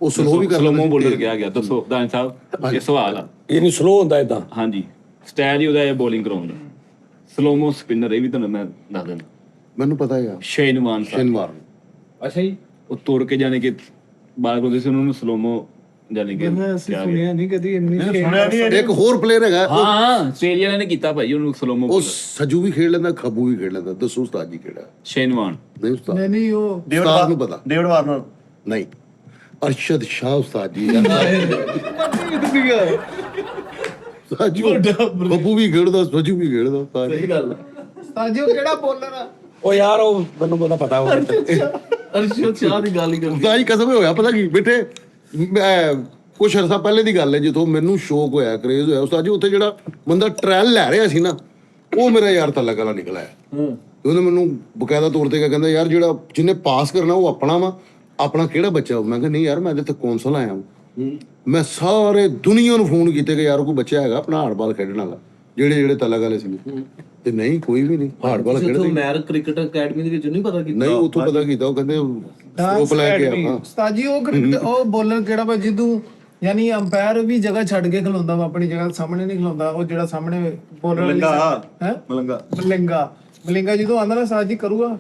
ਉਹ ਸਲੋ ਵੀ ਕਰ ਸਲੋਮੋ ਬੋਲਰ ਕਿਹਾ ਗਿਆ। ਦੱਸੋ ਦਾਨ ਸਾਹਿਬ, ਇਹ ਸਵਾਲ ਆ। ਇਹ ਨਹੀਂ ਸਲੋ ਹੁੰਦਾ ਇਦਾਂ? ਹਾਂਜੀ, ਸਟਾਈਲ ਹੀ ਉਹਦਾ ਇਹ ਬੋਲਿੰਗ ਕਰਾਉਣ ਦਾ। ਸਲੋਮੋ ਸਪਿਨਰ, ਇਹ ਵੀ ਤੁਹਾਨੂੰ ਮੈਂ ਦੱਸ ਦਿੰਦਾ। ਮੈਨੂੰ ਪਤਾ ਹੈ ਸ਼ੇਨਵਾਨ ਸਾਹਿਬ। ਸ਼ਨਵਾਰ ਅੱਛਾ ਜੀ, ਉਹ ਤੋੜ ਕੇ ਜਾਣੇ ਕਿ ਬਾਲ ਕੋਦੇ ਸੀ, ਉਹਨਾਂ ਨੂੰ ਸਲੋਮੋ ਜਾਨੀ ਕਿ ਅਸੀਂ ਸੁਣਿਆ ਨਹੀਂ ਕਦੀ ਇੰਨੀ ਸੁਣਿਆ ਨਹੀਂ। ਇੱਕ ਹੋਰ ਪਲੇਅਰ ਹੈਗਾ ਹਾਂ ਆਸਟ੍ਰੇਲੀਆ ਨੇ ਕੀਤਾ ਭਾਈ ਉਹਨੂੰ ਸਲੋਮੋ। ਉਹ ਸਜੂ ਵੀ ਖੇਡ ਲੈਂਦਾ, ਖੱਬੂ ਵੀ ਖੇਡ ਲੈਂਦਾ। ਦੱਸੋ ਉਸਤਾਦ ਜੀ ਕਿਹੜਾ? ਸ਼ੇਨਵਾਨ। ਨਹੀਂ ਉਸਤਾਦ ਨਹੀਂ ਉਹ ਉਸਤਾਦ ਨੂੰ ਪਤਾ ਡੇਵਿਡ ਵਾਰਨਰ ਨਹੀਂ। ਅਰਸ਼ਦ ਸ਼ਾਹ ਉਸਤਾਦ ਜੀ। ਸਾਜੂ ਖੱਬੂ ਵੀ ਖੇਡਦਾ, ਸਜੂ ਵੀ ਖੇਡਦਾ ਉਸਤਾਦ ਜੀ। ਸਹੀ ਗੱਲ ਉਸਤਾਦ ਜੀ ਉਹ ਕਿਹੜਾ ਬੋਲਰ ਆ? ਉਹ ਯਾਰ ਉਹ ਮੈਨੂੰ ਪਤਾ ਉਹ ਅਰਸ਼ਦ ਸ਼ਾਹ ਦੀ ਗੱਲ ਹੀ ਕਰ। ਉਸਤਾਦ ਜੀ ਕਸਮ ਹੋਇਆ ਪਤਾ ਕੀ ਬੇਟੇ, ਕੁਛ ਅਰਸਾ ਪਹਿਲੇ ਦੀ ਗੱਲ ਹੈ ਜਦੋਂ ਮੈਨੂੰ ਸ਼ੌਕ ਹੋਇਆ, ਕਰੇਜ਼ ਹੋਇਆ ਉਸਤਾਦ ਜੀ, ਉੱਥੇ ਜਿਹੜਾ ਬੰਦਾ ਟ੍ਰਾਇਲ ਲੈ ਰਿਹਾ ਸੀ ਨਾ, ਉਹ ਮੇਰਾ ਯਾਰ ਤਲਕ ਵਾਲਾ ਨਿਕਲ ਆਇਆ। ਉਹਨੇ ਮੈਨੂੰ ਬਕਾਇਦਾ ਤੌਰ ਤੇ ਕਹਿੰਦਾ ਯਾਰ ਜਿਹੜਾ ਜਿਹਨੇ ਪਾਸ ਕਰਨਾ ਉਹ ਆਪਣਾ ਵਾ, ਆਪਣਾ ਕਿਹੜਾ ਬੱਚਾ? ਮੈਂ ਕਿਹਾ ਨਹੀਂ ਯਾਰ, ਮੈਂ ਇੱਥੇ ਕੌਂਸਲ ਆਇਆ ਮੈਂ ਸਾਰੇ ਦੁਨੀਆ ਨੂੰ ਫੋਨ ਕੀਤੇ ਕਿ ਯਾਰ ਕੋਈ ਬੱਚਾ ਹੈਗਾ ਆਪਣਾ ਹਾਰਡਬਾਲ ਖੇਡਣ ਵਾਲਾ, ਜਿਹੜੇ ਤਲਕ ਵਾਲੇ ਸੀ, ਤੇ ਨਹੀਂ ਕੋਈ ਵੀ ਨਹੀਂ ਹਾਰਡਬਾਲ ਖੇਡਦੇ। ਮੈਰ ਕ੍ਰਿਕਟ ਅਕੈਡਮੀ ਦੇ ਵਿੱਚ ਨਹੀਂ ਪਤਾ ਕੀਤਾ? ਨਹੀਂ ਉੱਥੋਂ ਪਤਾ ਕੀਤਾ, ਉਹ ਕਹਿੰਦੇ ਉਹ ਲੈ ਕੇ ਆਪਾਂ। ਉਸਤਾਦ ਜੀ ਉਹ ਬੋਲਰ ਕਿਹੜਾ ਵਾ ਜਿੱਦੂ, ਯਾਨੀ ਅੰਪਾਇਰ ਵੀ ਜਗ੍ਹਾ ਛੱਡ ਕੇ ਖਲੋਂਦਾ ਵਾ, ਆਪਣੀ ਜਗ੍ਹਾ ਸਾਹਮਣੇ ਨਹੀਂ ਖਲੋਂਦਾ। ਉਹ ਜਿਹੜਾ ਸਾਹਮਣੇ ਬੋਲਰ ਮਲਿੰਗਾ ਜਦੋਂ ਆਂਦਾ ਨਾ ਸਾਜ ਜੀ ਕਰੂਗਾ।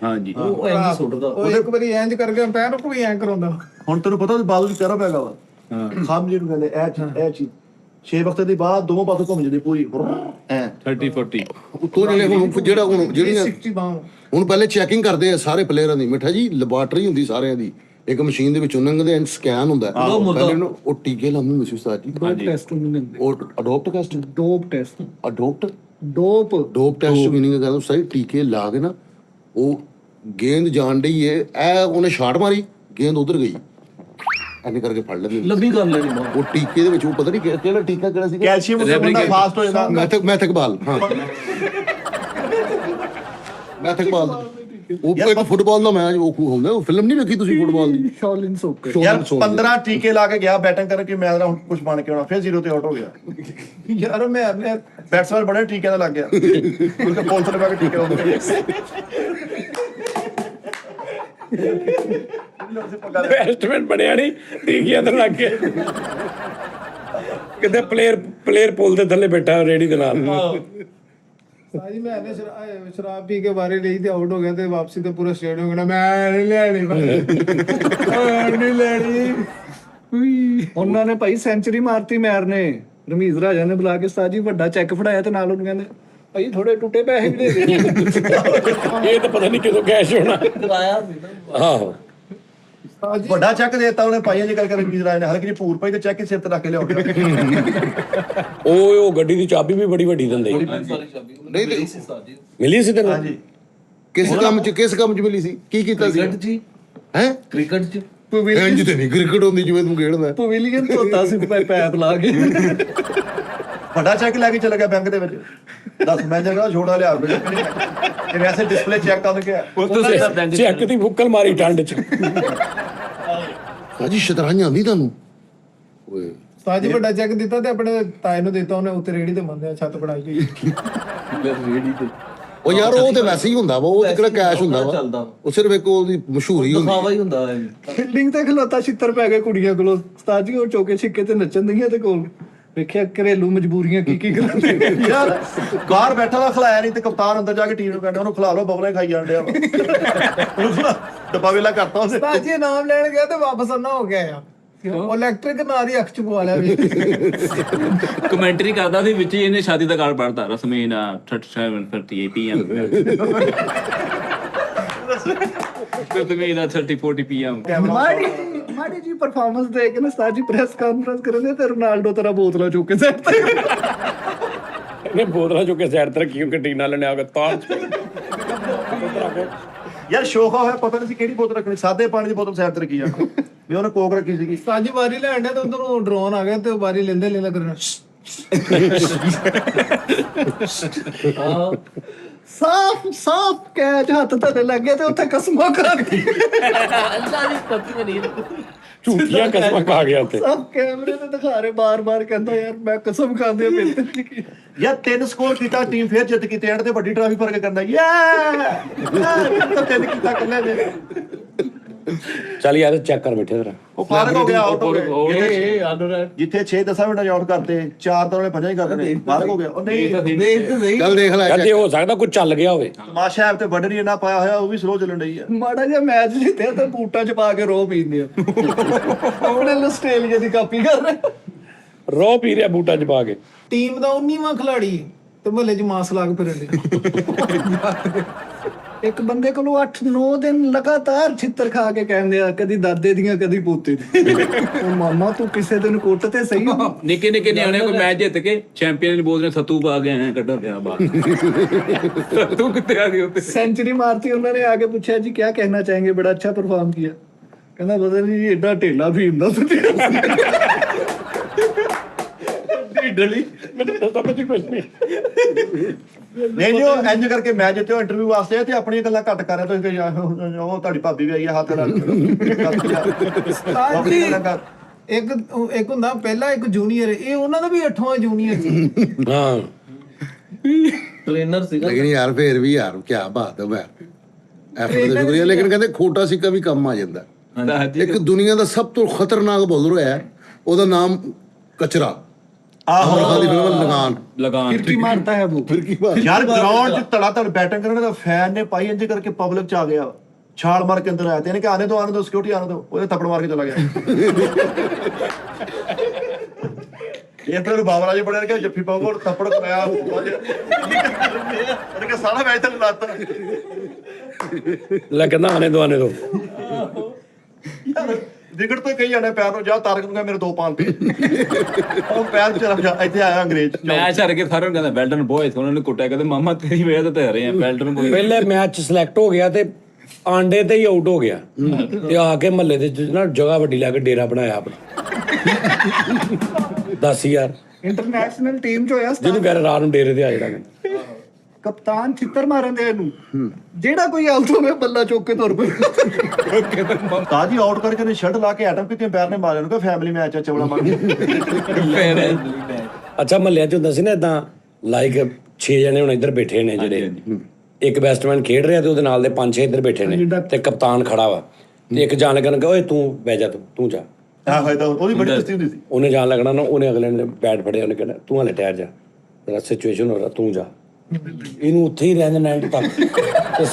ਹਾਂਜੀ, ਉਹ ਐਂ ਸੁੱਟਦਾ। ਉਹ ਇੱਕ ਵਾਰੀ ਇੰਜ ਕਰਕੇ ਅੰਪਾਇਰ ਨੂੰ ਵੀ ਐਂ ਕਰਾਉਂਦਾ। ਹੁਣ ਤੈਨੂੰ ਪਤਾ ਬਾਦੂ ਦੀ ਪਿਆਰਾ ਪੈਗਾ ਵਾ। ਖਾਮ ਜੀ ਨੂੰ ਕਹਿੰਦੇ ਇਹ ਚੀਜ਼ 6 ਵਕਤ ਦੀ ਬਾਅਦ ਦੋਵੇਂ ਪਾਸੇ ਘੁੰਮ ਜਾਂਦੀ ਪੂਰੀ ਐ 30-40। ਉੱਤੋਂ ਜਿਹੜੇ ਹੁਣ ਜਿਹੜਾ ਹੁਣ ਜਿਹੜੀਆਂ 60 ਬਾਹ ਹੁਣ ਪਹਿਲੇ ਚੈਕਿੰਗ ਕਰਦੇ ਆ ਸਾਰੇ ਪਲੇਅਰਾਂ ਦੀ। ਮਿੱਠਾ ਜੀ ਲੈਬੋਰੇਟਰੀ ਹੁੰਦੀ ਸਾਰਿਆਂ ਦੀ, ਇੱਕ ਮਸ਼ੀਨ ਦੇ ਵਿੱਚੋਂ ਲੰਘਦੇ ਐਂ ਸਕੈਨ ਹੁੰਦਾ। ਪਹਿਲੇ ਨੂੰ ਉਹ ਟੀਕੇ ਲਾਉਂਦੇ ਹੁੰਦੇ ਸੀ ਉਸਤਾਦ ਜੀ। ਟੈਸਟ ਨਹੀਂ ਦਿੰਦੇ। ਉਹ adapt test, dope test, adapt dope test meaning ਕਹਿੰਦਾ ਸਹੀ ਟੀਕੇ ਲਾ ਕੇ ਨਾ, ਉਹ ਗੇਂਦ ਜਾਣ ਡਈ ਏ, ਇਹ ਉਹਨੇ ਸ਼ਾਟ ਮਾਰੀ, ਗੇਂਦ ਉਧਰ ਗਈ, ਐਨੇ ਕਰਕੇ ਫੜ ਲੈਂਦੇ। ਲੰਬੀ ਕਰ ਲੈਣੀ ਬਾਹਰ। ਉਹ ਟੀਕੇ ਦੇ ਵਿੱਚ ਉਹ ਪਤਾ ਨਹੀਂ ਕਿਹੜਾ ਟੀਕਾ ਕਿਹੜਾ ਸੀਗਾ, ਕੈਲਸ਼ੀਅਮ ਉੱਤੇ ਬੰਦਾ ਫਾਸਟ ਹੋ ਜਾਂਦਾ। ਮੈਥਕਬਾਲ। ਹਾਂ ਮੈਥਕਬਾਲ। ਉਹ ਇੱਕ ਫੁੱਟਬਾਲ ਦਾ ਮੈਚ ਉਹ ਹੁੰਦਾ, ਉਹ ਫਿਲਮ ਨਹੀਂ ਵੇਖੀ ਤੁਸੀਂ ਫੁੱਟਬਾਲ ਦੀ? ਸ਼ਾਲਿਨ ਸੋਕਰ। ਯਾਰ 15 ਟੀਕੇ ਲਾ ਕੇ ਗਿਆ ਬੈਟਿੰਗ ਕਰਨ ਕਿ ਮੈਂ ਹੁਣ ਕੁਝ ਬਣ ਕੇ ਆਉਣਾ, ਫਿਰ 0 ਤੇ ਆਊਟ ਹੋ ਗਿਆ। ਯਾਰ ਮੈਂ ਬੈਟਸਮੈਨ ਬੜੇ ਟੀਕੇ ਦਾ ਲੱਗ ਗਿਆ, ਉਹਦੇ ਪੁਲਿਸ ਨੇ ਪਾ ਕੇ ਟੀਕੇ ਲਾਉਂਦੇ। ਇਨਵੈਸਟਮੈਂਟ ਬਣਿਆ ਨਹੀਂ, ਟੀਕਿਆਂ ਤੇ ਲੱਗ ਗਿਆ। ਕਿਤੇ ਪਲੇਅਰ ਪੁੱਲ ਦੇ ਥੱਲੇ ਬੈਠਾ ਰੇੜੀ ਦੇ ਨਾਲ। ਸਾਜੀ ਮੈਂ ਸ਼ਰਾਬ ਪੀ ਕੇ ਬਾਰੇ ਲਈ ਤੇ ਆਊਟ ਹੋ ਗਿਆ, ਤੇ ਵਾਪਸੀ ਤੇ ਪੂਰਾ ਸਟੇਡੀਅਮ ਕਹਿੰਦਾ ਮੈਂ ਨਹੀਂ ਲੈਣੀ ਨਹੀਂ ਲੈਣੀ। ਉਹਨਾਂ ਨੇ ਭਾਈ ਸੈਂਚਰੀ ਮਾਰਤੀ ਮੈਰ ਨੇ। ਰਮੀਜ਼ ਰਾਜਾ ਨੇ ਬੁਲਾ ਕੇ ਉਸਤਾਦ ਜੀ ਵੱਡਾ ਚੈੱਕ ਫੜਾਇਆ, ਤੇ ਨਾਲ ਉਹਨੂੰ ਕਹਿੰਦੇ ਭਾਈ ਥੋੜੇ ਟੁੱਟੇ ਪੈਸੇ ਵੀ ਦੇ ਦੇ। ਇਹ ਤਾਂ ਪਤਾ ਨਹੀਂ ਕਦੋਂ ਕੈਸ਼ ਹੋਣਾ। ਕਰਾਇਆ ਸੀ ਨਾ। ਆਹੋ, ਵੱਡਾ ਚੈੱਕ ਦੇਤਾ ਉਹਨੇ ਪਾਈਆਂ ਜੀ ਕਰਕੇ ਰਣਜੀਤ ਰਾਜ ਨੇ, ਹਲਕੀ ਜਿਹੀ ਪੂਰ ਪਾਈ ਤੇ ਚੈੱਕ ਹੀ ਸਿਰ ਤੇ ਰੱਖ ਕੇ ਲਿਆਉਂਦਾ। ਉਹ ਗੱਡੀ ਦੀ ਚਾਬੀ ਵੀ ਬੜੀ ਵੱਡੀ ਦਿੰਦੇ। ਨਹੀਂ ਤੇ ਮਿਲੀ ਸੀ ਤੈਨੂੰ? ਹਾਂਜੀ, ਕਿਸ ਕੰਮ 'ਚ ਮਿਲੀ ਸੀ? ਕੀ ਕੀਤਾ ਸੀ? ਕ੍ਰਿਕਟ ਜੀ, ਹੈ ਕ੍ਰਿਕਟ ਚ ਇੰਜ ਤੇ ਨਹੀਂ ਕ੍ਰਿਕਟ ਹੁੰਦੀ ਜਿਵੇਂ ਤੂੰ ਖੇਡਦਾ। ਪਵੇਲੀਅਨ ਧੋਤਾ ਸੀ ਪੈਪ ਲਾ ਕੇ। ਵੱਡਾ ਚੈੱਕ ਲੈ ਕੇ ਚਲਾ ਗਿਆ ਬੈਂਕ ਦੇ ਵਿੱਚ। 10 ਮੈਨੇਜਰ ਦਾ ਛੋੜਾ ਲਿਆ ਤੇ ਵੈਸੇ ਡਿਸਪਲੇ ਚੈੱਕ ਕਰ ਗਿਆ। ਚੈੱਕ ਦੀ ਬੁੱਕਲ ਮਾਰੀ ਠੰਡ ਚ। ਸਾਜੀ ਸ਼ਤਰੰਜ ਆਉਂਦੀ ਤੁਹਾਨੂੰ? ਓਏ ਉਸਤਾਦ ਜੀ ਵੱਡਾ ਚੈੱਕ ਦਿੱਤਾ ਤੇ ਆਪਣੇ ਤਾਏ ਨੂੰ ਦਿੱਤਾ, ਉਹਨੇ ਉੱਤੇ ਰੇੜੀ ਤੇ ਮੰਨਿਆ, ਛੱਤ ਬਣਾਈ ਗਈ। ਰੇੜੀ ਤੇ ਉਹ ਯਾਰ ਉਹ ਤੇ ਵੈਸੇ ਹੀ ਹੁੰਦਾ ਵਾ, ਉਹ ਤੇ ਕਿਹੜਾ ਕੈਸ਼ ਹੁੰਦਾ ਵਾ, ਚੱਲਦਾ। ਉਹ ਸਿਰਫ ਇੱਕ ਉਹਦੀ ਮਸ਼ਹੂਰੀ ਹੁੰਦੀ ਦਿਖਾਵਾ ਹੀ ਹੁੰਦਾ ਹੈ। ਬਿਲਡਿੰਗ ਤੇ ਖਲੋਤਾ ਛਿੱਤਰ ਪੈ ਗਏ ਕੁੜੀਆਂ ਕੋਲੋਂ, ਉਸਤਾਦ ਜੀ ਉਹ ਚੌਕੇ ਛਿੱਕੇ ਤੇ ਨੱਚਣ ਦੀਆਂ ਤੇ ਕੋਲ ਵੇਖਿਆ ਘਰੇਲੂ ਮਜਬੂਰੀਆਂ ਕੀ ਕਰਾਉਂਦੇ ਨੇ। ਯਾਰ ਬਾਹਰ ਬੈਠਾ ਵਾ, ਖਲਾਇਆ ਨਹੀਂ ਤੇ ਕਪਤਾਨ ਅੰਦਰ ਜਾ ਕੇ ਟੀਮ ਨੂੰ ਕਹਿੰਦਾ ਉਹਨੂੰ ਖਿਲਾ ਲਓ, ਬਬਲੇ ਖਾਈ ਜਾਣ ਡਿਆ ਵਾ। ਉਹਨੂੰ ਖਿਲਾ, ਡੱਬਾ ਵੇਲਾ ਕਰਤਾ ਉਹਨੇ। ਉਸਤਾਦ ਜੀ ਨਾਮ ਲੈਣ ਗਿਆ ਤੇ ਵਾਪਸ ਆਉਣਾ ਹੋ ਗਿਆ ਆ, ਉਹ ਇਲੈਕਟ੍ਰਿਕ ਨਾਂ ਦੀ ਅੱਖ ਚ ਪਵਾ ਲਿਆ ਵੀ। ਕਮੈਂਟਰੀ ਕਰਦਾ ਸੀ ਵਿੱਚ ਹੀ ਇਹਨੇ ਸ਼ਾਦੀ ਦਾ ਕਾਰਡ ਪੜਤਾ, ਰਸਮੀਨ 37:38 PM ਰਸਮੀਨ 30:40 PM। ਮਾੜੀ ਜੀ ਪਰਫਾਰਮੈਂਸ ਦੇ ਕੇ ਨਾ ਉਸਤਾਦ ਜੀ ਪ੍ਰੈਸ ਕਾਨਫਰੰਸ ਕਰਦੇ ਤੇ ਰੋਨਾਲਡੋ ਤੇਰਾ ਬੋਤਲਾਂ ਚੁੱਕ ਕੇ ਸੈੱਟ ਤੇ ਇਹਨੇ ਬੋਤਲਾਂ ਚੁੱਕ ਕੇ ਸਾਈਡ ਤੇ ਰੱਖੀ, ਕਿਉਂਕਿ ਟੀਨਾ ਲੈਣੇ ਆ ਕੇ ਤਾਰ ਯਾਰ ਸ਼ੋਖਾ ਹੋਇਆ, ਪਤਾ ਨਹੀਂ ਸੀ ਕਿਹੜੀ ਬੋਤਲ ਰੱਖਣੀ, ਸਾਦੇ ਪਾਣੀ ਦੀ ਬੋਤਲ ਸਾਈਡ ਤੇ ਰੱਖੀ ਜਾਣ, ਵੀ ਉਹਨੇ ਕੋਕ ਰੱਖੀ ਸੀਗੀ। ਉਸਤਾਦ ਜੀ ਵਾਰੀ ਲੈਣ ਡਿਆ ਤੇ ਉਧਰੋਂ ਡਰੋਨ ਆ ਗਿਆ ਤੇ ਉਹ ਵਾਰੀ ਲੈਂਦੇ ਕਰਨਾ। ਸਾਫ ਕੈਚ ਹੱਥ ਤੇ ਲੱਗੇ ਤੇ ਉੱਥੇ ਕਸਮਾਂ ਖਾ ਗਈ। ਝੂਠੀਆਂ ਕਸਮਾਂ ਖਾ ਗਿਆ ਉੱਥੇ। ਸਭ ਕੈਮਰੇ ਤੇ ਦਿਖਾ ਰਹੇ ਬਾਰ-ਬਾਰ, ਕਹਿੰਦਾ ਯਾਰ ਮੈਂ ਕਸਮ ਖਾਂਦੇ ਆ ਮੇਰੇ ਤੇ ਕੀ। ਯਾਰ 3 ਸਕੋਰ ਕੀਤਾ, ਟੀਮ ਫੇਰ ਜਿੱਤ ਕੀਤੀ, ਐਂਡ ਤੇ ਵੱਡੀ ਟਰਾਫੀ ਫਰਕ ਕਰਨਾ। ਤਿੰਨ ਕੀਤਾ ਕੱਲੇ ਨੇ। ਚੱਲ ਯਾਰ ਚੈੱਕ ਕਰ ਬੈਠੇ ਤੇਰਾ। ਉਹ ਫਾਰਕ ਹੋ ਗਿਆ, ਆਊਟ ਹੋ ਗਿਆ। ਇਹ ਆਨਰ ਜਿੱਥੇ 6-10 ਮਿੰਟ ਆਊਟ ਕਰਤੇ, 4 ਤਾਂ ਉਹਨੇ 5 ਹੀ ਕਰ ਦੇਣੇ, ਫਾਰਕ ਹੋ ਗਿਆ। ਉਹ ਨਹੀਂ, ਚੱਲ ਦੇਖ ਲੈ ਕਹਿੰਦੇ ਹੋ ਸਕਦਾ ਕੁਝ ਚੱਲ ਗਿਆ ਹੋਵੇ। ਤਮਾਸ਼ਾ ਐਪ ਤੇ ਵੱਢ ਇੰਨਾ ਪਾਇਆ ਹੋਇਆ, ਉਹ ਵੀ ਸਲੋ ਚੱਲਣ ਡਈ ਆ। ਮਾੜਾ ਜਿਹਾ ਮੈਚ ਜਿੱਤਿਆ ਤਾਂ ਬੂਟਾਂ 'ਚ ਪਾ ਕੇ ਰੋ ਪੀਂਦੇ ਆ। ਆਪਣੇ ਆਸਟ੍ਰੇਲੀਆ ਦੀ ਕਾਪੀ ਕਰ ਰਹੇ। ਰੋ ਪੀ ਰਿਹਾ ਬੂਟਾਂ 'ਚ ਪਾ ਕੇ। ਟੀਮ ਦਾ 19ਵਾਂ ਖਿਲਾੜੀ ਤੇ ਮਹੱਲੇ 'ਚ ਮਾਸ ਲਾਗ ਫਿਰਨ ਡਿਆ। ਇੱਕ ਬੰਦੇ ਕੋਲੋਂ 8-9 ਦਿਨ ਲਗਾਤਾਰ ਛਿੱਤਰ ਖਾ ਕੇ ਕਹਿੰਦੇ ਆ, ਕਦੀ ਦਾਦੇ ਦੀਆਂ ਕਦੀ ਪੋਤੇ ਦੀ। ਉਹ ਮਾਮਾ ਤੂੰ ਕਿਸੇ ਦਿਨ ਕੁੱਟ ਤੇ ਸਹੀ। ਨਿੱਕੇ ਨਿੱਕੇ ਨਿਆਣੇ ਕੋਈ ਮੈਚ ਜਿੱਤ ਕੇ ਚੈਂਪੀਅਨ ਨੂੰ ਬੋਲਦੇ ਸੱਤੂ ਪਾ ਗਏ ਐ ਕੱਢਣ ਪਿਆ ਬਾਹਰ। ਸੱਤੂ ਕਿੱਥੇ ਆ ਗਏ ਉੱਤੇ? सेंचुरी मारती, उन्होंने आगे पूछा जी क्या कहना चाहेंगे, बड़ा अच्छा परफॉर्म किया। कहना पता नहीं जी एडा ढेला भी ਨਹੀਂ ਜੀ, ਉਹ ਇੰਜ ਕਰਕੇ ਮੈਚ ਜਿੱਤੇ, ਉਹ ਇੰਟਰਵਿਊ ਵਾਸਤੇ ਤੇ ਆਪਣੀਆਂ ਗੱਲਾਂ ਘੱਟ ਕਰ ਰਿਹਾ। ਤੁਸੀਂ ਉਹ ਤੁਹਾਡੀ ਭਾਬੀ ਵੀ ਆਈ ਹੈ, ਹੱਥ ਨਾਲ ਆਪਣੀ ਗੱਲਾਂ ਕਰ। ਇੱਕ ਹੁੰਦਾ ਪਹਿਲਾ, ਇੱਕ ਜੂਨੀਅਰ, ਇਹ ਉਹਨਾਂ ਦਾ ਵੀ 8ਵਾਂ ਜੂਨੀਅਰ ਸੀ। ਹਾਂ ਟ੍ਰੇਨਰ ਸੀਗਾ। ਲੇਕਿਨ ਯਾਰ ਫੇਰ ਵੀ ਯਾਰ ਕੀ ਬਾਤ ਹੈ। ਮੈਂ ਐਫਰਟ ਦਾ ਸ਼ੁਕਰੀਆ, ਲੇਕਿਨ ਕਹਿੰਦੇ ਖੋਟਾ ਸਿੱਕਾ ਵੀ ਕੰਮ ਆ ਜਾਂਦਾ। ਇੱਕ ਦੁਨੀਆ ਦਾ ਸਭ ਤੋਂ ਖਤਰਨਾਕ ਬੋਲਰ ਹੈ, ਉਹਦਾ ਨਾਮ ਕਚਰਾ। ਆਹੋ, ਦੀ ਫਿਲਮ ਲਗਾਨ फिर की मारता है वो। ਫਿਰ ਕੀ ਬਾਤ। ਯਾਰ ਗਰਾਊਂਡ 'ਚ ਧੜਾ ਧੜ ਬੈਟਿੰਗ ਕਰਨ ਦਾ ਫੈਨ ਨੇ ਪਾਈ, ਇੰਜ ਕਰਕੇ ਪਬਲਿਕ 'ਚ ਆ ਗਿਆ, ਛਾਲ ਮਾਰ ਕੇ ਅੰਦਰ ਆਇਆ ਤੇ ਇਹਨੇ ਕਿ ਆਨੇ ਦੋ ਸਿਕਿਉਰਿਟੀ ਆਨੇ ਦੋ, ਉਹਦੇ ਥੱਪੜ ਮਾਰ ਕੇ ਚਲਾ ਗਿਆ। ਇਹ ਫਿਰ ਬਾਬਰਾ ਜੀ ਬੜਿਆ ਕਿ ਜੱਫੀ ਪਾਉਗਾ, ਥੱਪੜ ਕਰਾਇਆ, ਉਹਨੇ ਕਿ ਸਾਰਾ ਮੈਚ ਤੇ ਲਾਤਾ। ਲੈ ਕਹਿੰਦਾ ਆਨੇ ਦੋ ਯਾਰ ਵਿਕਟ ਤੋਂ ਕਹੀ ਜਾਣਾ ਪੈਰ ਨੂੰ, ਜਾ ਤਾਰਕ ਨੂੰ ਕਹ ਮੇਰੇ 2 ਪਾਲ ਤੇ, ਉਹ ਪੈਰ ਚਲਾ ਜਾ। ਇੱਥੇ ਆਇਆ ਅੰਗਰੇਜ਼ ਮੈਚ ਹਾਰ ਕੇ ਸਾਰਿਆਂ ਨੂੰ ਕਹਿੰਦਾ ਵੈਲਡਨ ਬॉयਜ਼, ਉਹਨਾਂ ਨੇ ਕੁੱਟਿਆ, ਕਹਿੰਦੇ ਮਾਮਾ ਤੇਰੀ ਵਜ੍ਹਾ ਤੇ ਹਾਰੇ ਆ ਵੈਲਡਨ ਬॉयਜ਼। ਪਹਿਲੇ ਮੈਚ 'ਚ ਸਿਲੈਕਟ ਹੋ ਗਿਆ ਤੇ ਆਂਡੇ ਤੇ ਹੀ ਆਊਟ ਹੋ ਗਿਆ, ਤੇ ਆ ਕੇ ਮਹੱਲੇ ਦੇ ਨਾ ਜਗ੍ਹਾ ਵੱਡੀ ਲੈ ਕੇ ਡੇਰਾ ਬਣਾਇਆ ਆਪਣਾ। ਦੱਸ ਯਾਰ, इंटरनेशनल टीम जो है ਜਿਹਨੂੰ ਕਹਿ ਰਾਤ ਨੂੰ ਡੇਰੇ ਤੇ ਆ ਜਿਹੜਾ। कप्तान छित्तर मारन दे ਇਹਨੂੰ, ਜਿਹੜਾ ਕੋਈ ਆਊਟ ਹੋਵੇ ਬੱਲਾ ਚੁੱਕ ਕੇ ਤੁਰ ਪਏ। ਤਾਜੀ ਆਊਟ ਕਰਕੇ ਨੇ ਸ਼ਰਟ ਲਾ ਕੇ ਐਟਮ ਕਿਤੇ ਪੈਰ ਨੇ ਮਾਰਿਆ, ਉਹਨੂੰ ਕਿ ਫੈਮਿਲੀ ਮੈਚ ਆ, ਚਵਲਾ ਮਾਰ ਕੇ। ਅੱਛਾ ਮਹੱਲਿਆਂ 'ਚ ਹੁੰਦਾ ਸੀ ਨਾ ਇਦਾਂ, ਲਾਈਕ 6 ਜਣੇ ਹੁਣ ਇੱਧਰ ਬੈਠੇ ਨੇ, ਜਿਹੜੇ ਇੱਕ ਬੈਟਸਮੈਨ ਖੇਡ ਰਿਹਾ ਤੇ ਉਹਦੇ ਨਾਲ ਦੇ 5-6 ਇੱਧਰ ਬੈਠੇ ਨੇ, ਤੇ ਕਪਤਾਨ ਖੜਾ ਵਾ, ਤੇ ਇੱਕ ਜਾਣ ਲੱਗਣ ਓਏ ਤੂੰ ਬਹਿ ਜਾ, ਤੂੰ ਜਾ। ਆਹ ਹੋਇਆ ਤਾਂ ਉਹਦੀ ਬੜੀ ਕੁਸ਼ਤੀ ਹੁੰਦੀ ਸੀ। ਉਹਨੇ ਜਾਣ ਲੱਗਣਾ ਨਾ, ਉਹਨੇ ਅਗਲੇ ਨੇ ਬੈਟ ਫੜਿਆ, ਉਹਨੇ ਕਹਿਣਾ ਤੂੰ ਹਲੇ ਠਹਿਰ ਜਾ, ਤੇਰਾ ਸਿਚੁਏਸ਼ਨ ਹੋ ਰਿਹਾ, ਤੂੰ ਜਾ। ਇਹਨੂੰ ਉੱਥੇ ਹੀ ਰਹਿਣ ਦੇਣਾ ਐਂਡ ਤੱਕ, ਤੇ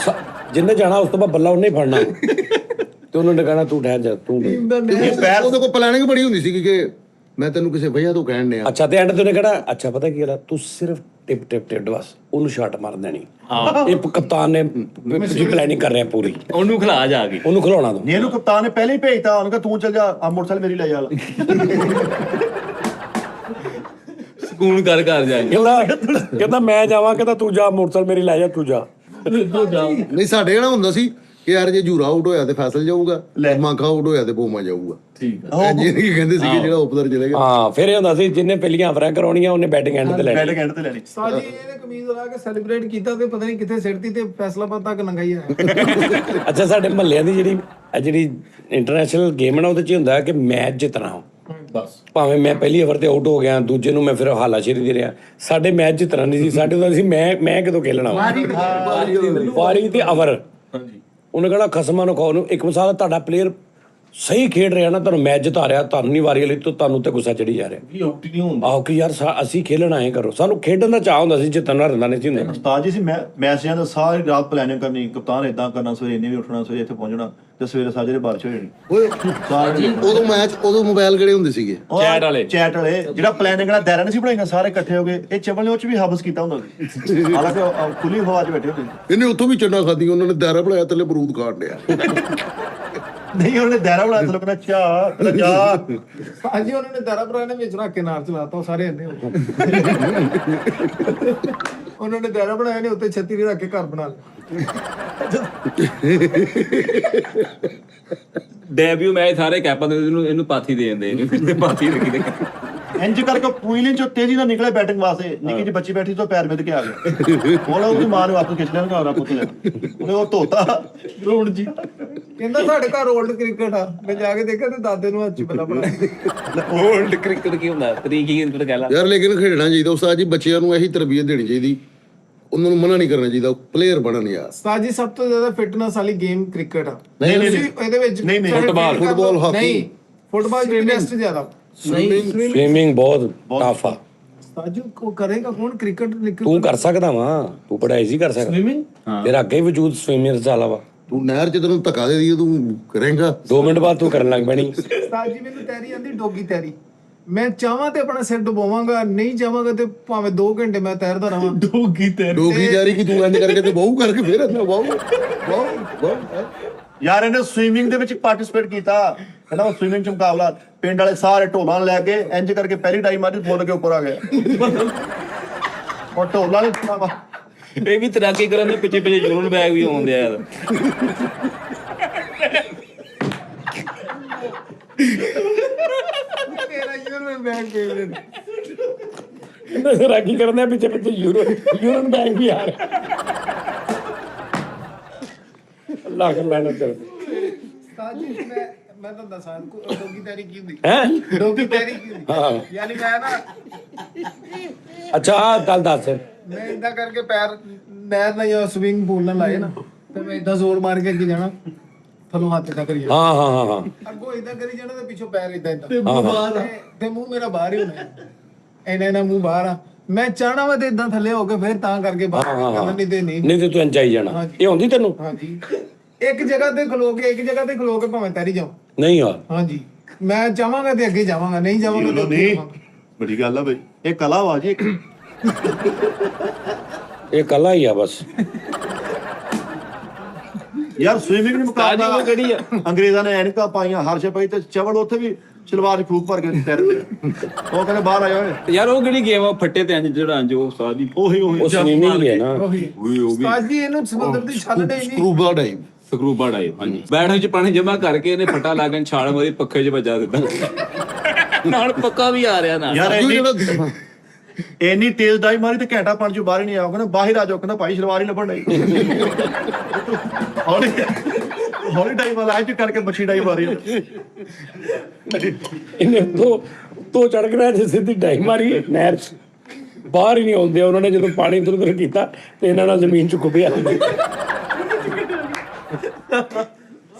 ਜਿੰਨੇ ਜਾਣਾ ਉਸ ਤੋਂ ਬਾਅਦ ਬੱਲਾ ਉਹਨੇ ਹੀ ਫੜਨਾ, ਤੇ ਉਹਨੂੰ ਕਹਿਣਾ ਤੂੰ ਠਹਿਰ ਜਾ, ਤੂੰ। ਉਹਦੇ ਕੋਲ ਪਲੈਨਿੰਗ ਬੜੀ ਹੁੰਦੀ ਸੀ ਕਿ ਮੈਂ ਤੈਨੂੰ ਕਿਸੇ ਵਜ੍ਹਾ ਤੋਂ ਕਹਿਣ ਡਿਆ। ਅੱਛਾ, ਤੇ ਐਂਡ ਤੇ ਉਹਨੇ ਕਹਿਣਾ ਅੱਛਾ ਪਤਾ ਕੀ ਗੱਲ, ਤੂੰ ਸਿਰਫ ਟਿਪ ਬਸ ਉਹਨੂੰ ਸ਼ਾਟ ਮਾਰ ਦੇਣੀ। ਇਹ ਕਪਤਾਨ ਨੇ ਪਲੈਨਿੰਗ ਕਰ ਰਿਹਾ ਪੂਰੀ, ਉਹਨੂੰ ਖਿਲਾ ਜਾ ਕੇ, ਉਹਨੂੰ ਖਿਲਾਉਣਾ ਤੂੰ। ਇਹਨੂੰ ਕਪਤਾਨ ਨੇ ਪਹਿਲੇ ਹੀ ਭੇਜਤਾ, ਉਹਨੂੰ ਕਹ ਤੂੰ ਚੱਲ ਜਾ, ਆ ਮੋਟਰਸਾਈਕਲ ਮੇਰੀ ਲੈ ਜਾ। ਸਕੂਨ ਕਰ ਜਾ ਕੇ। ਕਹਿੰਦਾ ਮੈਂ ਜਾਵਾਂ, ਕਹਿੰਦਾ ਤੂੰ ਜਾ, ਮੋਟਰਸਾਈਕਲ ਮੇਰੀ ਲੈ ਜਾ, ਤੂੰ ਜਾ। ਨਹੀਂ ਸਾਡੇ ਜਿਹੜਾ ਹੁੰਦਾ ਸੀ ਕਿ ਯਾਰ ਜੇ ਜੂਰਾ ਆਊਟ ਹੋਇਆ ਤੇ ਫੈਸਲ ਜਾਊਗਾ, ਮਾਂਖਾ ਆਊਟ ਹੋਇਆ ਤੇ ਬੋਮਾ ਜਾਊਗਾ। ਠੀਕ ਹੈ। ਜਿਹੜੇ ਕਹਿੰਦੇ ਸੀਗੇ ਜਿਹੜਾ ਓਪਨਰ ਚਲੇ ਗਿਆ। ਹਾਂ ਫਿਰ ਇਹ ਹੁੰਦਾ ਸੀ ਜਿੰਨੇ ਪਹਿਲੀਆਂ ਓਵਰਾਂ ਕਰਾਉਣੀਆਂ ਉਹਨੇ ਬੈਟਿੰਗ ਐਂਡ ਤੇ ਲੈਣੀ। ਬੈਟਿੰਗ ਐਂਡ ਤੇ ਲੈਣੀ। ਸਾਜੀ ਇਹਨੇ ਕਮੀਜ਼ ਲਾ ਕੇ ਸੈਲੀਬ੍ਰੇਟ ਕੀਤਾ ਤੇ ਪਤਾ ਨਹੀਂ ਕਿੱਥੇ ਸਿੱਟਤੀ ਤੇ ਫੈਸਲਾਬਾਦ ਤੱਕ ਲੰਘਾਈ ਆ। ਅੱਛਾ ਸਾਡੇ ਮਹੱਲਿਆਂ ਦੀ ਜਿਹੜੀ ਇੰਟਰਨੈਸ਼ਨਲ ਗੇਮ ਹੈ ਨਾ ਉਹਦੇ 'ਚ ਹੁੰਦਾ ਕਿ ਮੈਚ ਜਿੱਤਣਾ। ਬਸ ਭਾਵੇਂ ਮੈਂ ਪਹਿਲੀ ਓਵਰ ਤੇ ਆਊਟ ਹੋ ਗਿਆ, ਦੂਜੇ ਨੂੰ ਮੈਂ ਫਿਰ ਹਾਲਾਸ਼ੇਰੀ ਦੇ ਰਿਹਾ। ਸਾਡੇ ਮੈਚ ਜਿੱਤਣਾ ਨਹੀਂ ਸੀ, ਸਾਡੇ ਹੁੰਦਾ ਸੀ ਮੈਂ ਕਿਦੋਂ ਖੇਲਣਾ ਵਾਰੀ ਤੇ ਓਵਰ। ਹਾਂਜੀ ਉਹਨੇ ਕਹਿਣਾ ਖਸਮਾਂ ਨੂੰ ਖਾਓ ਨੂੰ। ਇੱਕ ਮਿਸਾਲ ਤੁਹਾਡਾ ਪਲੇਅਰ ਸਹੀ ਖੇਡ ਰਿਹਾ ਨਾ, ਤੁਹਾਨੂੰ ਮੈਚ ਜਿਤਾ ਰਿਹਾ, ਤੁਹਾਨੂੰ ਨਹੀਂ ਵਾਰੀ ਵਾਲੀ, ਤੁਹਾਨੂੰ ਤੇ ਗੁੱਸਾ ਚੜੀ ਜਾ ਰਿਹਾ। ਵੀ ਆਊਟ ਹੀ ਨਹੀਂ ਹੁੰਦਾ। ਆਹੋ ਕਿ ਯਾਰ ਅਸੀਂ ਖੇਲਣ ਆਏ ਕਰੋ। ਸਾਨੂੰ ਖੇਡਣ ਦਾ ਚਾਹ ਹੁੰਦਾ ਸੀ, ਜਿੱਤਣ ਦਾ ਰਹਿੰਦਾ ਨਹੀਂ ਸੀ ਹੁੰਦਾ। ਉਸਤਾਦ ਜੀ ਸੀ ਮੈਚਾਂ ਦਾ ਸਾਰੀ ਰਾਤ ਪਲੈਨਿੰਗ ਕਰਨੀ, ਕਪਤਾਨ ਇਦਾਂ ਕਰਨਾ, ਸਵੇਰੇ ਇੰਨੇ ਵੀ ਉੱਠਣਾ, ਸਵੇਰੇ ਇੱਥੇ ਪਹੁੰਚਣਾ ਤੇ ਸਵੇਰੇ ਸਾਜਰੇ ਬਾਰਿਸ਼ ਹੋ ਜਾਣੀ। ਉਦੋਂ ਮੋਬਾਈਲ ਕਿਹੜੇ ਹੁੰਦੇ ਸੀਗੇ? ਚੈਟ ਵਾਲੇ ਜਿਹੜਾ ਪਲੈਨਿੰਗ ਵਾਲਾ ਦਾਇਰਾ ਨਹੀਂ ਸੀ ਬਣਾਈਆਂ, ਸਾਰੇ ਇਕੱਠੇ ਹੋ ਗਏ। ਇਹ ਚਵਲ ਨੇ ਉਹ ਚ ਵੀ ਹਬਸ ਕੀਤਾ ਹੁੰਦਾ ਸੀ, ਹਾਲਾਂਕਿ ਖੁੱਲੀ ਹਵਾ 'ਚ ਬੈਠੇ ਹੁੰਦੇ ਸੀ। ਇਹਨੇ ਉੱਥੋਂ ਵੀ ਚੰਨਾ ਖਾਧੀ, ਉਹਨਾਂ ਨੇ ਦਾਇਰਾ ਬਣਾਇਆ ਥੱਲੇ ਬਰੂਦ ਕਾਟ ਲਿਆ। ਨਹੀਂ ਉਹਨੇ ਦਾਇਰਾ ਬਣਾਇਆ, ਲੋਕਾਂ ਨੇ ਚਾਹ ਸਾਜੀ ਉਹਨਾਂ ਨੇ ਦਾਰਾ ਭਰਾ ਨੇ ਵਿੱਚ ਰੱਖ ਕੇ ਨਾਲ ਚਲਾਤਾ, ਉਹ ਸਾਰੇ ਇੰਨੇ ਹੋ ਗਏ। ਉਹਨਾਂ ਨੇ ਦਾਰਾ ਬਣਾਇਆ ਨੇ ਉੱਤੇ ਛੱਤੀ ਰੱਖ ਕੇ ਘਰ ਬਣਾ ਲਿਆ। ਡੈਬਿਊ ਮੈਚ ਸਾਰੇ ਕੈਪਾਂ ਦੇ ਇਹਨੂੰ ਪਾਥੀ ਦੇ ਦਿੰਦੇ ਨੇ, ਪਾਥੀ ਰੱਖੀ ਦੇ। ਇੰਜ ਕਰਕੇ ਪੁਇਲਿੰਗ ਚੋਂ ਤੇਜ਼ੀ ਨਾਲ ਨਿਕਲੇ ਬੈਟਿੰਗ ਵਾਸਤੇ। ਨਿੱਕੀ ਜਿਹੀ ਬੱਚੀ ਬੈਠੀ ਤੋਂ ਪੈਰ ਮਿੱਧ ਕੇ ਆ ਗਿਆ। ਹੁਣ ਉਹਦੀ ਮਾਂ ਨੇ ਆਪੂ ਖਿੱਚ ਲਿਆ ਘਰ ਪੁੱਤ ਲਿਆ, ਉਹਨੇ ਉਹ ਧੋਤਾ ਗਰਾਊਂਡ ਜੀ। ਕਹਿੰਦਾ ਸਾਡੇ ਘਰ 올ਡ ਕ੍ਰਿਕਟ ਆ। ਮੈਂ ਜਾ ਕੇ ਦੇਖਿਆ ਤੇ ਦਾਦੇ ਨੂੰ ਹੱਥ 'ਚ ਬੱਲਾ ਬਣਾ 올ਡ ਕ੍ਰਿਕਟ ਕੀ ਹੁੰਦਾ? ਤਰੀਕੀ ਕ੍ਰਿਕਟ ਕਹਿ ਲਾ ਯਾਰ ਲੇਕਿਨ ਖੇਡਣਾ ਚਾਹੀਦਾ ਉਸਤਾਦ ਜੀ, ਬੱਚਿਆਂ ਨੂੰ ਇਹੀ ਤਰਬੀਅਤ ਦੇਣੀ ਚਾਹੀਦੀ, ਉਹਨਾਂ ਨੂੰ ਮਨਾ ਨਹੀਂ ਕਰਨਾ ਚਾਹੀਦਾ, ਪਲੇਅਰ ਬਣਨ ਯਾਰ। ਸਾਜੀ ਸਭ ਤੋਂ ਜ਼ਿਆਦਾ ਫਿਟਨੈਸ ਵਾਲੀ ਗੇਮ ਕ੍ਰਿਕਟ ਆ। ਨਹੀਂ, ਨਹੀਂ, ਤੁਸੀਂ ਇਹਦੇ ਵਿੱਚ ਨਹੀਂ, ਨਹੀਂ, ਫੁੱਟਬਾਲ, ਹਾਕੀ। ਨਹੀਂ, ਫੁੱਟਬਾਲ ਇੰਟਰਸਟ ਜ਼ਿਆਦਾ। ਸਵਿਮਿੰਗ ਬਹੁਤ ਟਫ ਆ। ਸਾਜੂ ਕੋ ਕਰੇਗਾ ਕੌਣ ਕ੍ਰਿਕਟ? ਤੂੰ ਕਰ ਸਕਦਾ ਵਾ, ਤੂੰ ਪੜ੍ਹਾਈ ਸੀ ਕਰ ਸਕਦਾ। ਸਵਿਮਿੰਗ ਤੇਰਾ ਅੱਗੇ ਹੀ ਵਜੂਦ ਸਵਿਮਰਸ ਦਾ ਵਾ। ਤੂੰ ਨਹਿਰ 'ਚ ਤੈਨੂੰ ਧੱਕਾ ਦੇ ਦਈਏ, ਤੂੰ ਕਰੇਂਗਾ 2 ਮਿੰਟ ਬਾਅਦ ਤੂੰ ਕਰਨ ਲੱਗ ਪੈਣੀ। ਸਾਜੀ ਮੈਨੂੰ ਤੈਰੀ ਆਂਦੀ, ਡੋਗੀ ਤੈਰੀ। ਮੈਂ ਚਾਹਾਂ ਤੇ ਆਪਣਾ ਸਿਰ ਡੁਬਾਵਾਂਗਾ, ਨਹੀਂ ਚਾਹਾਂਗਾ ਤੇ ਭਾਵੇਂ 2 ਘੰਟੇ ਮੈਂ ਤੈਰਦਾ ਰਹਾਂ। ਡੋਗੀ ਜਾਰੀ ਕਿ ਤੂੰ ਇੰਜ ਕਰਕੇ ਤੇ ਬਹੁ ਕਰਕੇ ਫੇਰ ਅੰਦਰ ਬਹੁ ਯਾਰ ਇਹਨੇ ਸਵੀਮਿੰਗ ਦੇ ਵਿੱਚ ਪਾਰਟਿਸਿਪੇਟ ਕੀਤਾ, ਕਹਿੰਦਾ ਉਹ ਸਵੀਮਿੰਗ 'ਚ ਮੁਕਾਬਲਾ। ਪਿੰਡ ਵਾਲੇ ਸਾਰੇ ਢੋਲਾਂ ਲੈ ਕੇ ਇੰਜ ਕਰਕੇ ਪਹਿਲੀ ਟਾਈਮ ਮਾਰੀ, ਫੁੱਲ ਕੇ ਉੱਪਰ ਆ ਗਿਆ। ਉਹ ਢੋਲਾਂ ਨੇ ਇਹ ਵੀ ਤੈਰਾਕੀ ਕਰਨ ਦੇ ਪਿੱਛੇ ਪਿੱਛੇ ਜਰੂਰ ਬੈਗ ਵੀ ਆਉਂਦੇ ਆ ਯਾਰ। ਤੇਰਾ ਯੂਰ ਮੈਂ ਬੈਗ ਫੇਵਰੇਟ। ਤੈਰਾਕੀ ਕਰਨ ਦੇ ਪਿੱਛੇ ਪਿੱਛੇ ਯੂਰਨ ਬੈਗ ਵੀ ਆ ਰਿਹਾ। ਲੱਖ ਮਿਹਨਤ ਕਰ। ਸਾਜੀ ਮੈਂ ਤਾਂ ਦੱਸਾਂ ਡੋਗੀ ਤੈਰੀ ਕੀ ਹੁੰਦੀ? ਹੈਂ? ਡੋਗੀ ਤੈਰੀ ਕੀ ਹੁੰਦੀ? ਹਾਂ ਯਾਨੀ ਮੈਂ ਨਾ ਅੱਛਾ ਆਹ ਗੱਲ ਦੱਸ। ਮੈਂ ਇਦਾਂ ਕਰਕੇ ਪੈਰ ਨਹਿਰ ਨਾਲ ਜਾਂ ਸਵਿੰਗ ਪੂਲ ਨਾਲ ਲਾਏ ਨਾ, ਤੇ ਮੈਂ ਇਦਾਂ ਜ਼ੋਰ ਮਾਰ ਕੇ ਅੱਗੇ ਜਾਣਾ, ਥੱਲੋਂ ਹੱਥ ਇਦਾਂ ਕਰੀ ਜਾਣਾ, ਹਾਂ ਅੱਗੋਂ ਇਦਾਂ ਕਰੀ ਜਾਣਾ ਤੇ ਪਿੱਛੋਂ ਪੈਰ ਇਦਾਂ ਤੇ ਮੂੰਹ ਮੇਰਾ ਬਾਹਰ ਹੀ ਹੋਣਾ। ਇਹਨਾਂ ਮੂੰਹ ਬਾਹਰ ਆ। ਮੈਂ ਚਾਹਣਾ ਵਾ ਤੇ ਇਦਾਂ ਥੱਲੇ ਹੋ ਕੇ ਫਿਰ ਤਾਂ ਕਰਕੇ ਬਾਹਰ ਕਰਨਾ, ਨਹੀਂ ਤੇ ਨਹੀਂ। ਨਹੀਂ ਤੇ ਤੂੰ ਇੰਚਾਈ ਜਾਣਾ। ਇਹ ਹੁੰਦੀ ਤੈਨੂੰ? ਹਾਂਜੀ, ਇੱਕ ਜਗ੍ਹਾ ਤੇ ਖਲੋ ਕੇ ਭਾਵੇਂ ਤੈਰੀ ਜਾਓ। ਨਹੀਂ ਯਾਰ ਹਾਂਜੀ, ਮੈਂ ਜਾਵਾਂਗਾ ਤੇ ਅੱਗੇ ਜਾਵਾਂਗਾ, ਨਹੀਂ ਜਾਵਾਂਗਾ ਤੇ ਅੱਗੇ ਜਾਵਾਂਗਾ। ਬੜੀ ਗੱਲ ਆ ਬਈ, ਇਹ ਕਲਾ ਵਾ ਜੀ। ਇਹ ਕਲਾ ਹੀ ਆ ਬਸ। ਯਾਰ ਸਵੀਮਿੰਗ ਨੂੰ ਮੁਕਾਬਲਾ ਕਿਹੜੀ ਆ? ਅੰਗਰੇਜ਼ਾਂ ਨੇ ਐਨਕਾਂ ਪਾਈਆਂ, ਹਰਸ਼ ਪਈ ਤੇ ਚਵਲ ਉੱਥੇ ਵੀ ਸਲਵਾਰ 'ਚ ਫੂਕ ਭਰ ਕੇ ਤੈਰਦੇ। ਉਹ ਕਹਿੰਦੇ ਬਾਹਰ ਆਇਆ ਓਏ। ਯਾਰ ਉਹ ਕਿਹੜੀ ਗੇਮ ਆ ਫੱਟੇ ਤੇ ਇੰਜ ਜਿਹੜਾ ਜੋ ਉਸਤਾਦ ਦੀ ਉਹੀ ਉਹ ਸਵੀਮਿੰਗ ਹੀ ਹੈ ਨਾ। ਉਸਤਾਦ ਜੀ ਇਹਨੂੰ ਸਮੁੰਦਰ ਦੀ ਛੱਲ ਨਹੀਂ। Scuba dive. Scuba dive. ਹਾਂਜੀ, ਬੈਠ 'ਚ ਪਾਣੀ ਜਮਾ ਕਰਕੇ ਇਹਨੇ ਫੱਟਾ ਲਾ ਕੇ ਛਾਲ ਮਾਰੀ, ਪੱਖੇ 'ਚ ਵੱਜਾ ਦਿੱਤਾ। ਨਾਲ ਪੱਕਾ ਵੀ ਆ ਰਿਹਾ ਨਾਲ। ਯਾਰ ਇੰਨੀ ਤੇਜ਼ ਡਾਈ ਮਾਰੀ ਤੇ ਘੰਟਾ ਪਾਣੀ 'ਚੋਂ ਬਾਹਰ ਹੀ ਨਹੀਂ ਆਇਆ। ਕਹਿੰਦਾ ਬਾਹਰ ਆ ਜਾਓ, ਕਹਿੰਦਾ ਭਾਈ ਸਲਵਾਰ ਹੀ ਲੱਭਣ ਡਈ। ਹੌਲੀ ਡਾਈ ਵਾਲਾ ਅੱਜ ਕਰਕੇ ਮੱਛੀ ਡਾਈ ਮਾਰੀ। ਇਹਨੇ ਤੋਂ ਚੜ ਕੇ ਜੇ ਸਿੱਧੀ ਡਾਈ ਮਾਰੀ ਨਹਿਰ 'ਚ, ਬਾਹਰ ਹੀ ਨਹੀਂ ਆਉਂਦੇ। ਉਹਨਾਂ ਨੇ ਜਦੋਂ ਪਾਣੀ ਉਧਰ ਕੀਤਾ ਤੇ ਇਹਨਾਂ ਨਾਲ ਜ਼ਮੀਨ 'ਚ ਕੁੱਪਿਆ।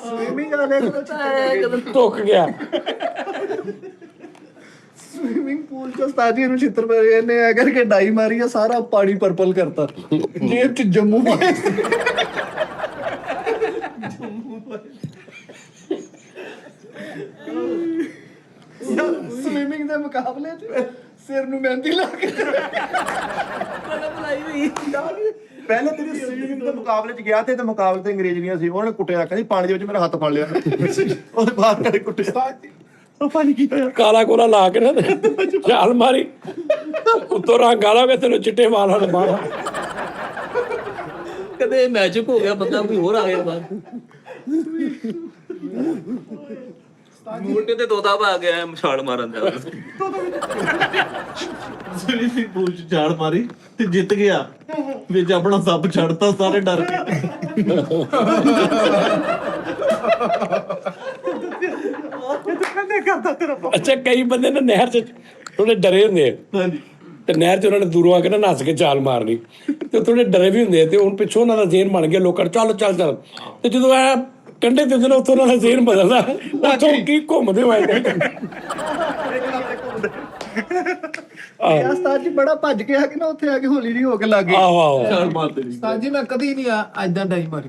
ਸਵਿਮਿੰਗ ਵਾਲੇ ਕੋਲ ਧੁੱਕ ਗਿਆ। ਸਵਿਮਿੰਗ ਪੂਲ ਚ ਉਸਤਾਦ ਜੀ ਨੂੰ ਛਿੱਤਰ ਪੈ ਗਏ ਨੇ, ਐ ਕਰਕੇ ਡਾਈ ਮਾਰੀ ਆ, ਸਾਰਾ ਪਾਣੀ ਪਰਪਲ ਕਰਤਾ। ਜੇਬ ਚ ਜੰਮੂ ਪਾਏ। ਸਵਿਮਿੰਗ ਦੇ ਮੁਕਾਬਲੇ ਚ ਸਿਰ ਨੂੰ ਮਹਿੰਦੀ ਲਾ ਕੇ ਬਣਾਈ ਹੋਈ। ਪਹਿਲੇ ਤੇਰੀ ਸਵੀਮਿੰਗ ਦੇ ਮੁਕਾਬਲੇ 'ਚ ਗਿਆ ਤੇ ਮੁਕਾਬਲੇ ਤੇ ਅੰਗਰੇਜ਼ੀਆਂ ਸੀ। ਉਹਨਾਂ ਨੇ ਕੁੱਟਿਆ, ਕਹਿੰਦੀ ਪਾਣੀ ਦੇ ਵਿੱਚ ਮੇਰਾ ਹੱਥ ਫੜ ਲਿਆ। ਉਹਦੇ ਬਾਹਰ ਕੱਢ ਕੁੱਟਿਆ। ਉਹ ਪਾਣੀ ਕੀ ਹੋਇਆ? ਕਾਲਾ ਕੋਲਾ ਲਾ ਕੇ ਨਾ ਛਾਲ ਮਾਰੀ, ਉੱਤੋਂ ਰੰਗ ਕਾਲਾ ਹੋ ਗਿਆ, ਤੈਨੂੰ ਚਿੱਟੇ ਵਾਲ ਨਾਲ ਬਾਹਰ। ਕਦੇ ਮੈਚਅਪ ਹੋ ਗਿਆ, ਬੰਦਾ ਕੋਈ ਹੋਰ ਆ ਗਿਆ ਬਾਹਰ। ਮੋਟੇ ਤੇ ਤੋਤਾ ਪਾ ਗਿਆ ਮਛਾਲ ਮਾਰਨ ਦਾ ਸਵੀਮਿੰਗ ਪੂਲ ਚ ਝਾੜ ਮਾਰੀ ਤੇ ਜਿੱਤ ਗਿਆ ਵਿੱਚ ਆਪਣਾ ਸੱਪ ਛੱਡਤਾ ਸਾਰੇ ਡਰ ਕੇ ਅੱਛਾ ਕਈ ਬੰਦੇ ਨਾ ਨਹਿਰ 'ਚ ਥੋੜੇ ਡਰੇ ਹੁੰਦੇ ਆ ਹਾਂਜੀ ਤੇ ਨਹਿਰ 'ਚ ਉਹਨਾਂ ਨੇ ਦੂਰੋਂ ਆ ਕੇ ਨਾ ਨੱਸ ਕੇ ਛਾਲ ਮਾਰਨੀ ਤੇ ਥੋੜੇ ਡਰੇ ਵੀ ਹੁੰਦੇ ਆ ਤੇ ਹੁਣ ਪਿੱਛੋਂ ਉਹਨਾਂ ਦਾ ਜ਼ੇਨ ਬਣ ਗਿਆ ਲੋਕਾਂ ਚੱਲ ਚੱਲ ਚੱਲ ਤੇ ਜਦੋਂ ਆ ਕੰਢੇ ਤੇ ਜਦੋਂ ਉੱਥੋਂ ਉਹਨਾਂ ਦਾ ਜ਼ੇਨ ਬਦਲਦਾ ਉੱਥੋਂ ਕੀ ਘੁੰਮਦੇ ਹੋਏ ਇਹ ਉਸਤਾਦ ਜੀ ਬੜਾ ਭੱਜ ਕੇ ਆ ਕੇ ਨਾ ਉੱਥੇ ਆ ਕੇ ਹੌਲੀ ਨਹੀਂ ਹੋ ਕੇ ਲੱਗ ਗਏ ਆਹੋ ਆਹੋ ਛਾਲ ਮਾਰਦੇ ਨਹੀਂ ਉਸਤਾਦ ਜੀ ਮੈਂ ਕਦੀ ਨਹੀਂ ਐਦਾਂ ਡਾਈ ਮਾਰੀ,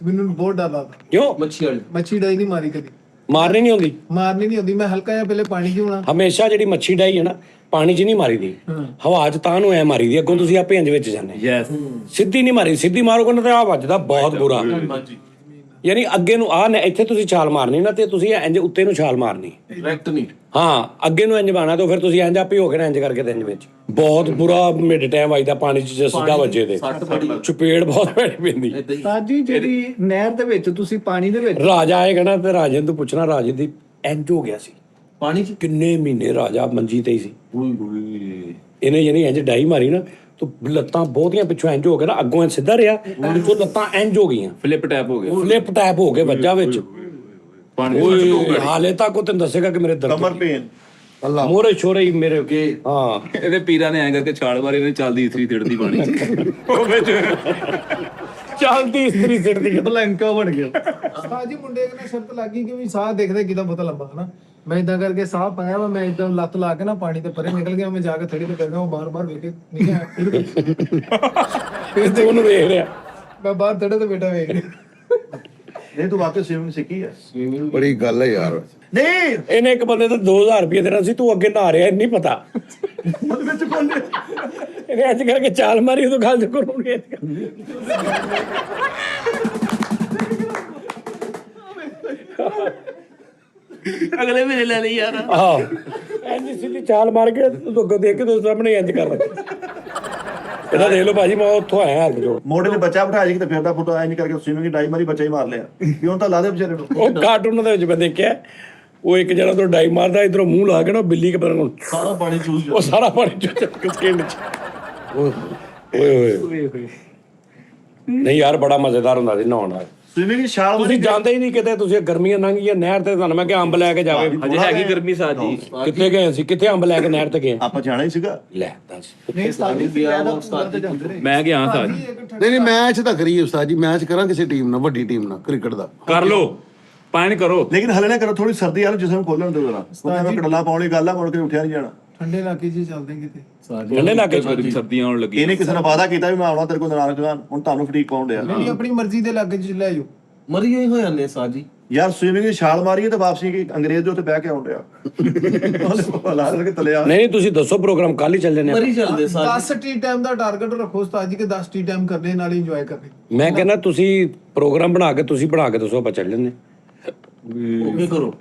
ਮੈਨੂੰ ਬਹੁਤ ਡਰ ਲੱਗਦਾ। ਕਿਉਂ ਮੱਛੀ ਵਾਲੀ ਮੱਛੀ ਡਾਈ ਨਹੀਂ ਮਾਰੀ ਕਦੀ, ਮਾਰਨੀ ਨਹੀਂ ਹੁੰਦੀ ਮਾਰਨੀ ਨਹੀਂ ਹੁੰਦੀ। ਮੈਂ ਹਲਕਾ ਜਿਹਾ ਪਹਿਲੇ ਪਾਣੀ 'ਚ ਹੋਣਾ, ਹਮੇਸ਼ਾ ਜਿਹੜੀ ਮੱਛੀ ਡਾਈ ਹੈ ਨਾ ਪਾਣੀ 'ਚ ਨਹੀਂ ਮਾਰੀਦੀ ਹਵਾ 'ਚ ਤਾਂ ਨੂੰ ਐ ਮਾਰੀਦੀ ਅੱਗੋਂ ਤੁਸੀਂ ਆਪੇ ਇੰਜ ਵਿੱਚ ਜਾਂਦੇ ਯੈਸ ਸਿੱਧੀ ਨਹੀਂ ਮਾਰੀ ਸਿੱਧੀ ਮਾਰੋਗੇ ਨਾ ਤੇ ਆ ਵੱਜਦਾ ਬਹੁਤ ਬੁਰਾ ਹਾਂਜੀ ਯਾਨੀ ਅੱਗੇ ਨੂੰ ਆ ਇੱਥੇ ਤੁਸੀਂ ਛਾਲ ਮਾਰਨੀ ਨਾ ਤੇ ਤੁਸੀਂ ਇੰਜ ਉੱਤੇ ਨੂੰ ਛਾਲ ਮਾਰਨੀ ਡਾਇਰੈਕਟ ਨਹੀਂ ਹਾਂ ਅੱਗੇ ਨੂੰ ਇੰਜ ਬਾਣਾ ਤੇ ਫਿਰ ਤੁਸੀਂ ਇੰਜ ਆਪੇ ਹੋ ਕੇ ਨਾ ਇੰਜ ਕਰਕੇ ਤੇ ਇੰਜ ਵਿੱਚ ਬਹੁਤ ਬੁਰਾ ਮਿਡ ਟਾਈਮ ਵੱਜਦਾ ਪਾਣੀ 'ਚ ਜੇ ਸਿੱਧਾ ਵੱਜੇ ਤੇ ਸੱਟ ਬੜੀ ਚਪੇੜ ਬਹੁਤ ਭੈੜੀ ਪੈਂਦੀ ਏਦਾਂ ਹੀ ਉਸਤਾਦ ਜੀ ਜਿਹੜੀ ਨਹਿਰ ਦੇ ਵਿੱਚ ਤੁਸੀਂ ਪਾਣੀ ਦੇ ਵਿੱਚ ਰਾਜਾ ਆਏਗਾ ਨਾ ਤੇ ਰਾਜੇ ਨੂੰ ਤੂੰ ਪੁੱਛਣਾ ਰਾਜੇ ਦੀ ਇੰਜ ਹੋ ਗਿਆ ਸੀ ਪਾਣੀ ਚ ਕਿੰਨੇ ਮਹੀਨੇ ਰਾਜਾ ਮੰਜੀ ਤੇ ਹੀ ਸੀ ਓਏ ਹੋਏ ਇਹਨੇ ਯਾਨੀ ਇੰਜ ਡਾਈ ਮਾਰੀ ਨਾ ਤੂੰ ਲੱਤਾਂ ਬਹੁਤੀਆਂ ਪਿੱਛੋਂ ਇੰਜ ਹੋ ਗਿਆ ਨਾ ਅੱਗੋਂ ਇੰਜ ਸਿੱਧਾ ਰਿਹਾ ਪਿੱਛੋਂ ਲੱਤਾਂ ਇੰਜ ਹੋ ਗਈਆਂ ਫਲਿੱਪ ਟੈਪ ਹੋ ਗਿਆ ਫਲਿੱਪ ਟੈਪ ਹੋ ਕੇ ਵੱਜਾ ਵਿੱਚ ਪਾਣੀ ਓਏ ਹਾਲੇ ਤੱਕ ਉਹ ਤੈਨੂੰ ਦੱਸੇਗਾ ਕਿ ਮੇਰੇ ਕਮਰ ਦਰਦ ਪੇਨ ਅੱਲਾ ਮੋਰੇ ਛੋਰੇ ਹੀ ਮੇਰੇ ਹਾਂ ਇਹਦੇ ਪੀਰਾਂ ਨੇ ਐਂ ਕਰਕੇ ਛਾਲ ਮਾਰੀ ਇਹਨੇ ਚੱਲਦੀ ਇਸਤਰੀ ਤਿੜਦੀ ਪਾਣੀ ਉਹ ਵਿੱਚ ਚੱਲਦੀ ਇਸਤਰੀ ਸਿੱਟਦੀ ਬਲੈਂਕਾ ਬਣ ਗਿਆ। ਉਸਤਾਦ ਜੀ ਮੁੰਡੇ ਨੇ ਸ਼ਰਤ ਲੱਗੀ ਕਿ ਵੀ ਸਾਹ ਦੇਖਦੇ ਕਿਦਾਂ ਪਤਾ ਲੰਬਾ ਹਨਾ। ਮੈਂ ਇਦਾਂ ਕਰਕੇ ਸਾਹ ਪਾਇਆ ਵਾ, ਮੈਂ ਇਦਾਂ ਲੱਤ ਲਾ ਕੇ ਨਾ ਪਾਣੀ ਤੇ ਪਰੇ ਨਿਕਲ ਗਿਆ। ਮੈਂ ਜਾ ਕੇ ਥੜੀ ਤੇ ਕਰਦਾ ਉਹ ਬਾਰ-ਬਾਰ ਵੇਖ ਕੇ ਨਹੀਂ ਆਇਆ ਫਿਰ ਤੇ ਉਹਨੂੰ ਵੇਖ ਰਿਹਾ ਮੈਂ ਬਾਹਰ ਥੜੇ ਤੇ ਬੈਠਾ ਵੇਖ ਰਿਹਾ। ਨਹੀਂ ਤੂੰ ਵਾਪਸ ਸਵਿਮਿੰਗ ਸਿੱਖੀ ਹੈ? ਬੜੀ ਗੱਲ ਹੈ ਯਾਰ ਨਹੀਂ ਇਹਨੇ ਇੱਕ ਬੰਦੇ ਤੋਂ 2000 ਰੁਪਏ ਦੇਣਾ ਸੀ ਤੂੰ ਅੱਗੇ ਨਹਾ ਰਿਹਾ ਇਹ ਨਹੀਂ ਪਤਾ ਉਹਦੇ ਵਿੱਚ ਬੋਲੇ ਇਹਨੇ ਅੱਜ ਕਰਕੇ ਚਾਲ ਮਾਰੀ ਉਦੋਂ ਗੱਲ ਕਰੂਗੀ ਅਗਲੇ ਮਹੀਨੇ ਲੈ ਲਈ ਯਾਰ ਆਹ ਇੰਜ ਸਿੱਧੀ ਚਾਲ ਮਾਰ ਕੇ ਤੂੰ ਅੱਗੋਂ ਦੇਖ ਕੇ ਤੂੰ ਸਾਹਮਣੇ ਇੰਜ ਕਰ ਇਹਦਾ ਦੇਖ ਲਓ ਭਾਜੀ ਮੈਂ ਉੱਥੋਂ ਆਇਆ ਹੱਥ ਜੋੜ ਮੋਢੇ ਤੇ ਬੱਚਾ ਬਿਠਾ ਜੀ ਕਿਤੇ ਫਿਰਦਾ ਫੁੱਟਾ ਐਂ ਕਰਕੇ ਸਵਿਮਿੰਗ ਡਾਈ ਮਾਰੀ ਬੱਚਾ ਹੀ ਮਾਰ ਲਿਆ ਕਿਉਂ ਤਾਂ ਲਾ ਦੇ ਵਿਚਾਰੇ ਨੂੰ। ਉਹ ਕਾਰਟੂਨ ਦੇ ਵਿੱਚ ਮੈਂ ਦੇਖਿਆ ਉਹ ਇੱਕ ਜਣਾ ਤੋਂ ਡਾਈ ਮਾਰਦਾ ਇਧਰੋਂ ਮੂੰਹ ਲਾ ਕੇ ਨਾ ਬਿੱਲੀ ਕੇ ਪਤਾ ਨਹੀਂ ਸਾਰਾ ਪਾਣੀ ਚੂਸ ਉਹ ਸਾਰਾ ਪਾਣੀ ਚੁੱਕ ਕੇ ਸਕਿੰਨ ਚ ਓਏ ਓਏ ਨਹੀਂ ਯਾਰ ਬੜਾ ਮਜ਼ੇਦਾਰ ਹੁੰਦਾ ਸੀ ਨਹਾਉਣ ਦਾ ਸਵਿਮਿੰਗ ਛਾਲ ਤੁਸੀਂ ਜਾਂਦੇ ਹੀ ਨਹੀਂ ਕਿਤੇ ਤੁਸੀਂ ਗਰਮੀਆਂ ਲੰਘ ਗਈਆਂ ਨਹਿਰ ਤੇ ਤੁਹਾਨੂੰ ਮੈਂ ਕਿ ਅੰਬ ਲੈ ਕੇ ਜਾਵੇ ਅਜੇ ਹੈਗੀ ਗਰਮੀ ਸਾਜੀ ਕਿੱਥੇ ਗਏ ਅਸੀਂ ਕਿੱਥੇ ਅੰਬ ਲੈ ਕੇ ਨਹਿਰ ਤੇ ਗਏ ਆਪਾਂ ਜਾਣਾ ਹੀ ਸੀਗਾ। ਲੈ ਦੱਸ ਨਹੀਂ ਉਸਤਾਦ ਜੀ ਤੇ ਜਾਂਦੇ ਰਹੇ। ਮੈਂ ਗਿਆ ਸਾਜ ਨਹੀਂ ਮੈਚ ਤਾਂ ਕਰੀਏ ਉਸਤਾਦ ਜੀ ਮੈਚ ਕਰਾਂ ਕਿਸੇ ਟੀਮ ਨਾਲ ਵੱਡੀ ਟੀਮ ਨਾਲ ਕ੍ਰਿਕਟ ਦਾ ਕਰ ਲੋ ਪਾਇਨ ਕਰੋ ਲੇਕਿਨ ਹਲੇ ਨਾ ਕਰੋ ਥੋੜੀ ਸਰਦੀ ਆ ਜਿਸਮ ਖੋਲਣ ਦਿਓ ਜਰਾ ਮੈਂ ਕੜਲਾ ਪਾਉਣ ਦੀ ਗੱਲ ਆ ਮੁੜ ਕੇ ਉੱਠਿਆ ਨਹੀਂ ਜਾਣਾ। ਠੰਡੇ ਇਲਾਕੇ 'ਚ ਹੀ ਚੱਲਦੇ ਕਿਤੇ। ਠੰਡੇ ਇਲਾਕੇ ਚ ਸਰਦੀਆਂ ਆਉਣ ਲੱਗੀ ਇਹਨੇ ਕਿਸੇ ਨੇ ਵਾਅਦਾ ਕੀਤਾ ਵੀ ਮੈਂ ਆਉਣਾ ਤੇਰੇ ਕੋਲ ਨਾਨਕ ਖਾਨ ਹੁਣ ਤੁਹਾਨੂੰ ਫਰੀਕ ਪਾਉਣ ਡਿਆ। ਨਹੀਂ ਆਪਣੀ ਮਰਜ਼ੀ ਦੇ ਇਲਾਕੇ 'ਚ ਲੈ ਜਾਓ। ਮਰੀ ਹੋਈ ਹੋ ਜਾਂਦੇ ਸਾਜੀ ਯਾਰ ਸਵਿਮਿੰਗ ਦੀ ਛਾਲ ਮਾਰੀਏ ਤੇ ਵਾਪਸੀ ਕਿ ਅੰਗਰੇਜ਼ ਦੇ ਉੱਤੇ ਬਹਿ ਕੇ ਆਉਣ ਡਿਆ ਉਹਨੇ ਲਾ ਕੇ ਤਲੇ ਆ। ਨਹੀਂ ਤੁਸੀਂ ਦੱਸੋ ਪ੍ਰੋਗਰਾਮ ਕੱਲ ਹੀ ਚੱਲ ਜੰਨੇ ਮਰੀ ਚੱਲਦੇ ਸਾਜੀ 10 ਟੀ ਟਾਈਮ ਦਾ ਟਾਰਗੇਟ ਰੱਖੋ ਉਸਤਾਦ ਜੀ ਕਿ 10 ਟੀ ਟਾਈਮ ਕਰਨੇ ਨਾਲ ਇੰਜੋਏ ਕਰਨੇ। ਮੈਂ ਕਹਿੰਦਾ ਤੁਸੀਂ ਪ੍ਰੋਗਰਾਮ ਬਣਾ ਕੇ ਤੁਸੀਂ ਬਣਾ ਕੇ ਦੱਸੋ ਆਪਾਂ ਚੱਲ ਜੰਨੇ ਓਕੇ ਕਰੋ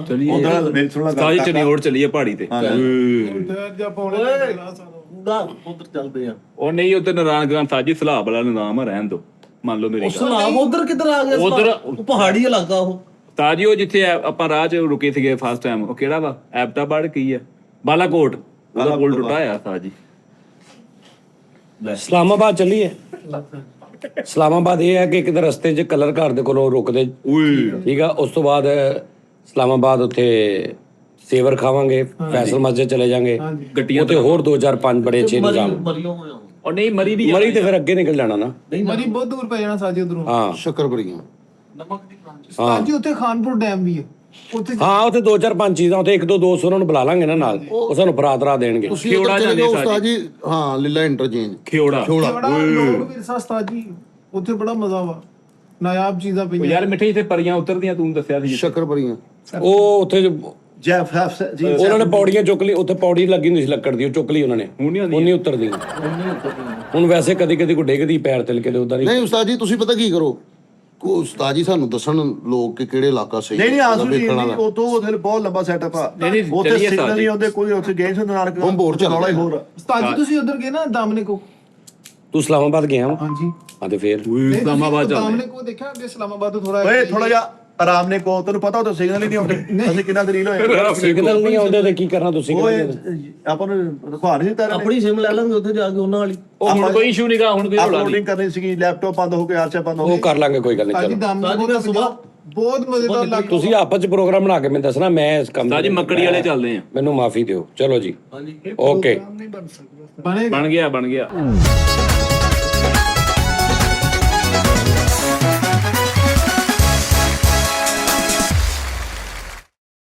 ਚਲਿਏ ਉਧਰ ਮੇਰੀ ਸੁਣ ਲਾ ਸਾਜੀ ਚੰਡੀਗੜ੍ਹ ਚੱਲੀਏ ਪਹਾੜੀ ਤੇ ਠਹਿਰ ਜਾ ਪਾਉਣੇ ਕਲਾਸ ਆ ਦਾ ਉਧਰ ਚੱਲਦੇ ਆ ਉਹ ਨਹੀਂ ਉੱਤੇ ਨਾਰਾਇਣਗੜ੍ਹ ਸਾਜੀ ਸਲਾਬ ਵਾਲਾ ਨਿਜ਼ਾਮ ਆ ਰਹਿਣ ਦੋ ਮੰਨ ਲਓ ਮੇਰੀ ਉਸ ਗੱਲ ਨਾਮ ਉਧਰ ਕਿੱਧਰ ਆ ਗਿਆ ਉਹ ਪਹਾੜੀ ਇਲਾਕਾ ਉਹ ਤਾਜੀ ਉਹ ਜਿੱਥੇ ਆਪਾਂ ਰਾਹ 'ਚ ਰੁਕੇ ਸੀਗੇ ਫਸਟ ਟਾਈਮ ਉਹ ਕਿਹੜਾ ਵਾ ਐਬਟਾਬਾਦ ਕੀ ਹੈ ਬਾਲਾਕੋਟ ਉਹਦਾ ਪੁਲ ਟੁੱਟਾ ਆ ਸਾਜੀ ਇਸਲਾਮਾਬਾਦ ਚੱਲੀਏ ਇਸਲਾਮਾਬਾਦ ਇਹ ਹੈ ਕਿ ਕਿਤੇ ਰਸਤੇ 'ਚ ਕਲਰ ਘਰ ਦੇ ਕੋਲੋਂ ਰੁਕਦੇ ਠੀਕ ਆ ਉਸ ਤੋਂ ਬਾਅਦ ਇਸਲਾਮਾਬਾਦ ਉੱਥੇ ਸੇਵਰ ਖਾਵਾਂਗੇ ਫੈਸਲ ਮਸਜਿਦ ਚਲੇ ਜਾਾਂਗੇ ਗੱਟੀਆਂ ਉੱਥੇ ਹੋਰ 2 4 5 ਬੜੇ ਅੱਛੇ ਨਿਜ਼ਾਮ ਮਰੀਓ ਹੋਇਆ ਉਹ ਨਹੀਂ ਮਰੀ ਦੀ ਮਰੀ ਤੇ ਫਿਰ ਅੱਗੇ ਨਿਕਲ ਜਾਣਾ ਨਾ ਮਰੀ ਬਹੁਤ ਦੂਰ ਪੈ ਜਾਣਾ ਸਾਜੀ ਉਧਰੋਂ। ਹਾਂ ਸ਼ੱਕਰ ਬੜੀਆਂ ਨਮਕ ਦੀ ਬ੍ਰਾਂਚ ਸਾਜੀ ਉੱਥੇ ਖਾਨਪੁਰ ਡੈਮ ਵੀ ਹੈ ਉੱਥੇ ਹਾਂ ਉੱਥੇ 2 4 5 ਚੀਜ਼ਾਂ ਉੱਥੇ 1 2 200 ਉਹਨਾਂ ਨੂੰ ਬੁਲਾ ਲਾਂਗੇ ਨਾ ਨਾਲ ਉਹ ਸਾਨੂੰ ਫਰਾਤਰਾ ਦੇਣਗੇ ਤੁਸੀਂ ਉੱਧਰ ਚਲੇ ਜਾਓ ਉਸਤਾਦ ਜੀ ਹਾਂ ਲੀਲਾ ਇੰਟਰਚੇਂਜ ਖਿਓੜਾ ਬੜਾ ਲੋਕ ਵਿਰਸਾ ਉਸਤਾਦ ਜੀ ਉੱਥੇ ਬੜਾ ਮਜ਼ਾ ਵਾ ਨਾਇਆਬ ਚੀਜ਼ਾਂ ਉਹ ਪਈਆਂ। ਯਾਰ ਮਿੱਠੇ ਜਿੱਥੇ ਪਰੀਆਂ ਉਤਰਦੀਆਂ ਤੂੰ ਦੱਸਿਆ ਸੀ ਸ਼ੱਕਰ ਬੜੀਆਂ ਉਹ ਉੱਥੇ ਜੈਫ ਜੀ ਉਹਨਾਂ ਨੇ ਪੌੜੀਆਂ ਚੁੱਕ ਲਈ ਉੱਥੇ ਪੌੜੀ ਲੱਗੀ ਹੁੰਦੀ ਸੀ ਲੱਕੜ ਦੀ ਉਹ ਚੁੱਕ ਲਈ ਉਹਨਾਂ ਨੇ ਹੁਣ ਨਹੀਂ ਉਹ ਨਹੀਂ ਉਤਰਦੀ ਹੁਣ ਵੈਸੇ ਕਦੀ ਕਦੀ ਕੋਈ ਡਿੱਗਦੀ ਪੈਰ ਤਿਲ ਕੇ ਉਦਾਂ ਨਹੀਂ ਨਹੀਂ ਉਸਤਾਦ ਜੀ ਤੁਸੀਂ ਪਤਾ ਕੀ ਕਰੋ ਕੋ ਉਸਤਾਦ ਜੀ ਸਾਨੂੰ ਦੱਸਣ ਲੋਕ ਕਿ ਕਿਹੜੇ ਇਲਾਕਾ ਸਹੀ ਨਹੀਂ ਆਸੂ ਜੀ ਵੇਖਣ ਵਾਲਾ ਉਹ ਤੋਂ ਉਧਰ ਬਹੁਤ ਲੰਬਾ ਸੈਟਅਪ ਆ ਨਹੀਂ, ਉੱਥੇ ਚੱਲੀਏ ਸਿਗਨਲ ਨਹੀਂ ਆਉਂਦੇ ਕੋਈ ਉੱਥੇ ਗਏ ਸੀ ਨਾਨਕ ਹੁਣ ਬੋਰ ਚੱਲਦਾ ਰੌਲਾ ਹੀ ਹੋਰ ਆ। ਉਸਤਾਦ ਜੀ ਤੁਸੀਂ ਉਧਰ ਗਏ ਨਾ ਦਾਮਨੇ ਕੋ ਤੂੰ ਇਸਲਾਮਾਬਾਦ ਗਿਆ ਵਾ ਹਾਂਜੀ ਹਾਂ ਤੇ ਫੇਰ ਇਸਲਾਮਾਬਾਦ ਚੱਲਦੇ ਸਾਹਮਣੇ ਕੋ ਦੇਖਿਆ ਅੱਗੇ ਇਸਲਾਮਾਬਾਦ ਤੋਂ ਥੋੜਾ ਓਏ ਥੋੜਾ ਜਿਹਾ ਆਰਾਮ ਨੇ ਕੋ ਤੈਨੂੰ ਪਤਾ ਉਹ ਤਾਂ ਸਿਗਨਲ ਹੀ ਨਹੀਂ ਆਉਂਦੇ ਅਸੀਂ ਕਿੰਨਾ ਦਲੀਲ ਹੋਏ ਸਿਗਨਲ ਨਹੀਂ ਆਉਂਦੇ ਤੇ ਕੀ ਕਰਨਾ ਤੁਸੀਂ ਓਏ ਆਪਾਂ ਨੂੰ ਰਖਵਾ ਨਹੀਂ ਦਿੱਤਾ ਆਪਣੀ ਸਿਮ ਲੈ ਲਾਂਗੇ ਉੱਥੇ ਜਾ ਕੇ ਉਹਨਾਂ ਵਾਲੀ ਉਹ ਹੁਣ ਕੋਈ ਇਸ਼ੂ ਨਹੀਂਗਾ ਹੁਣ ਕੋਈ ਰੌਲਾ ਨਹੀਂ ਅਪਲੋਡਿੰਗ ਕਰਨੀ ਸੀਗੀ ਲੈਪਟਾਪ ਬੰਦ ਹੋ ਕੇ ਆਰਚਾ ਬੰਦ ਹੋ ਉਹ ਗਈ ਕਰ ਲਾਂਗੇ ਕੋਈ ਗੱਲ ਨਹੀਂ ਸਾਜੀ ਚਲੋ ਦਾਮ ਸਾਜੀ ਦਾ ਸੁਭਾ ਬਹੁਤ ਮਜ਼ੇਦਾਰ ਲੱਗ ਤੁਸੀਂ ਆਪਸ ਚ ਪ੍ਰੋਗਰਾਮ ਬਣਾ ਕੇ ਮੈਨੂੰ ਦੱਸਣਾ ਮੈਂ ਇਸ ਕੰਮ ਸਾਜੀ ਮੱਕੜੀ ਵਾਲੇ ਚੱਲਦੇ ਆ ਮੈਨੂੰ ਮਾਫੀ ਦਿਓ ਚਲੋ ਜੀ ਹਾਂਜੀ ਓਕੇ ਨਹੀਂ ਬਣ ਸਕਦਾ ਬਣੇਗਾ ਬਣ ਗਿਆ